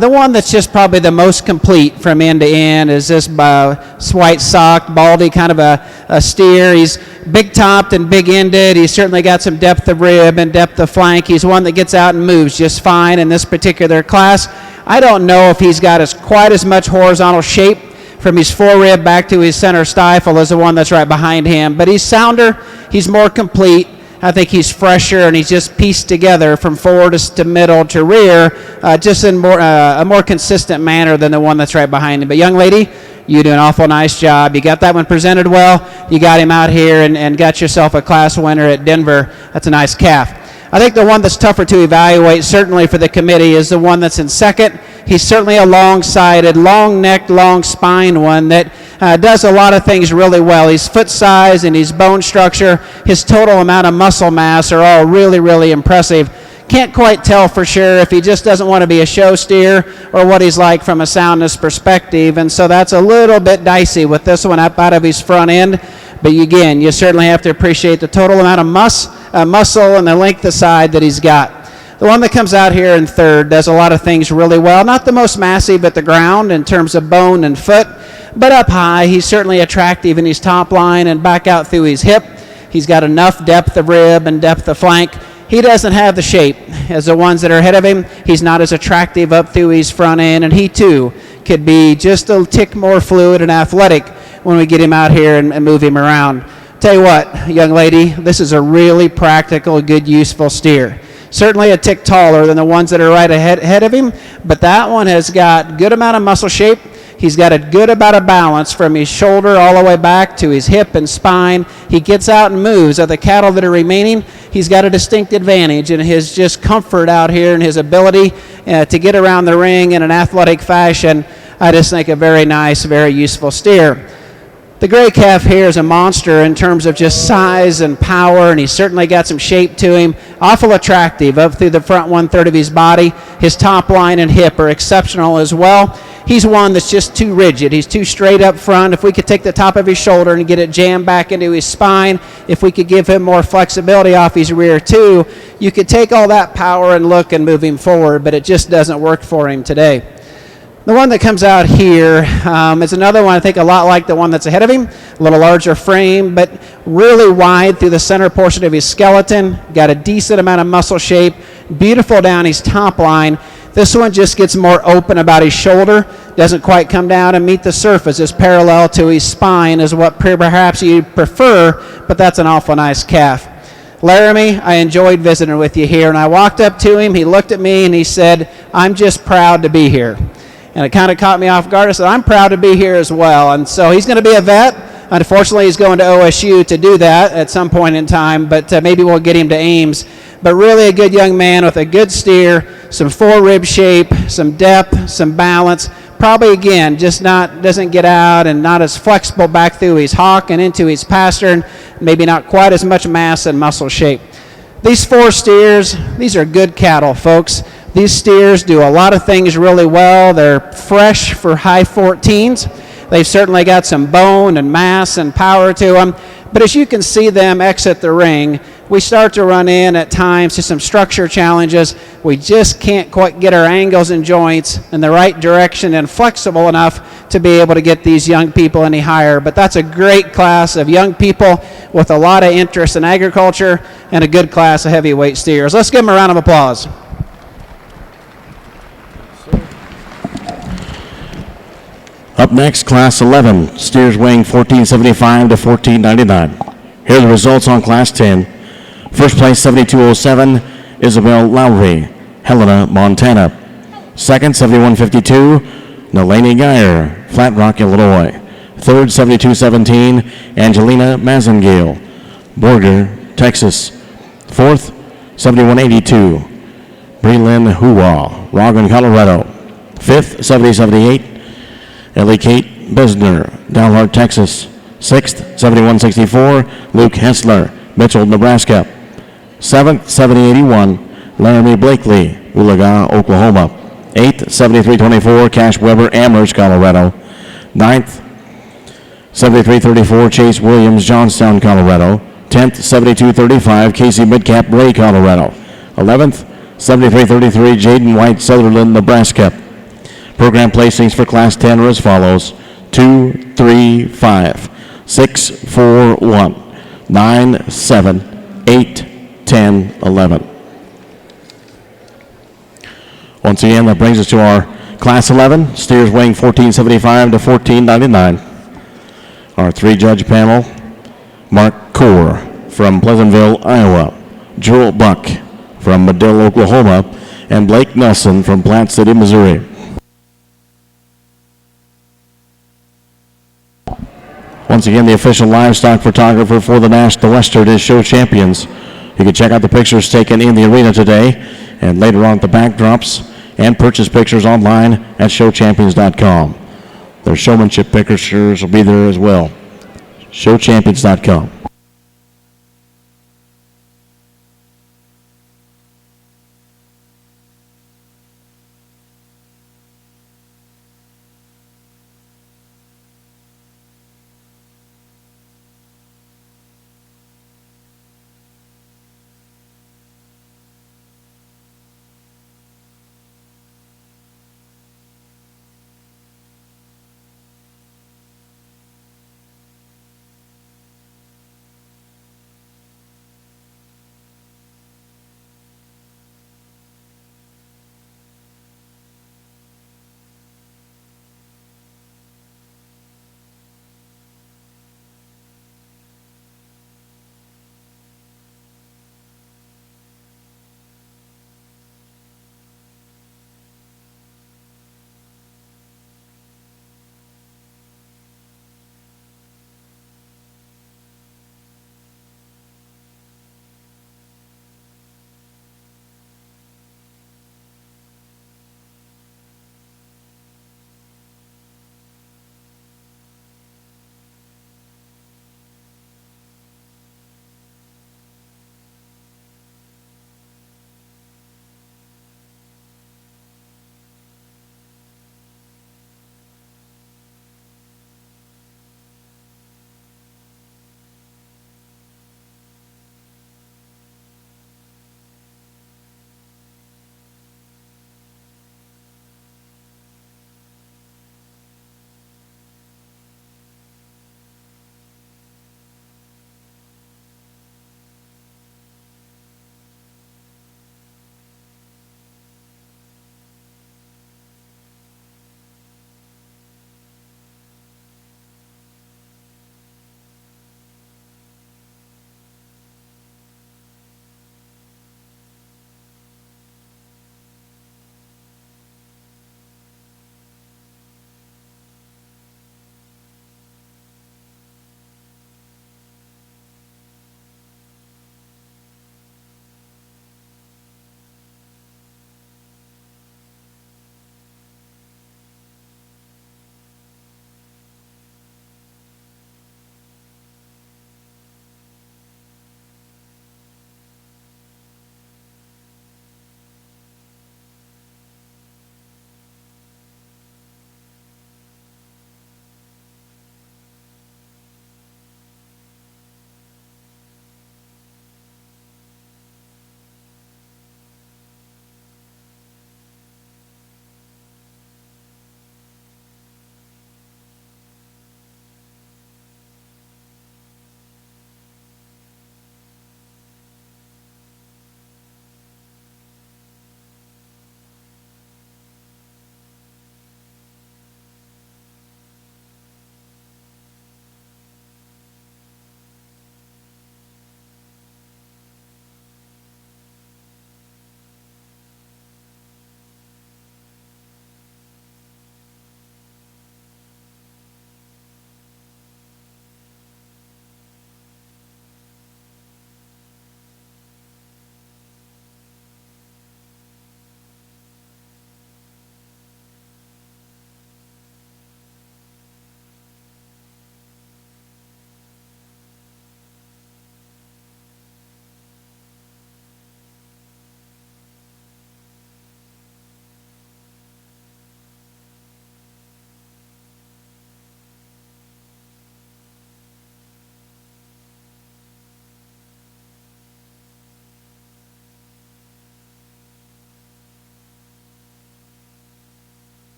the one that's just probably the most complete from end to end is this white socked, baldy kind of a steer. He's big topped and big ended. He's certainly got some depth of rib and depth of flank. He's one that gets out and moves just fine in this particular class. I don't know if he's got quite as much horizontal shape from his forerib back to his center stifle as the one that's right behind him, but he's sounder, he's more complete. I think he's fresher, and he's just pieced together from forward to middle to rear, just in a more consistent manner than the one that's right behind him. But young lady, you do an awful nice job. You got that one presented well. You got him out here and got yourself a class winner at Denver. That's a nice calf. I think the one that's tougher to evaluate, certainly for the committee, is the one that's in second. He's certainly a long-sided, long-necked, long-spined one that does a lot of things really well. His foot size and his bone structure, his total amount of muscle mass are all really, really impressive. Can't quite tell for sure if he just doesn't want to be a show steer or what he's like from a soundness perspective, and so that's a little bit dicey with this one up out of his front end. But again, you certainly have to appreciate the total amount of muscle and the length of side that he's got. The one that comes out here in third does a lot of things really well. Not the most massive at the ground in terms of bone and foot, but up high, he's certainly attractive in his top line and back out through his hip. He's got enough depth of rib and depth of flank. He doesn't have the shape as the ones that are ahead of him. He's not as attractive up through his front end, and he too could be just a tick more fluid and athletic when we get him out here and move him around. Tell you what, young lady, this is a really practical, good, useful steer. Certainly a tick taller than the ones that are right ahead of him, but that one has got good amount of muscle shape. He's got a good amount of balance from his shoulder all the way back to his hip and spine. He gets out and moves. Of the cattle that are remaining, he's got a distinct advantage in his just comfort out here and his ability to get around the ring in an athletic fashion. I just think a very nice, very useful steer. The gray calf here is a monster in terms of just size and power, and he's certainly got some shape to him. Awful attractive up through the front one-third of his body. His top line and hip are exceptional as well. He's one that's just too rigid. He's too straight up front. If we could take the top of his shoulder and get it jammed back into his spine, if we could give him more flexibility off his rear too, you could take all that power and look and move him forward, but it just doesn't work for him today. The one that comes out here is another one, I think, a lot like the one that's ahead of him. A little larger frame, but really wide through the center portion of his skeleton. Got a decent amount of muscle shape. Beautiful down his top line. This one just gets more open about his shoulder. Doesn't quite come down and meet the surface. It's parallel to his spine is what perhaps you prefer, but that's an awful nice calf. Laramie, I enjoyed visiting with you here, and I walked up to him. He looked at me and he said, "I'm just proud to be here." And it kind of caught me off guard. I said, "I'm proud to be here as well." And so he's going to be a vet. Unfortunately, he's going to OSU to do that at some point in time, but maybe we'll get him to Ames. But really a good young man with a good steer, some forerib shape, some depth, some balance. Probably, again, just doesn't get out and not as flexible back through his hock and into his pastern. Maybe not quite as much mass and muscle shape. These four steers, these are good cattle, folks. These steers do a lot of things really well. They're fresh for high 14s. They've certainly got some bone and mass and power to them. But as you can see them exit the ring, we start to run in at times to some structure challenges. We just can't quite get our angles and joints in the right direction and flexible enough to be able to get these young people any higher. But that's a great class of young people with a lot of interest in agriculture and a good class of heavyweight steers. Let's give them a round of applause. Up next, Class 11, steers weighing 1475 to 1499. Here are the results on Class 10. First place, 7207, Isabel Lowry, Helena, Montana. Second, 7152, Nalani Geyer, Flat Rock, Illinois. Third, 7217, Angelina Mazengale, Borger, Texas. Fourth, 7182, Breelyn Hua, Roggen, Colorado. Fifth, 7078, Ellie Kate Besner, Dalhart, Texas. Sixth, 7164, Luke Hessler, Mitchell, Nebraska. Seventh, 7081, Laramie Blakely, Oolaga, Oklahoma. 8th, 7324, Cash Weber, Amherst, Colorado. 9th, 7334, Chase Williams, Johnstown, Colorado. 10th, 7235, Casey Midcap, Ray, Colorado. 11th, 7333, Jaden White, Sutherland, Nebraska. Program placings for Class 10 are as follows: 2, 3, 5, 6, 4, 1, 9, 7, 8, 10, 11. Once again, that brings us to our Class 11, steers weighing 1475 to 1499. Our three-judge panel: Mark Core from Pleasantville, Iowa, Joel Buck from Medill, Oklahoma, and Blake Nelson from Plant City, Missouri. Once again, the official livestock photographer for the National Western is Show Champions. You can check out the pictures taken in the arena today and later on at the backdrops, and purchase pictures online at showchampions.com. Their showmanship pictures will be there as well. Showchampions.com.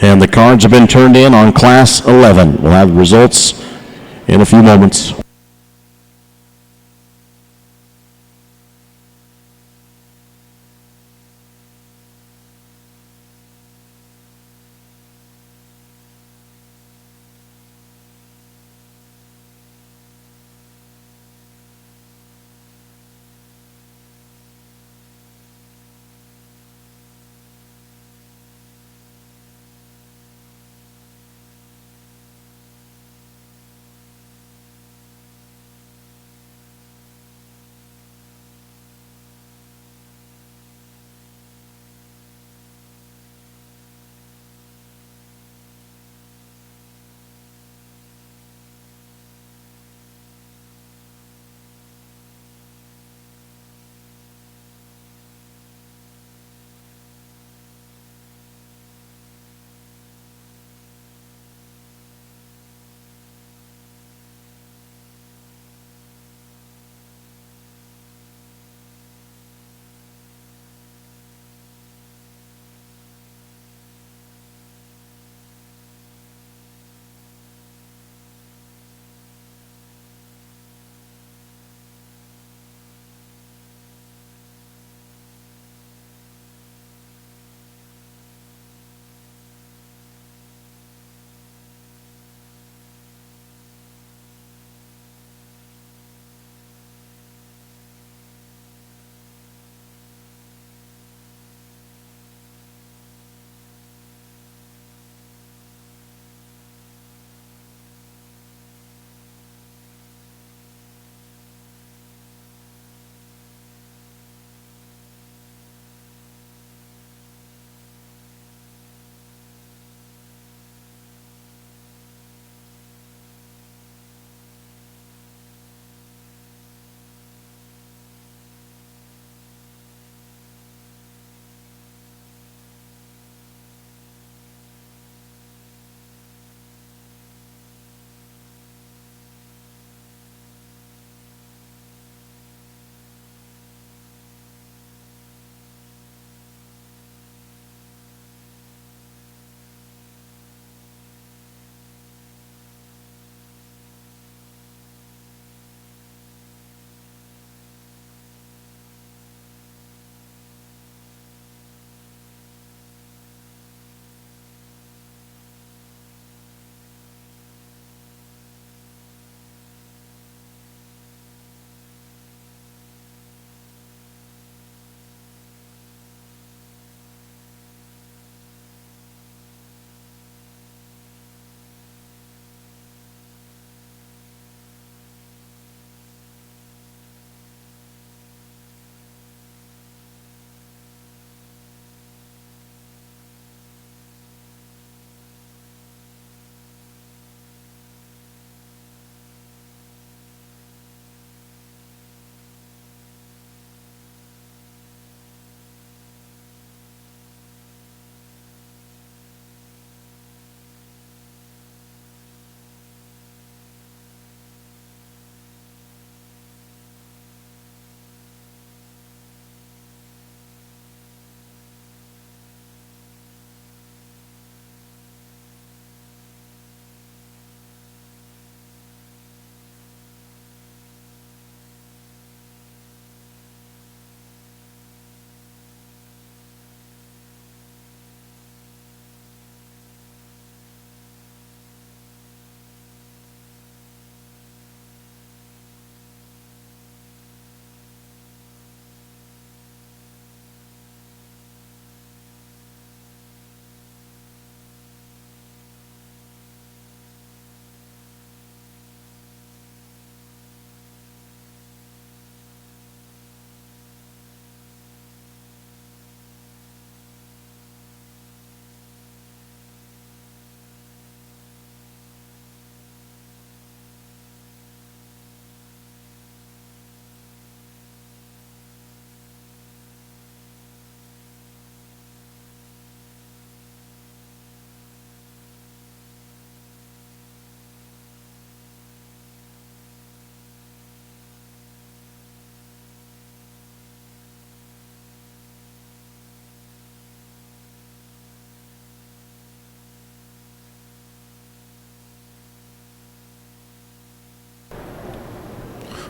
And the cards have been turned in on Class 11. We'll have the results in a few moments.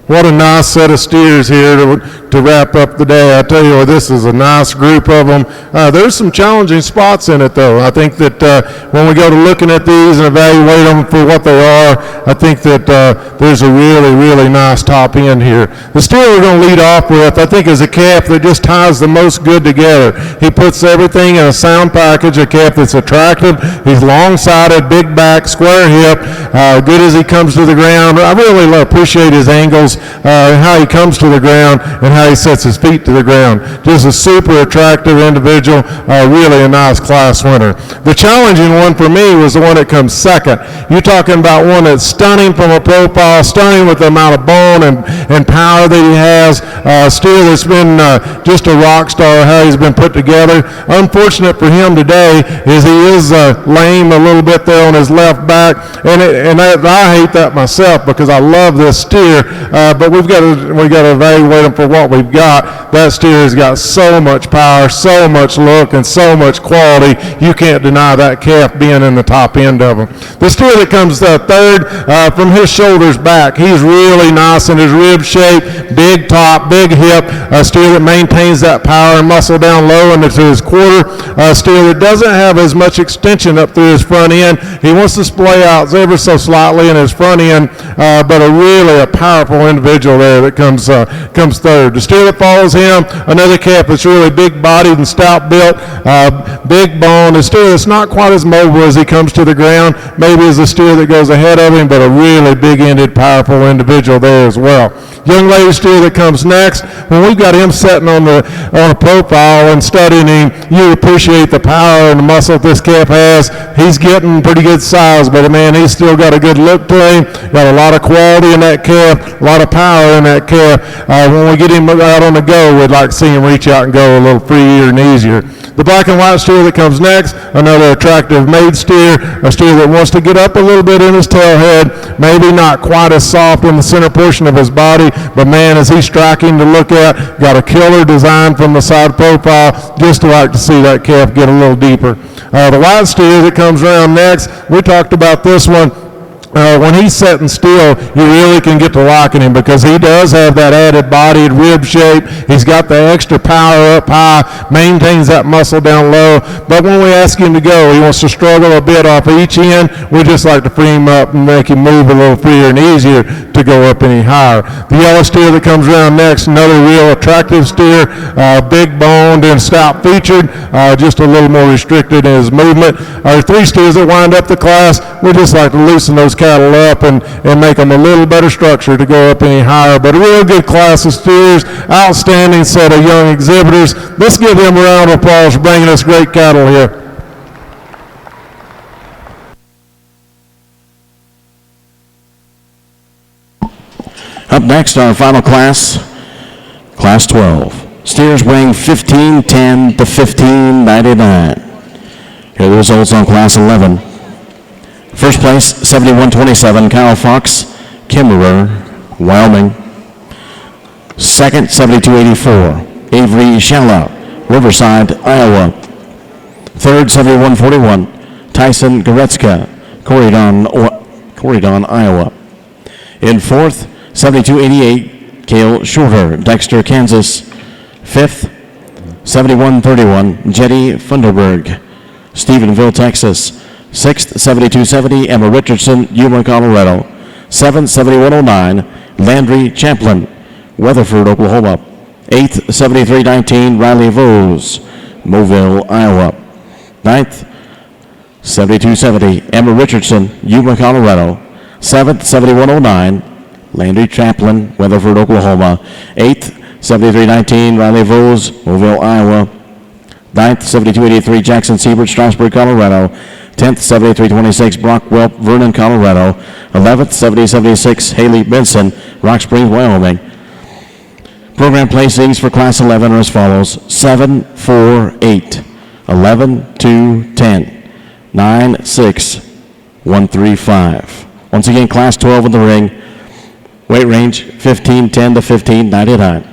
What a nice set of steers here to wrap up the day. I tell you what, this is a nice group of them. There's some challenging spots in it, though. I think that when we go to looking at these and evaluate them for what they are, I think that there's a really, really nice top end here. The steer we're going to lead off with, I think, is a calf that just ties the most good together. He puts everything in a sound package, a calf that's attractive. He's long-sided, big back, square hip, good as he comes to the ground. I really appreciate his angles, how he comes to the ground and how he sets his feet to the ground. Just a super attractive individual, really a nice class winner. The challenging one for me was the one that comes second. You're talking about one that's stunning from a profile, stunning with the amount of bone and power that he has. Steer that's been just a rock star, how he's been put together. Unfortunate for him today is he is lame a little bit there on his left back, and I hate that myself because I love this steer, but we got to evaluate him for what we've got. That steer has got so much power, so much look, and so much quality. You can't deny that calf being in the top end of him. The steer that comes third, from his shoulders back, he's really nice in his rib shape, big top, big hip, a steer that maintains that power and muscle down low into his quarter, a steer that doesn't have as much extension up through his front end. He wants to splay out ever so slightly in his front end, but really a powerful individual there that comes third. The steer that follows him, another calf that's really big-bodied and stout-built, big bone, a steer that's not quite as mobile as he comes to the ground, maybe as a steer that goes ahead of him, but a really big-ended, powerful individual there as well. Young lady steer that comes next, when we've got him sitting on a profile and studying him, you appreciate the power and the muscle this calf has. He's getting pretty good size, but man, he's still got a good look to him, got a lot of quality in that calf, a lot of power in that calf. When we get him out on the go, we'd like to see him reach out and go a little freer and easier. The black and white steer that comes next, another attractive maid steer, a steer that wants to get up a little bit in his tail head, maybe not quite as soft in the center portion of his body, but man, is he striking to look at, got a killer design from the side profile, just to like to see that calf get a little deeper. The white steer that comes around next, we talked about this one. When he's sitting still, you really can get to liking him because he does have that added bodied rib shape. He's got the extra power up high, maintains that muscle down low. But when we ask him to go, he wants to struggle a bit off each end. We just like to free him up and make him move a little freer and easier to go up any higher. The yellow steer that comes around next, another real attractive steer, big boned and stout featured, just a little more restricted in his movement. Our three steers that wind up the class, we just like to loosen those cattle up and make them a little better structure to go up any higher. But a real good class of steers, outstanding set of young exhibitors. Let's give them a round of applause for bringing us great cattle here. Up next, our final class, Class 12. Steers weighing 1510 to 1599. Here are the results on Class 11. First place, 7127, Kyle Fox, Kimmerer, Wyoming. Second, 7284, Avery Shalla, Riverside, Iowa. Third, 7141, Tyson Goretzka, Corydon, Iowa. In fourth, 7288, Cale Shorter, Dexter, Kansas. Fifth, 7131, Jetty Funderburg, Stephenville, Texas. Sixth, 7270, Emma Richardson, Yuma, Colorado. Seventh, 7109, Landry Champlin, Weatherford, Oklahoma. Eighth, 7319, Riley Vose, Mobile, Iowa. Ninth, 7270, Emma Richardson, Yuma, Colorado. Seventh, 7109, Landry Champlin, Weatherford, Oklahoma. Eighth, 7319, Riley Vose, Mobile, Iowa. Ninth, 7283, Jackson Siebert, Strasburg, Colorado. 10th, 7326, Brock Welp, Vernon, Colorado. 11th, 7076, Haley Benson, Rock Springs, Wyoming. Program placings for Class 11 are as follows: 7, 4, 8, 11, 2, 10, 9, 6, 1, 3, 5. Once again, Class 12 in the ring. Weight range 1510 to 1599.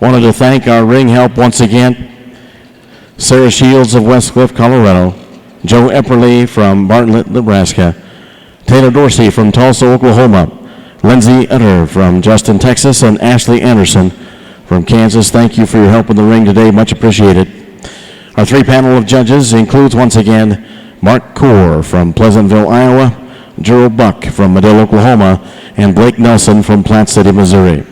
Wanted to thank our ring help once again, Sarah Shields of Westcliff, Colorado, Joe Epperly from Bartlett, Nebraska, Taylor Dorsey from Tulsa, Oklahoma. Lindsay Utter from Justin, Texas, and Ashley Anderson from Kansas. Thank you for your help in the ring today. Much appreciated. Our three panel of judges includes once again Mark Core from Pleasantville, Iowa, Gerald Buck from Medill, Oklahoma, and Blake Nelson from Platte City, Missouri.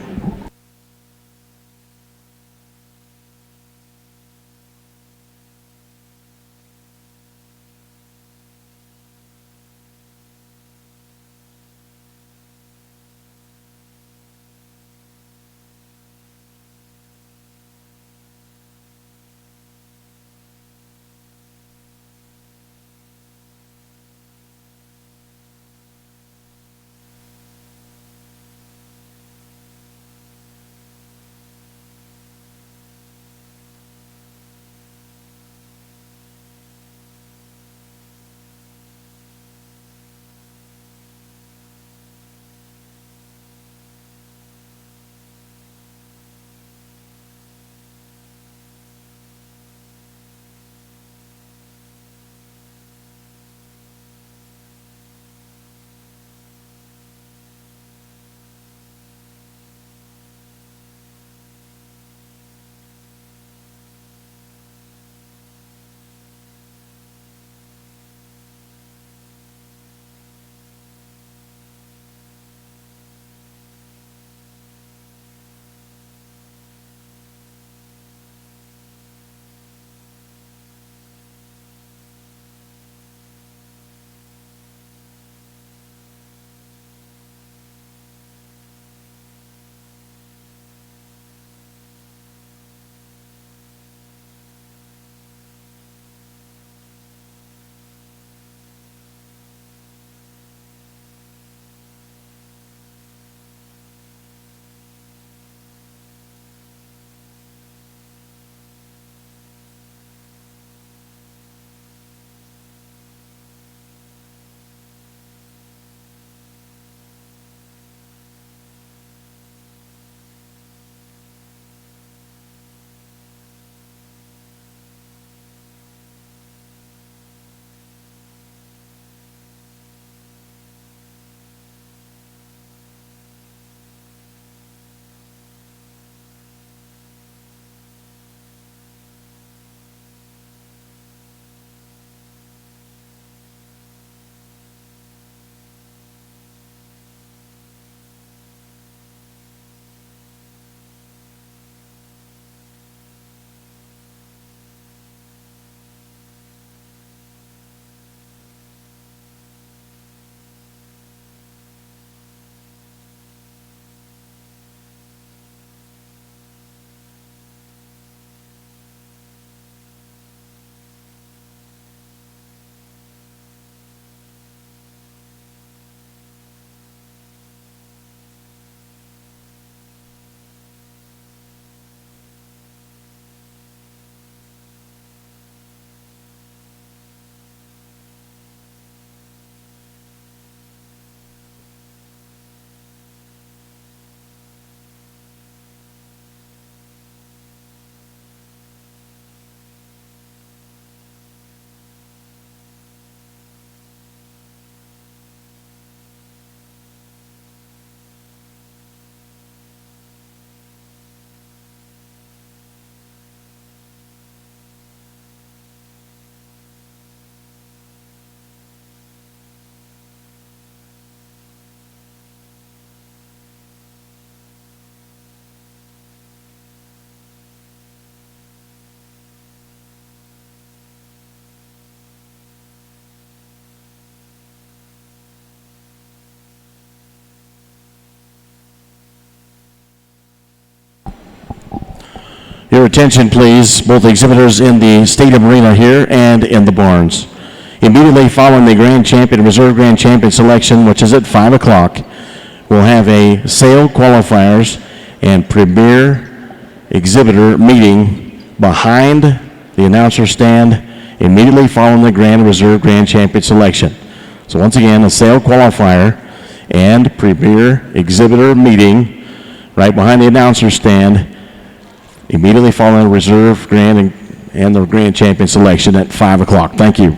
Your attention, please, both exhibitors in the Stadium Arena here and in the barns. Immediately following the Grand Champion, Reserve Grand Champion selection, which is at 5 o'clock, we'll have a sale qualifiers and premier exhibitor meeting behind the announcer stand immediately following the Grand Reserve Grand Champion selection. So once again, a sale qualifier and premier exhibitor meeting right behind the announcer stand immediately following the Reserve Grand and the Grand Champion selection at 5 o'clock. Thank you.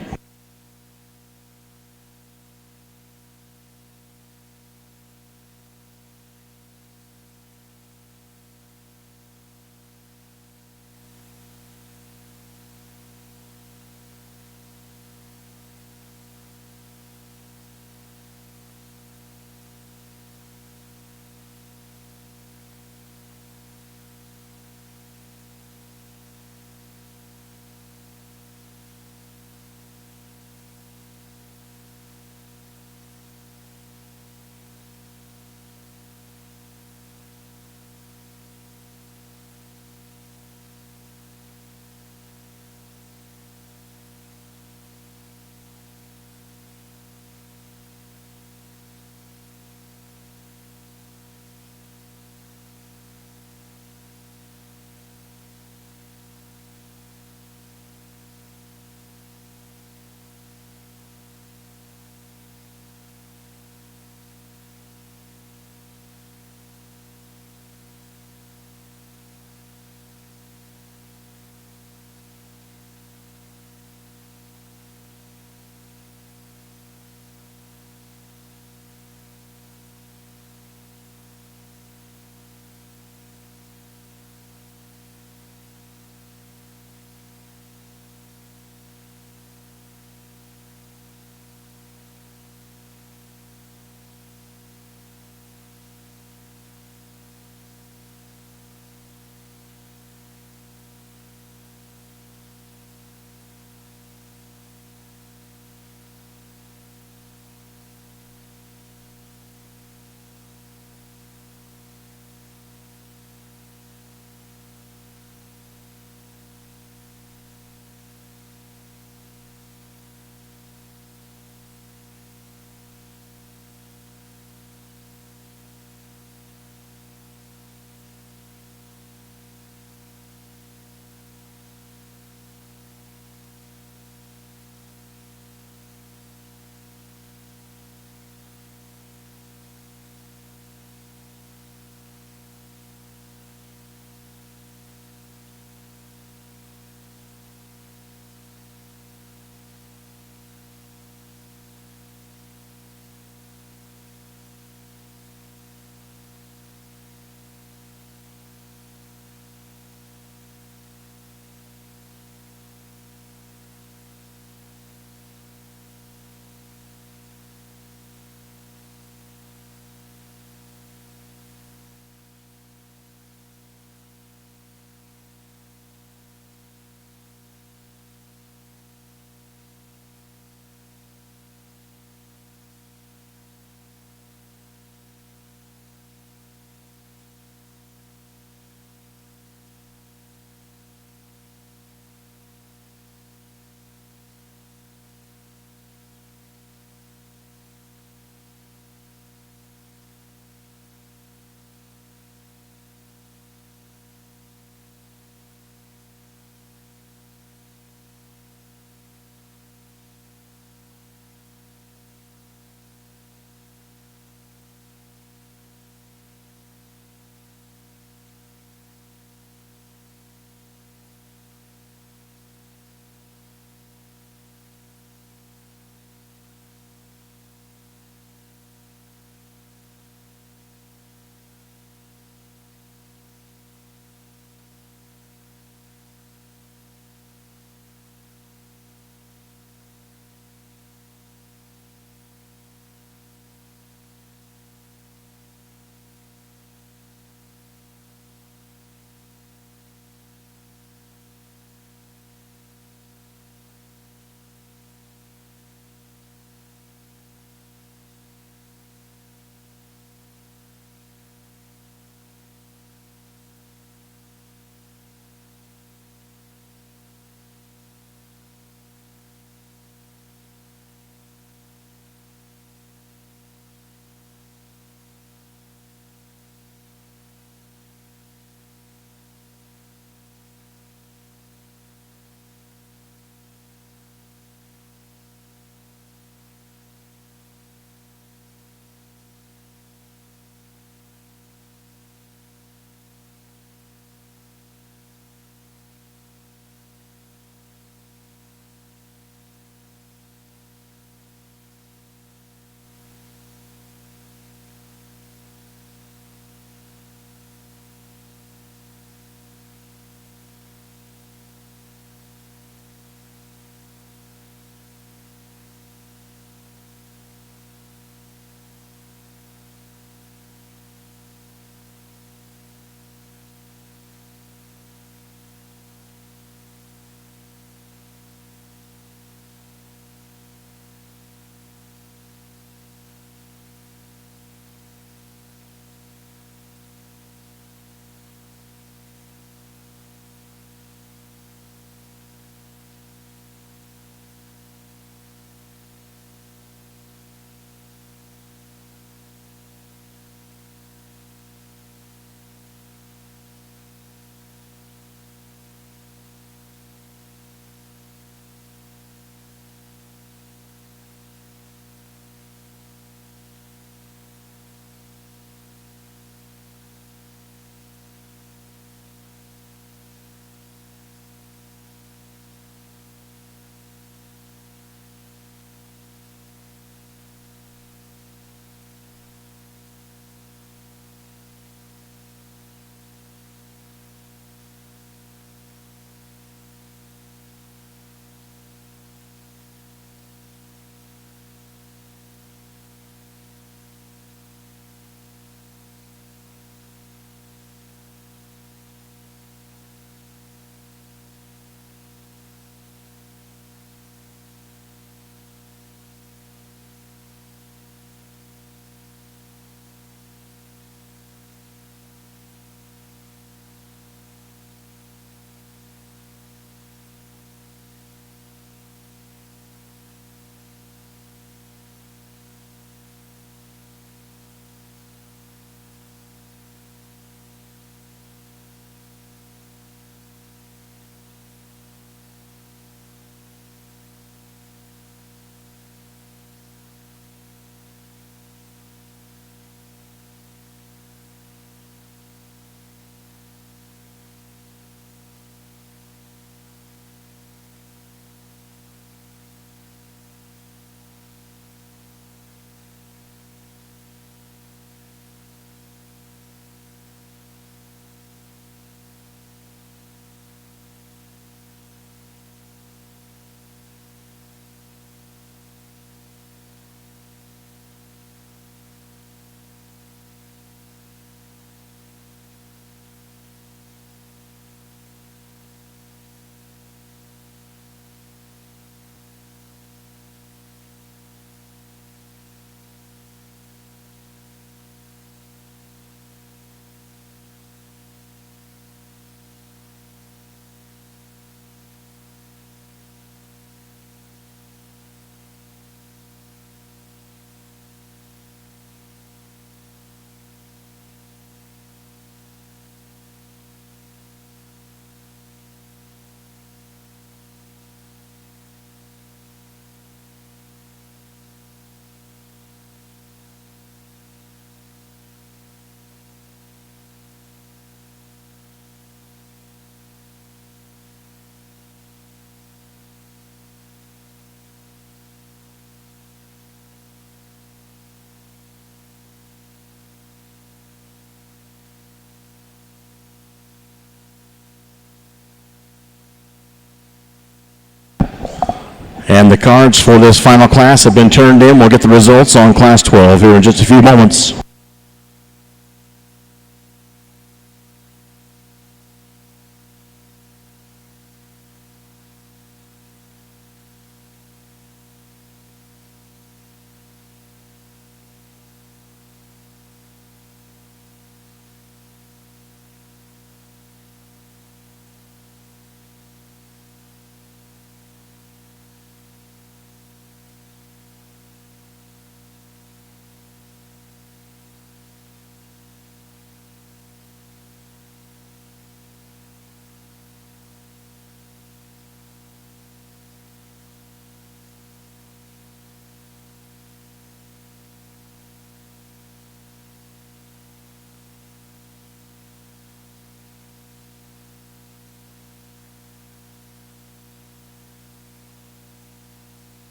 And the cards for this final class have been turned in. We'll get the results on Class 12 here in just a few moments.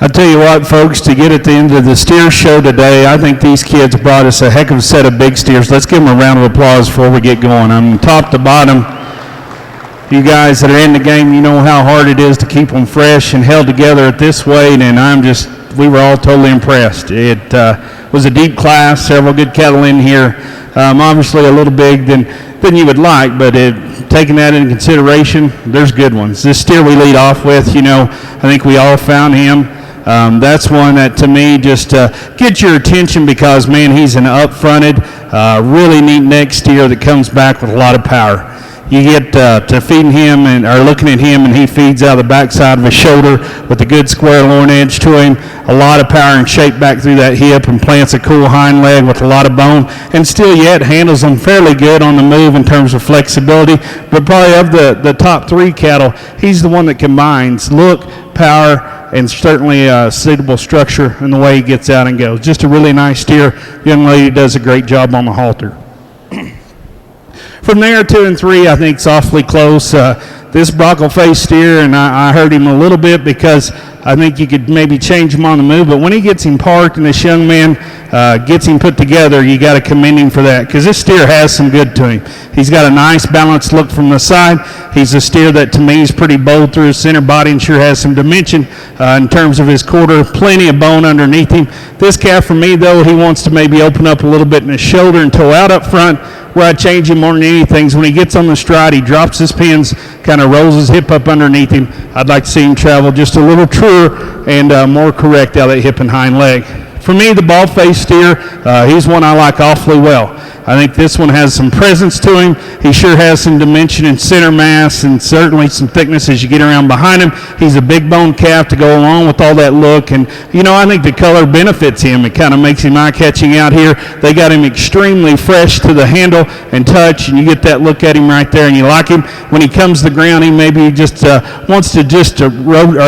I tell you what, folks, to get at the end of the steer show today, I think these kids brought us a heck of a set of big steers. Let's give them a round of applause before we get going. I'm top to bottom. You guys that are in the game, you know how hard it is to keep them fresh and held together at this weight, and we were all totally impressed. It was a deep class, several good cattle in here. Obviously a little big than you would like, but taking that into consideration, there's good ones. This steer we lead off with, I think we all found him. That's one that, to me, just gets your attention because, man, he's an up-fronted, really neat neck steer that comes back with a lot of power. You get to feeding him or looking at him, and he feeds out of the backside of his shoulder with a good square loin edge to him, a lot of power and shape back through that hip, and plants a cool hind leg with a lot of bone, and still yet handles them fairly good on the move in terms of flexibility. But probably of the top three cattle, he's the one that combines look, power, and certainly a suitable structure in the way he gets out and goes. Just a really nice steer. Young lady does a great job on the halter. From there, 2 and 3, I think, is awfully close. This Brockle-faced steer, and I heard him a little bit because I think you could maybe change him on the move, but when he gets him parked and this young man gets him put together, you got to commend him for that, because this steer has some good to him. He's got a nice balanced look from the side. He's a steer that, to me, is pretty bold through his center body and sure has some dimension in terms of his quarter, plenty of bone underneath him. This calf, for me, though, he wants to maybe open up a little bit in his shoulder and toe out up front. where I change him more than anything is when he gets on the stride, he drops his pins, kind of rolls his hip up underneath him. I'd like to see him travel just a little truer and more correct out of that hip and hind leg. For me, the bald-faced steer, he's one I like awfully well. I think this one has some presence to him. He sure has some dimension and center mass and certainly some thickness as you get around behind him. He's a big bone calf to go along with all that look. And, you know, I think the color benefits him. It kind of makes him eye-catching out here. They got him extremely fresh to the handle and touch, and you get that look at him right there, and you like him. When he comes to the ground, he maybe just wants to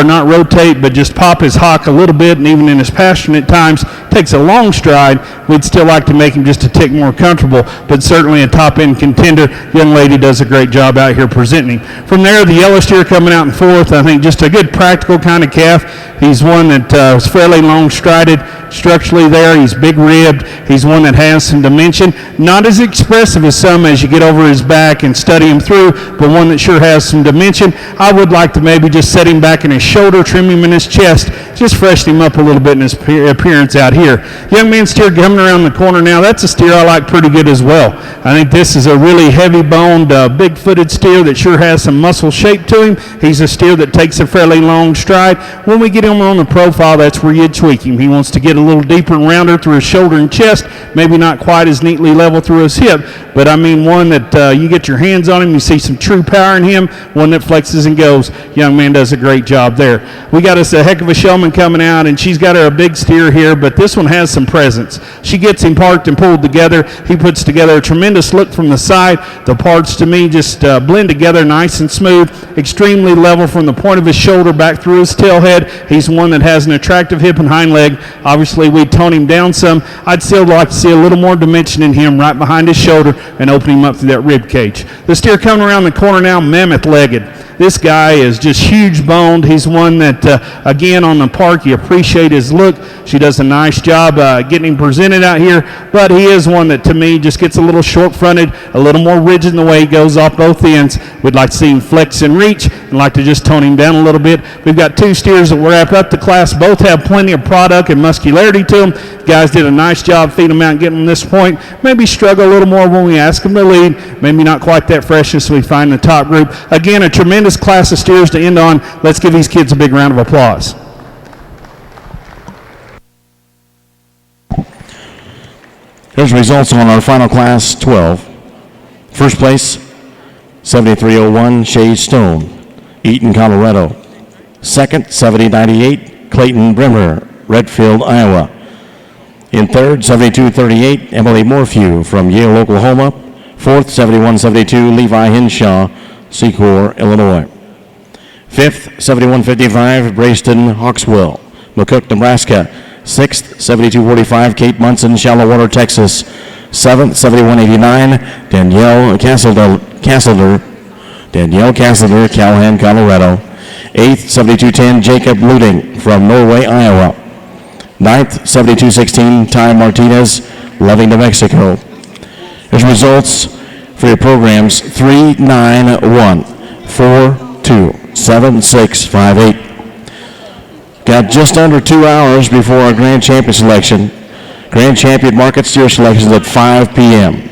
not rotate, but just pop his hock a little bit, and even in his passionate times, takes a long stride. We'd still like to make him just a tick more comfortable, but certainly a top-end contender. Young lady does a great job out here presenting him. From there, the yellow steer coming out in fourth. I think just a good practical kind of calf. He's one that is fairly long-strided structurally there. He's big-ribbed. He's one that has some dimension. Not as expressive as some as you get over his back and study him through, but one that sure has some dimension. I would like to maybe just set him back in his shoulder, trim him in his chest, just freshen him up a little bit in his appearance out here. Young man steer coming around the corner now. That's a steer I like pretty good as well. I think this is a really heavy-boned, big-footed steer that sure has some muscle shape to him. He's a steer that takes a fairly long stride. When we get him on the profile, that's where you tweak him. He wants to get a little deeper and rounder through his shoulder and chest, maybe not quite as neatly level through his hip, but I mean one that you get your hands on him, you see some true power in him, one that flexes and goes. Young man does a great job there. We got us a heck of a showman coming out, and she's got her a big steer here, but this one has some presence. She gets him parked and pulled together. He puts together a tremendous look from the side. The parts to me just blend together nice and smooth, extremely level from the point of his shoulder back through his tail head. He's one that has an attractive hip and hind leg. Obviously, we tone him down some. I'd still like to see a little more dimension in him right behind his shoulder and open him up through that rib cage. The steer coming around the corner now, mammoth-legged. This guy is just huge boned. He's one that, again, on the park, you appreciate his look. She does a nice job getting him presented out here, but he is one that, to me, just gets a little short-fronted, a little more rigid in the way he goes off both ends. We'd like to see him flex and reach and like to just tone him down a little bit. We've got two steers that will wrap up the class. Both have plenty of product and muscularity to them. Guys did a nice job feeding them out and getting them this point. Maybe struggle a little more when we ask them to lead. Maybe not quite that freshness we find in the top group. Again, a tremendous class of steers to end on. Let's give these kids a big round of applause. Here's results on our final class 12. First place, 7301 Shay Stone, Eaton, Colorado. Second, 7098 Clayton Brimmer, Redfield, Iowa. In third, 7238 Emily Morphew from Yale, Oklahoma. Fourth, 7172 Levi Henshaw, Secor, Illinois. Fifth, 7155 Brayston Hawkswell, McCook, Nebraska. Sixth, 7245 Kate Munson, Shallow Water, Texas. Seventh, 7189 Danielle Castleter, Callahan, Colorado. Eighth, 7210 Jacob Luding from Norway, Iowa. Ninth, 7216 Ty Martinez, Loving, New Mexico. Here's results for your programs: 391 42 7658. Got just under 2 hours before our grand champion selection. Grand champion market steer selections at 5 p.m.